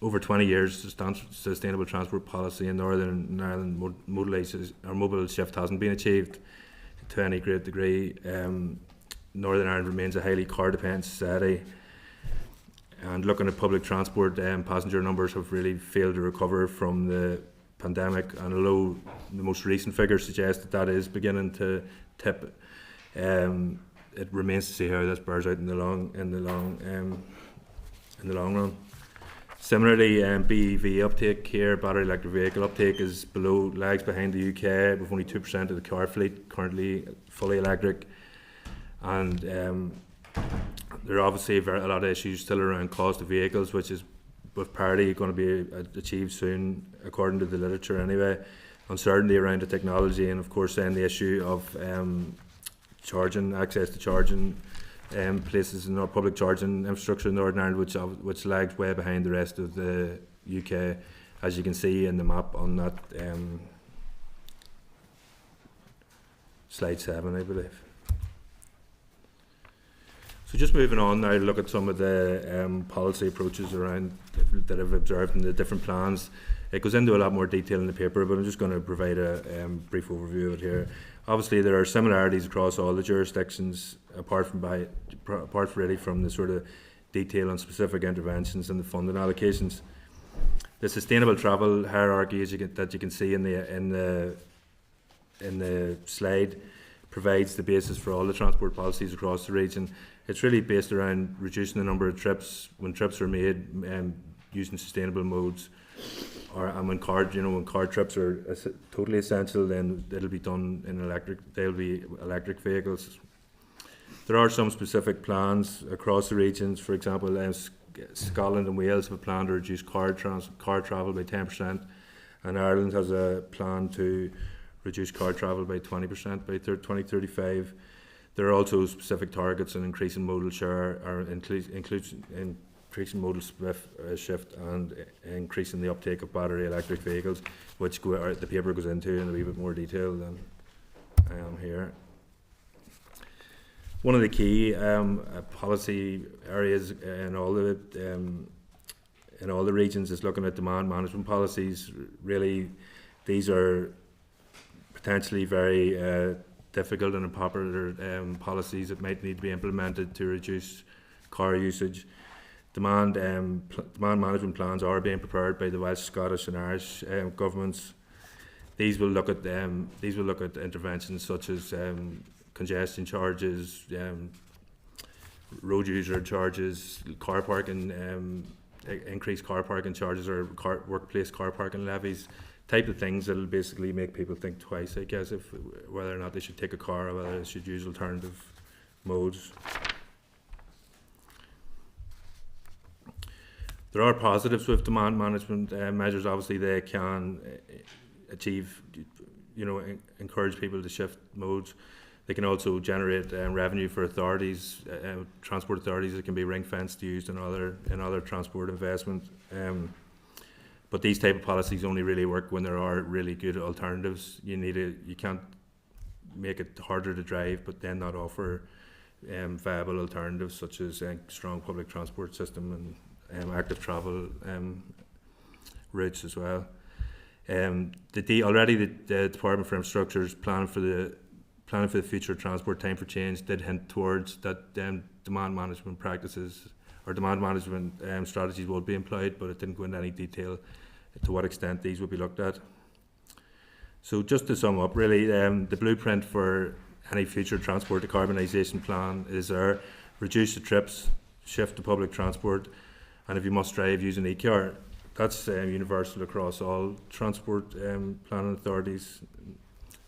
over 20 years, sustainable transport policy in Northern Ireland modal shift hasn't been achieved to any great degree. Northern Ireland remains a highly car-dependent society, and looking at public transport, passenger numbers have really failed to recover from the pandemic, and although the most recent figures suggest that is beginning to tip, it remains to see how this bears out in the long run. Similarly, BEV uptake here, battery electric vehicle uptake, lags behind the UK, with only 2% of the car fleet currently fully electric, and there are obviously a lot of issues still around cost of vehicles, which is with parity going to be achieved soon, according to the literature anyway. Uncertainty around the technology, and of course then the issue of access to charging places in our public charging infrastructure in Northern Ireland, which lags way behind the rest of the UK, as you can see in the map on that slide 7, I believe. So just moving on now to look at some of the policy approaches around that I've observed in the different plans. It goes into a lot more detail in the paper, but I'm just going to provide a brief overview of it here. Obviously, there are similarities across all the jurisdictions, apart from really from the sort of detail on specific interventions and the funding allocations. The sustainable travel hierarchy, that you can see in the slide, provides the basis for all the transport policies across the region. It's really based around reducing the number of trips when trips are made using sustainable modes, and when car trips are totally essential, then it'll be done in they'll be electric vehicles. There are some specific plans across the regions. For example, Scotland and Wales have a plan to reduce car travel by 10%, and Ireland has a plan to reduce car travel by 20% by 2035. There are also specific targets on increasing modal share, or increasing modal shift, and increasing the uptake of battery electric vehicles, which the paper goes into in a wee bit more detail than I am here. One of the key policy areas in all the regions is looking at demand management policies. Really, these are potentially very difficult and unpopular policies that might need to be implemented to reduce car usage. Demand management plans are being prepared by the Welsh, Scottish, and Irish governments. These will look at interventions such as congestion charges, road user charges, car parking, increased car parking charges, or workplace car parking levies. Type of things that'll basically make people think twice, I guess, whether or not they should take a car or whether they should use alternative modes. There are positives with demand management measures. Obviously, they can achieve, encourage people to shift modes. They can also generate revenue for authorities, transport authorities that can be ring-fenced used in other transport investment. But these type of policies only really work when there are really good alternatives. You can't make it harder to drive, but then not offer viable alternatives such as a strong public transport system and active travel routes as well. Already the Department for Infrastructure is planning for the future transport time for change did hint towards that demand management practices or demand management strategies would be employed, but it didn't go into any detail to what extent these would be looked at. So just to sum up, really, the blueprint for any future transport decarbonisation plan is there: reduce the trips, shift to public transport, and if you must drive, use an e-car. That's universal across all transport planning authorities,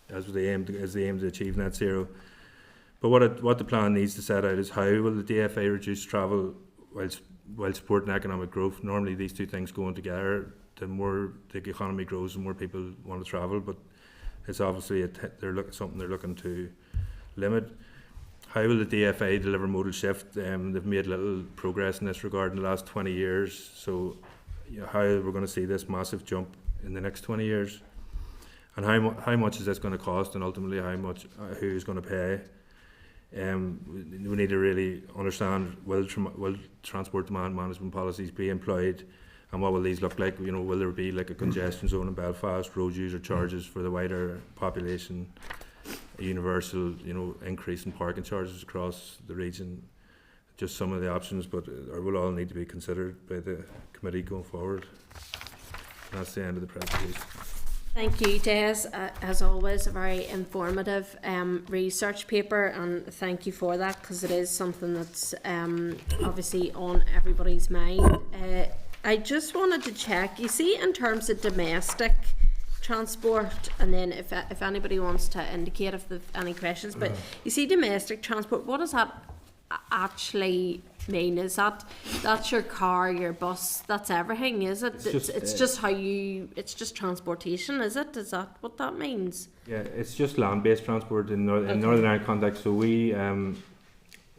as the aim to achieve net zero. But what the plan needs to set out is how will the DFA reduce travel while supporting economic growth. Normally these two things going together. The more the economy grows, the more people want to travel, but it's obviously something they're looking to limit. How will the DFA deliver modal shift? They've made little progress in this regard in the last 20 years, so how we're going to see this massive jump in the next 20 years, and how much is this going to cost, and ultimately who's going to pay? We need to really understand, will transport demand management policies be employed, and what will these look like? Will there be like a congestion zone in Belfast, road user charges for the wider population, a universal increase in parking charges across the region? Just some of the options, but will all need to be considered by the committee going forward. And that's the end of the presentation. Thank you, Des. As always, a very informative research paper, and thank you for that, because it is something that's obviously on everybody's mind. I just wanted to check, you see, in terms of domestic transport, and then if anybody wants to indicate if they've any questions, but you see domestic transport, what does that actually mean? Is that's your car, your bus, that's everything, is it? It's just just transportation, is it? Is that what that means? Yeah, it's just land-based transport in Northern Ireland context. So we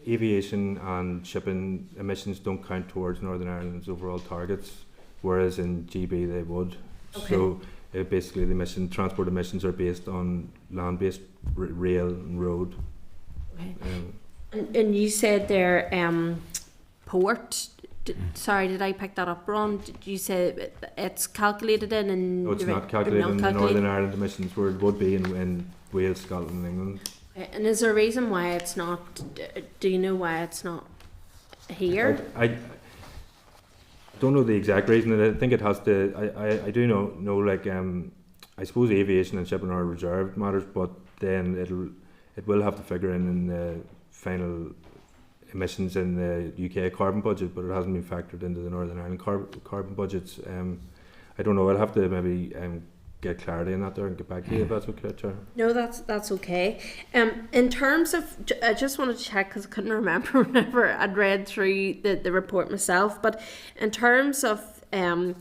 aviation and shipping emissions don't count towards Northern Ireland's overall targets, whereas in GB they would. Okay. So basically the transport emissions are based on land-based rail and road. Okay. And you said there port. Sorry, did I pick that up wrong? Did you say it's calculated in? And no, it's not calculated in the Northern Ireland emissions, where it would be in Wales, Scotland, and England. Okay. And is there a reason why it's not? Do you know why it's not here? I don't know the exact reason, and I think it has to. I do know like I suppose aviation and shipping are reserved matters, but then it will have to figure in the final emissions in the UK carbon budget, but it hasn't been factored into the Northern Ireland carbon budgets. I don't know. I'll have to maybe get clarity on that there and get back to you if that's okay, Chair. No, that's okay. In terms of, I just wanted to check because I couldn't remember whenever I'd read through the report myself. But in terms of the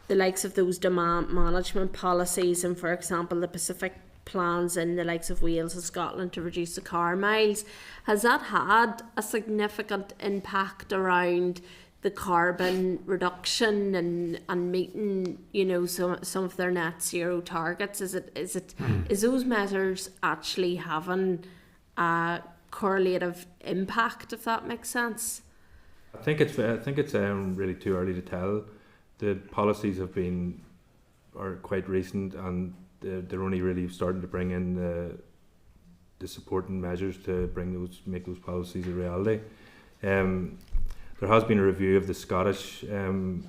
likes of those demand management policies, and for example the Pacific plans in the likes of Wales and Scotland to reduce the car miles, has that had a significant impact around the carbon reduction and meeting, you know, some of their net zero targets? Is those measures actually having a correlative impact, if that makes sense? I think it's really too early to tell. The policies are quite recent, and they're only really starting to bring in the supporting measures to make those policies a reality. There has been a review of the Scottish 10%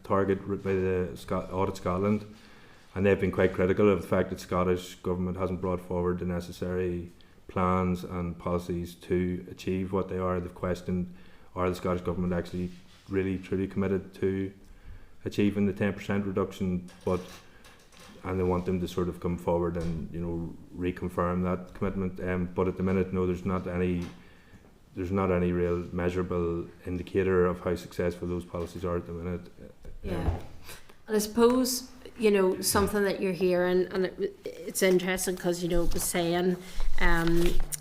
target by the Audit Scotland, and they've been quite critical of the fact that Scottish government hasn't brought forward the necessary plans and policies to achieve what they are. They've questioned, are the Scottish government actually really truly committed to achieving the 10% reduction, and they want them to sort of come forward and, you know, reconfirm that commitment. But at the minute, no, there's not any real measurable indicator of how successful those policies are at the minute. Yeah. And I suppose, you know, something that you're hearing, and it's interesting because, you know, it was saying,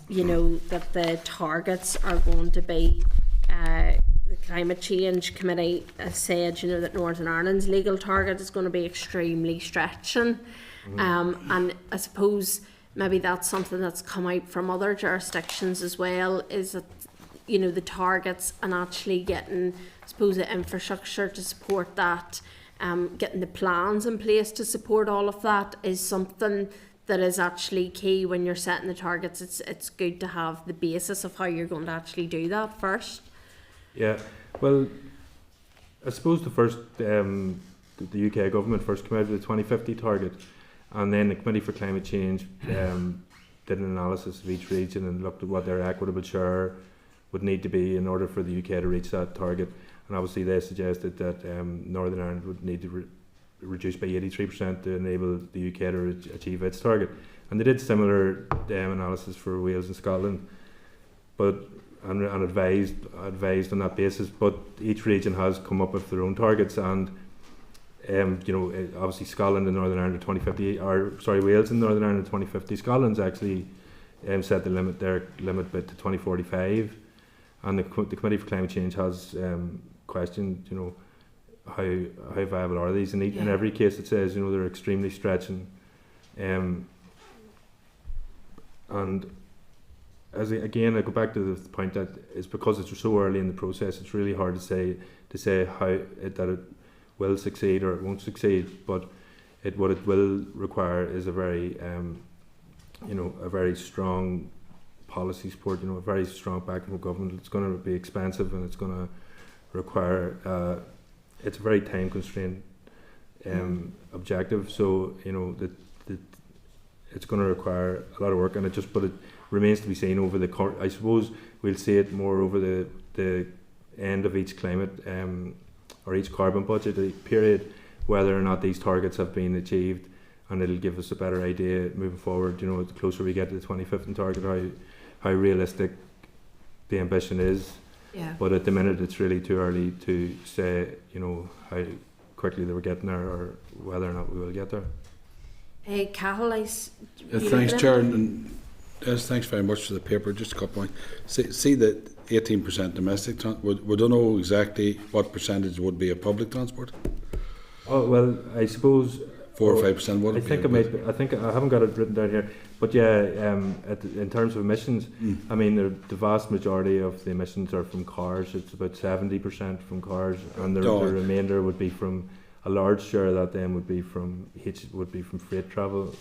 you know, that the targets are going to be, the Climate Change Committee has said, you know, that Northern Ireland's legal target is going to be extremely stretching. And I suppose maybe that's something that's come out from other jurisdictions as well, is that, you know, the targets and actually getting, I suppose, the infrastructure to support that, getting the plans in place to support all of that is something that is actually key when you're setting the targets. It's good to have the basis of how you're going to actually do that first. Yeah, well, I suppose the UK government first came out with the 2050 target, and then the Committee for Climate Change did an analysis of each region and looked at what their equitable share would need to be in order for the UK to reach that target. And obviously they suggested that Northern Ireland would need to reduce by 83% to enable the UK to achieve its target. And they did similar analysis for Wales and Scotland, and advised on that basis. But each region has come up with their own targets, and you know, obviously Scotland and Northern Ireland 2050, Wales and Northern Ireland 2050. Scotland's actually set the limit bit to 2045, and the Committee for Climate Change has questioned, you know, how viable are these? In every case, it says, you know, they're extremely stretching, and again, I go back to the point that it's because it's so early in the process, it's really hard to say how that it will succeed or it won't succeed. But what it will require is a very a very strong policy support, you know, a very strong backing from government. It's going to be expensive, and it's going to require it's a very time constrained objective. So, you know, it's going to require a lot of work, and it remains to be seen over I suppose we'll see it more over the end of each climate or each carbon budget period, whether or not these targets have been achieved, and it'll give us a better idea moving forward, you know, the closer we get to the 2050 target, how realistic the ambition is. Yeah. But at the minute, it's really too early to say, you know, how quickly they were getting there or whether or not we will get there. Hey, Cahill, thanks, Chair. And Yes, thanks very much for the paper. Just a couple points. See that 18% domestic. We don't know exactly what percentage would be of public transport. Oh well, I suppose 4 or 5% would. I think I haven't got it written down here, but yeah, in terms of emissions, I mean the vast majority of the emissions are from cars. It's about 70% from cars, and the remainder would be from a large share of that. Then would be from freight travel,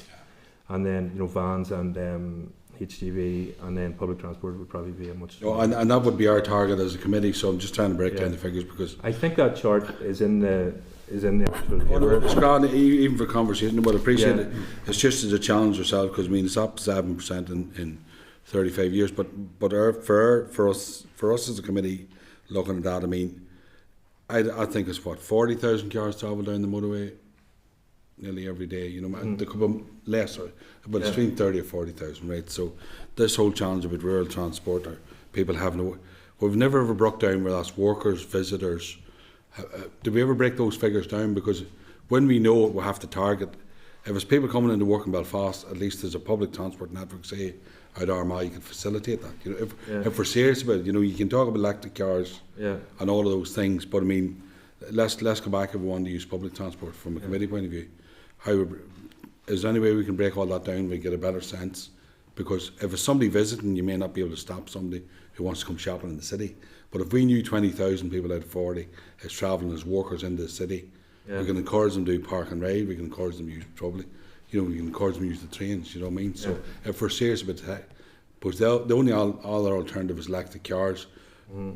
and then vans and HGV, and then public transport would probably be a much. Oh, and that would be our target as a committee. So I'm just trying to break down the figures because I think that chart is in the actual paper. No, it's grand, even for conversation, but I appreciate it. It's just as a challenge yourself because I mean it's up 7% in 35 years. But for us as a committee looking at that, I mean, I think it's 40,000 cars travel down the motorway nearly every day. There could be less, but it's between 30 or 40,000, right? So this whole challenge about rural transport or people having we've never ever broke down where that's workers, visitors. Do we ever break those figures down? Because when we know we have to target, if it's people coming into work in Belfast, at least there's a public transport network, say out Armagh, you can facilitate that. If we're serious about it, you can talk about electric cars and all of those things, but I mean, let's go back if we want to use public transport from a committee point of view. Is there any way we can break all that down? We get a better sense, because if it's somebody visiting, you may not be able to stop somebody who wants to come shopping in the city. But if we knew 20,000 people out of 40 is travelling as workers into the city, we can encourage them to do park and ride. We can encourage them to use we can encourage them to use the trains. You know what I mean? So if we're serious about that, but the only other alternative is electric cars.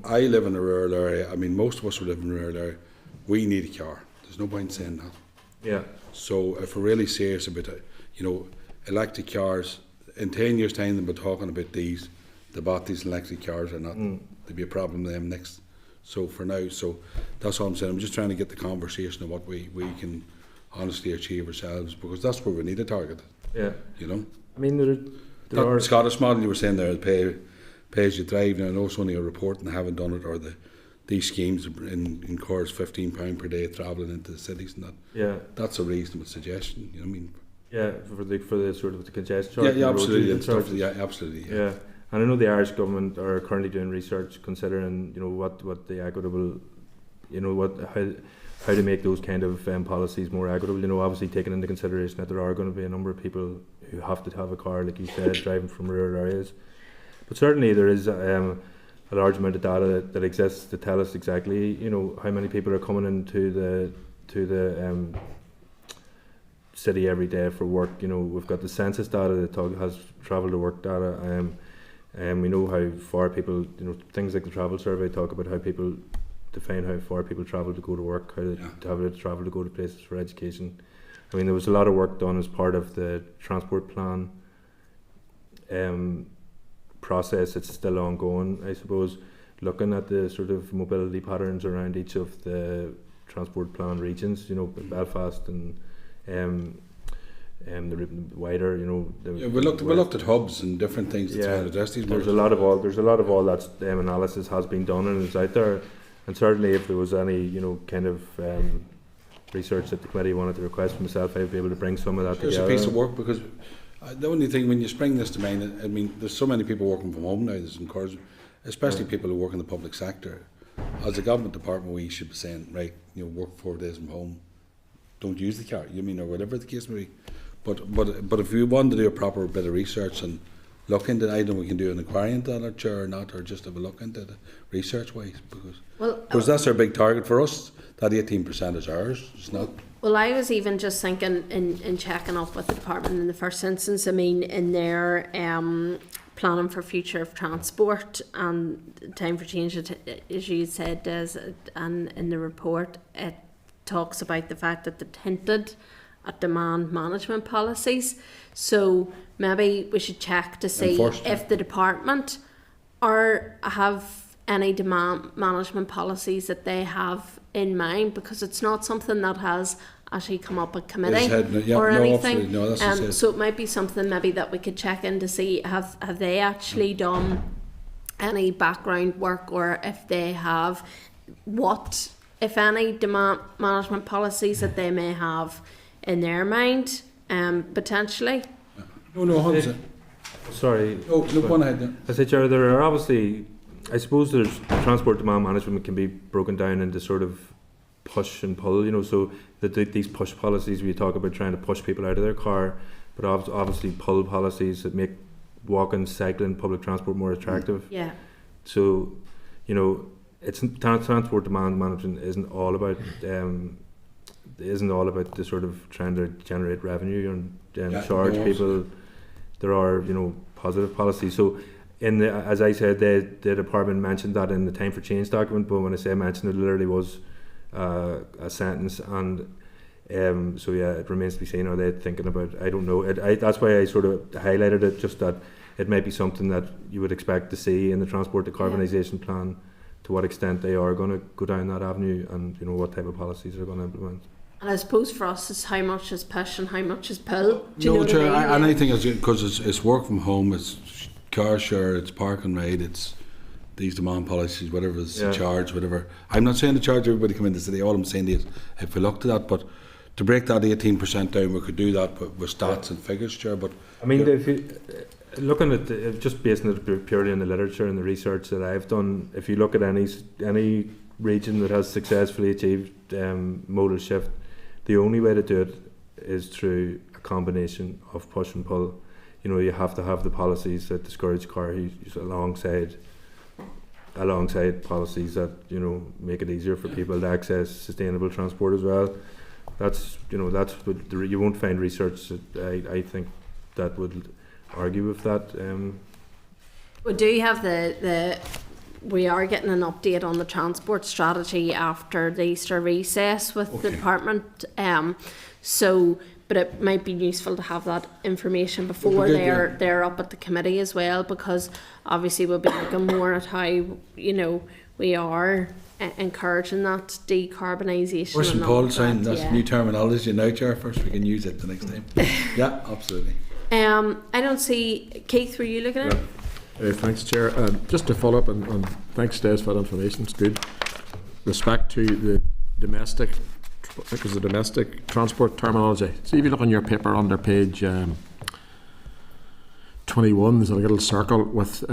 I live in a rural area. I mean, most of us who live in a rural area, we need a car. There's no point in saying that. Yeah. So if we're really serious about it, electric cars, in 10 years' time, they'll be talking about these. The batteries and electric cars are not. There'll be a problem with them next. So for now, that's all I'm saying. I'm just trying to get the conversation of what we can honestly achieve ourselves, because that's where we need a target. Yeah. I mean, there are Scottish model you were saying there, pay as you drive. Now I know it's only a report and they haven't done it, or these schemes encourage £15 per day travelling into the cities and that. Yeah. That's a reasonable suggestion. You know what I mean? Yeah, for the sort of the congestion charge. Yeah, absolutely. Absolutely. Yeah. And I know the Irish government are currently doing research considering, what the equitable, how to make those kind of policies more equitable. Obviously taking into consideration that there are going to be a number of people who have to have a car, like you said, driving from rural areas. But certainly there is a large amount of data that exists to tell us exactly, how many people are coming into the city every day for work. We've got the census data that has travel to work data. We know how far people, things like the travel survey talk about how people define how far people travel to go to work, how to travel to go to places for education. I mean, there was a lot of work done as part of the transport plan process. It's still ongoing, I suppose, looking at the sort of mobility patterns around each of the transport plan regions, Belfast and the wider, we looked at hubs and different things to try to address these. There's a lot of all that analysis has been done and is out there, and certainly if there was any kind of research that the committee wanted to request from myself, I'd be able to bring some of that together. It's a piece of work, because the only thing when you spring this to mind, I mean, there's so many people working from home now. There's encouragement, especially people who work in the public sector. As a government department, we should be saying, right, work 4 days from home, don't use the car. Or whatever the case may be. But if we want to do a proper bit of research and look into it, I don't know we can do an inquiry into that, or not, or just have a look into it research wise, because that's our big target for us. That 18% is ours. It's not. Well, I was even just thinking in checking up with the department in the first instance. I mean, in their planning for future of transport and time for change, as you said, and in the report, it talks about the fact that they've hinted at demand management policies. So maybe we should check to see if the department have any demand management policies that they have in mind, because it's not something that has actually come up at committee or anything. So it might be something maybe that we could check in to see have they actually done any background work, or if they have, what, if any, demand management policies that they may have in their mind, potentially. No, 100%. Sorry. Oh, look, go on ahead then. I said, Chair, there are obviously, I suppose there's transport demand management can be broken down into sort of push and pull, you know, so that these push policies we talk about trying to push people out of their car, but obviously pull policies that make walking, cycling, public transport more attractive. Yeah. So, you know, it's transport demand management isn't all about the sort of trying to generate revenue and charge people. There are, you know, positive policies. So, as I said, the department mentioned that in the Time for Change document, but when I say mentioned, it literally was a sentence, and so yeah, it remains to be seen. Are they thinking about? I don't know. That's why I sort of highlighted it, just that it might be something that you would expect to see in the transport decarbonisation plan. To what extent they are going to go down that avenue, and you know what type of policies they're going to implement. And I suppose for us, it's how much is push and how much is pull. Do you know what Chair, I mean? I think because it's work from home, it's car share, it's park and ride, it's these demand policies, whatever is the charge, whatever. I'm not saying to charge everybody come into the city. All I'm saying is, if we looked at that, but to break that 18% down, we could do that with stats and figures, Chair. But I mean, if you looking at just basing it purely on the literature and the research that I've done, if you look at any region that has successfully achieved modal shift, the only way to do it is through a combination of push and pull. You know, you have to have the policies that discourage car use alongside policies that, you know, make it easier for people to access sustainable transport as well. That's what you won't find research that I think that would argue with that. We do have we are getting an update on the transport strategy after the Easter recess with the department. But it might be useful to have that information before they're up at the committee as well, because obviously we'll be looking more at how, you know, we are encouraging that decarbonisation. Push and pull, that's new terminology now, Chair. First we can use it the next time. Yeah, absolutely. I don't see Keith. Were you looking at? Thanks, Chair. Just to follow up, and thanks, Des, for that information. It's good. Respect to the domestic. I think it's the domestic transport terminology. See, if you look on your paper under page 21, there's a little circle with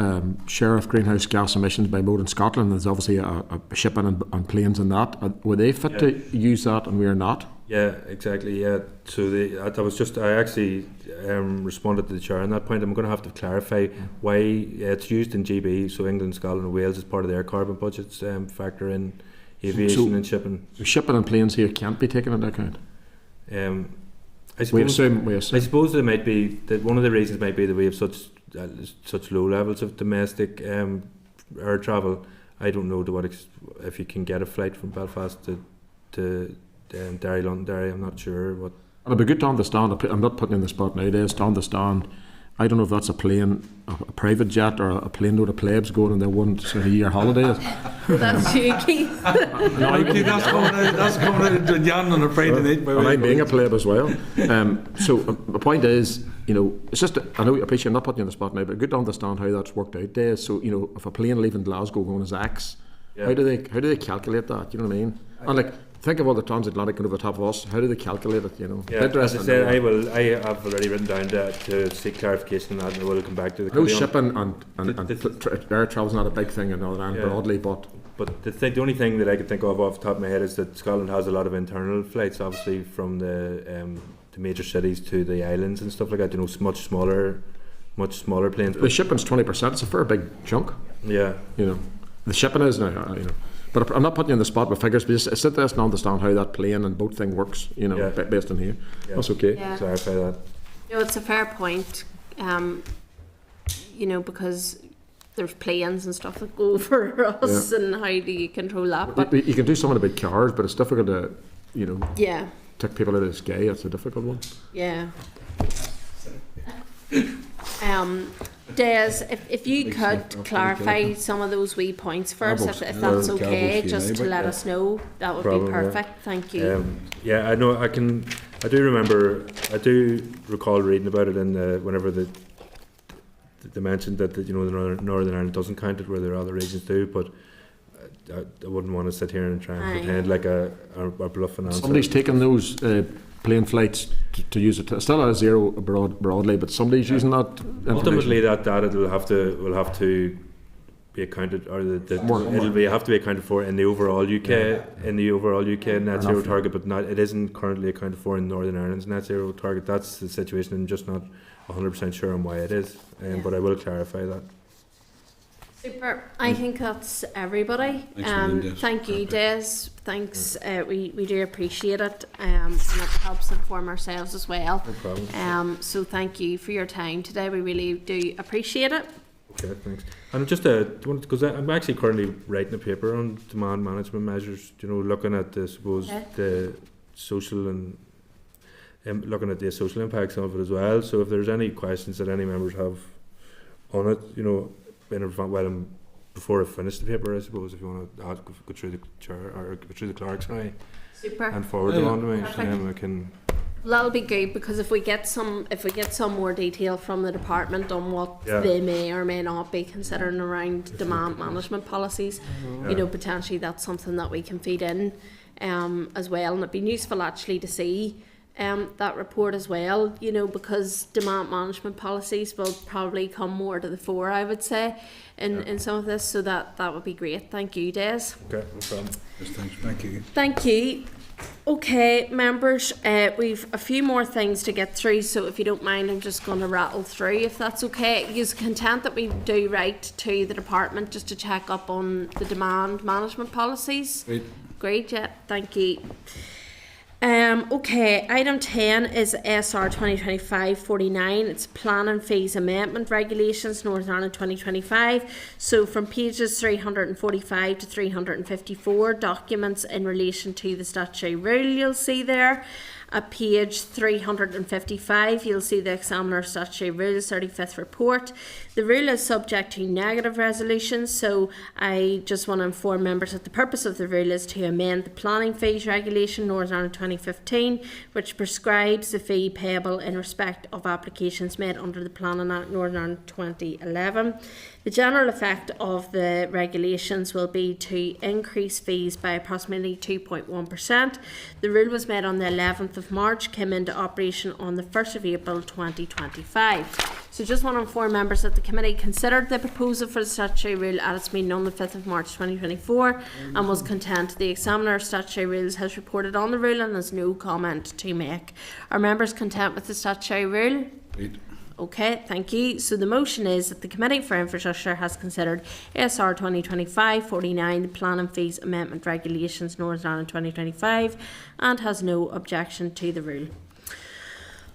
share of greenhouse gas emissions by mode in Scotland. There's obviously a shipping and planes and that. Were they fit to use that and we are not? Yeah, exactly. Yeah. So I actually responded to the Chair on that point. I'm going to have to clarify why it's used in GB. So England, Scotland, and Wales as part of their carbon budgets factor in aviation and shipping. So shipping and planes here can't be taken into account. I suppose there might be that one of the reasons might be that we have such low levels of domestic air travel. I don't know if you can get a flight from Belfast to Derry, London, Derry. I'm not sure what. It'd be good to understand. I'm not putting in the spot nowadays. To understand, I don't know if that's a plane, a private jet, or a plane load of plebs going on their 1 year holidays. That's you, Keith. That's coming out in Jan on a Friday night. And I'm being a pleb as well. So the point is, you know, it's just, I know, I appreciate I'm not putting you on the spot now, but good to understand how that's worked out there. So, you know, if a plane leaving Glasgow going as X, how do they calculate that? You know what I mean? And like, think of all the transatlantic over the top of us. How do they calculate it? You know. Yeah, as I said, I have already written down to seek clarification on that, and we'll come back to the. No, shipping and air travel's not a big thing in Northern Ireland broadly, but the only thing that I could think of off the top of my head is that Scotland has a lot of internal flights, obviously from the major cities to the islands and stuff like that. You know, much smaller planes. The shipping's 20%. It's a fair big chunk. Yeah. You know, the shipping is now. You know. But I'm not putting you in the spot with figures, but just sit there and understand how that plane and boat thing works, you know, based on here. Yeah. That's okay. Yeah. Clarify that. No, it's a fair point, you know, because there's planes and stuff that go over us, and how do you control that? But you can do something about cars, but it's difficult to, you know, take people out of the sky. It's a difficult one. Yeah. Des, if you could clarify some of those wee points for us, if that's okay, just to let us know, that would be perfect. Thank you. I know. I do recall reading about it in whenever they mentioned that you know the Northern Ireland doesn't count it where there are other regions do, but I wouldn't want to sit here and try and pretend like a bluff and answer. Somebody's taken those plane flights to use it. Still at a zero broadly, but somebody's using that. Ultimately, that data will have to be accounted, or have to be accounted for in the overall UK net zero target, but it isn't currently accounted for in Northern Ireland's net zero target. That's the situation. I'm just not 100% sure on why it is, but I will clarify that. Super. I think that's everybody. Thank you, Des. Thanks. We do appreciate it, and it helps inform ourselves as well. No problem. So thank you for your time today. We really do appreciate it. Okay, thanks. And just because I'm actually currently writing a paper on demand management measures. Looking at the social and looking at the social impacts of it as well. So if there's any questions that any members have on it, before I finish the paper, I suppose, if you want to go through the chair or go through the clerk's eye, Super. And forward them on to me, Perfect. I can. That'll be good, because if we get some more detail from the department on what they may or may not be considering around demand management policies, potentially that's something that we can feed in as well, and it'd be useful actually to see that report as well, because demand management policies will probably come more to the fore, I would say, in some of this, so that would be great. Thank you, Des. Okay, no problem. Thank you. Thank you. Okay, members, we've a few more things to get through, so if you don't mind, I'm just going to rattle through, if that's okay. You're content that we do write to the department just to check up on the demand management policies? Great, yeah, thank you. Okay, item 10 is SR 2025-49. It's Planning Fees Amendment Regulations, Northern Ireland 2025. So from pages 345 to 354, documents in relation to the statutory rule, you'll see there. At page 355, you'll see the Examiner Statutory Rules 35th report. The rule is subject to negative resolutions, so I just want to inform members that the purpose of the rule is to amend the Planning Fees Regulation Northern Ireland 2015, which prescribes the fee payable in respect of applications made under the Planning Act Northern Ireland 2011. The general effect of the regulations will be to increase fees by approximately 2.1%. The rule was made on the 11th of March, came into operation on the 1st of April 2025. So just want to inform members that the committee considered the proposal for the statutory rule at its meeting on the 5th of March 2024 and was content. The Examiner of Statutory Rules has reported on the rule and has no comment to make. Are members content with the statutory rule? Okay, thank you. So the motion is that the Committee for Infrastructure has considered SR 2025-49, the Planning Fees Amendment Regulations Northern Ireland 2025, and has no objection to the rule.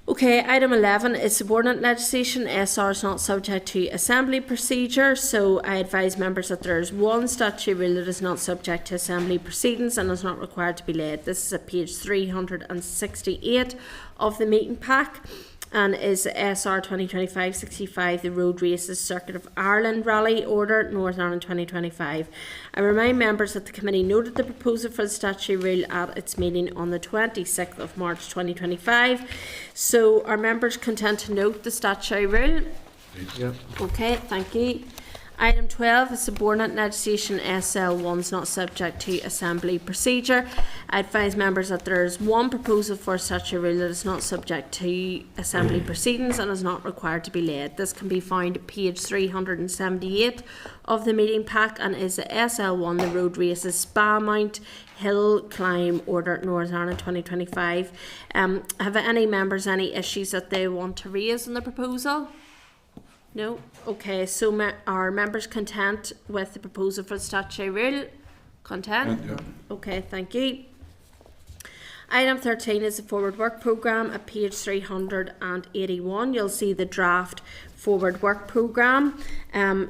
Okay, item 11 is subordinate legislation. SR is not subject to assembly procedure, so I advise members that there is one statutory rule that is not subject to assembly proceedings and is not required to be laid. This is at page 368 of the meeting pack, and is SR 2025-65, the Road Races Circuit of Ireland Rally Order, Northern Ireland 2025. I remind members that the committee noted the proposal for the statutory rule at its meeting on the 26th of March 2025. So are members content to note the statutory rule? Yeah. Okay, thank you. Item 12 is subordinate legislation. SL1 is not subject to assembly procedure. I advise members that there is one proposal for a statutory rule that is not subject to assembly proceedings and is not required to be laid. This can be found at page 378 of the meeting pack and is the SL1, the Road Races Spa Mount Hill Climb Order, Northern Ireland 2025. Have any members any issues that they want to raise in the proposal? No? Okay, so are members content with the proposal for the statutory rule? Content? Yeah. Okay, thank you. Item 13 is the Forward Work Programme. At page 381, you'll see the draft Forward Work Programme.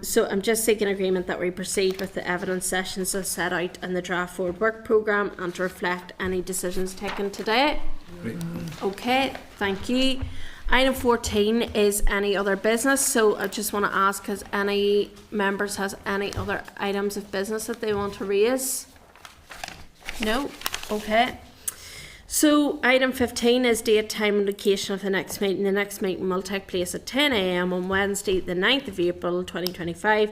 So I'm just seeking agreement that we proceed with the evidence sessions as set out in the draft Forward Work Programme and to reflect any decisions taken today. Okay, thank you. Item 14 is any other business, so I just want to ask, has any members has any other items of business that they want to raise? No? Okay. So item 15 is date, time and location of the next meeting. The next meeting will take place at 10 a.m. on Wednesday the 9th of April 2025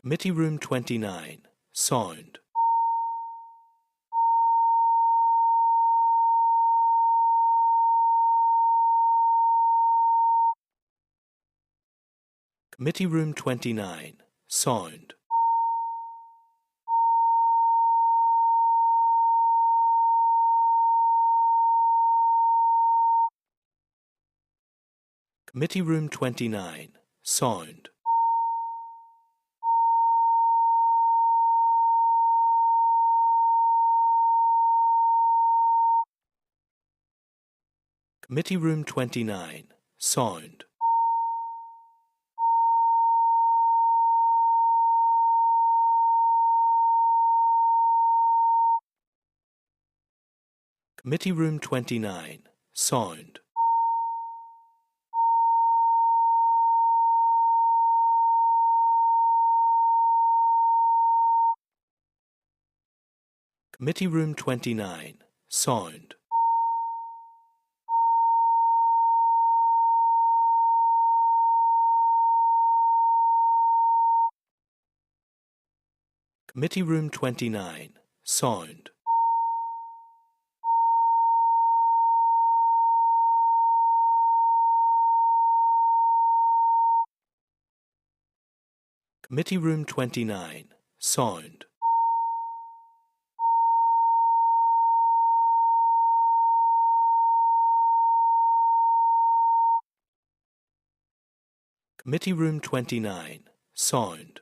Committee Room 29, sound. Committee Room 29, sound. Committee Room 29, sound. Committee Room 29, sound. Committee Room 29, sound. Committee Room 29, sound. Committee Room 29, sound. Committee Room 29, sound. Committee Room 29, sound.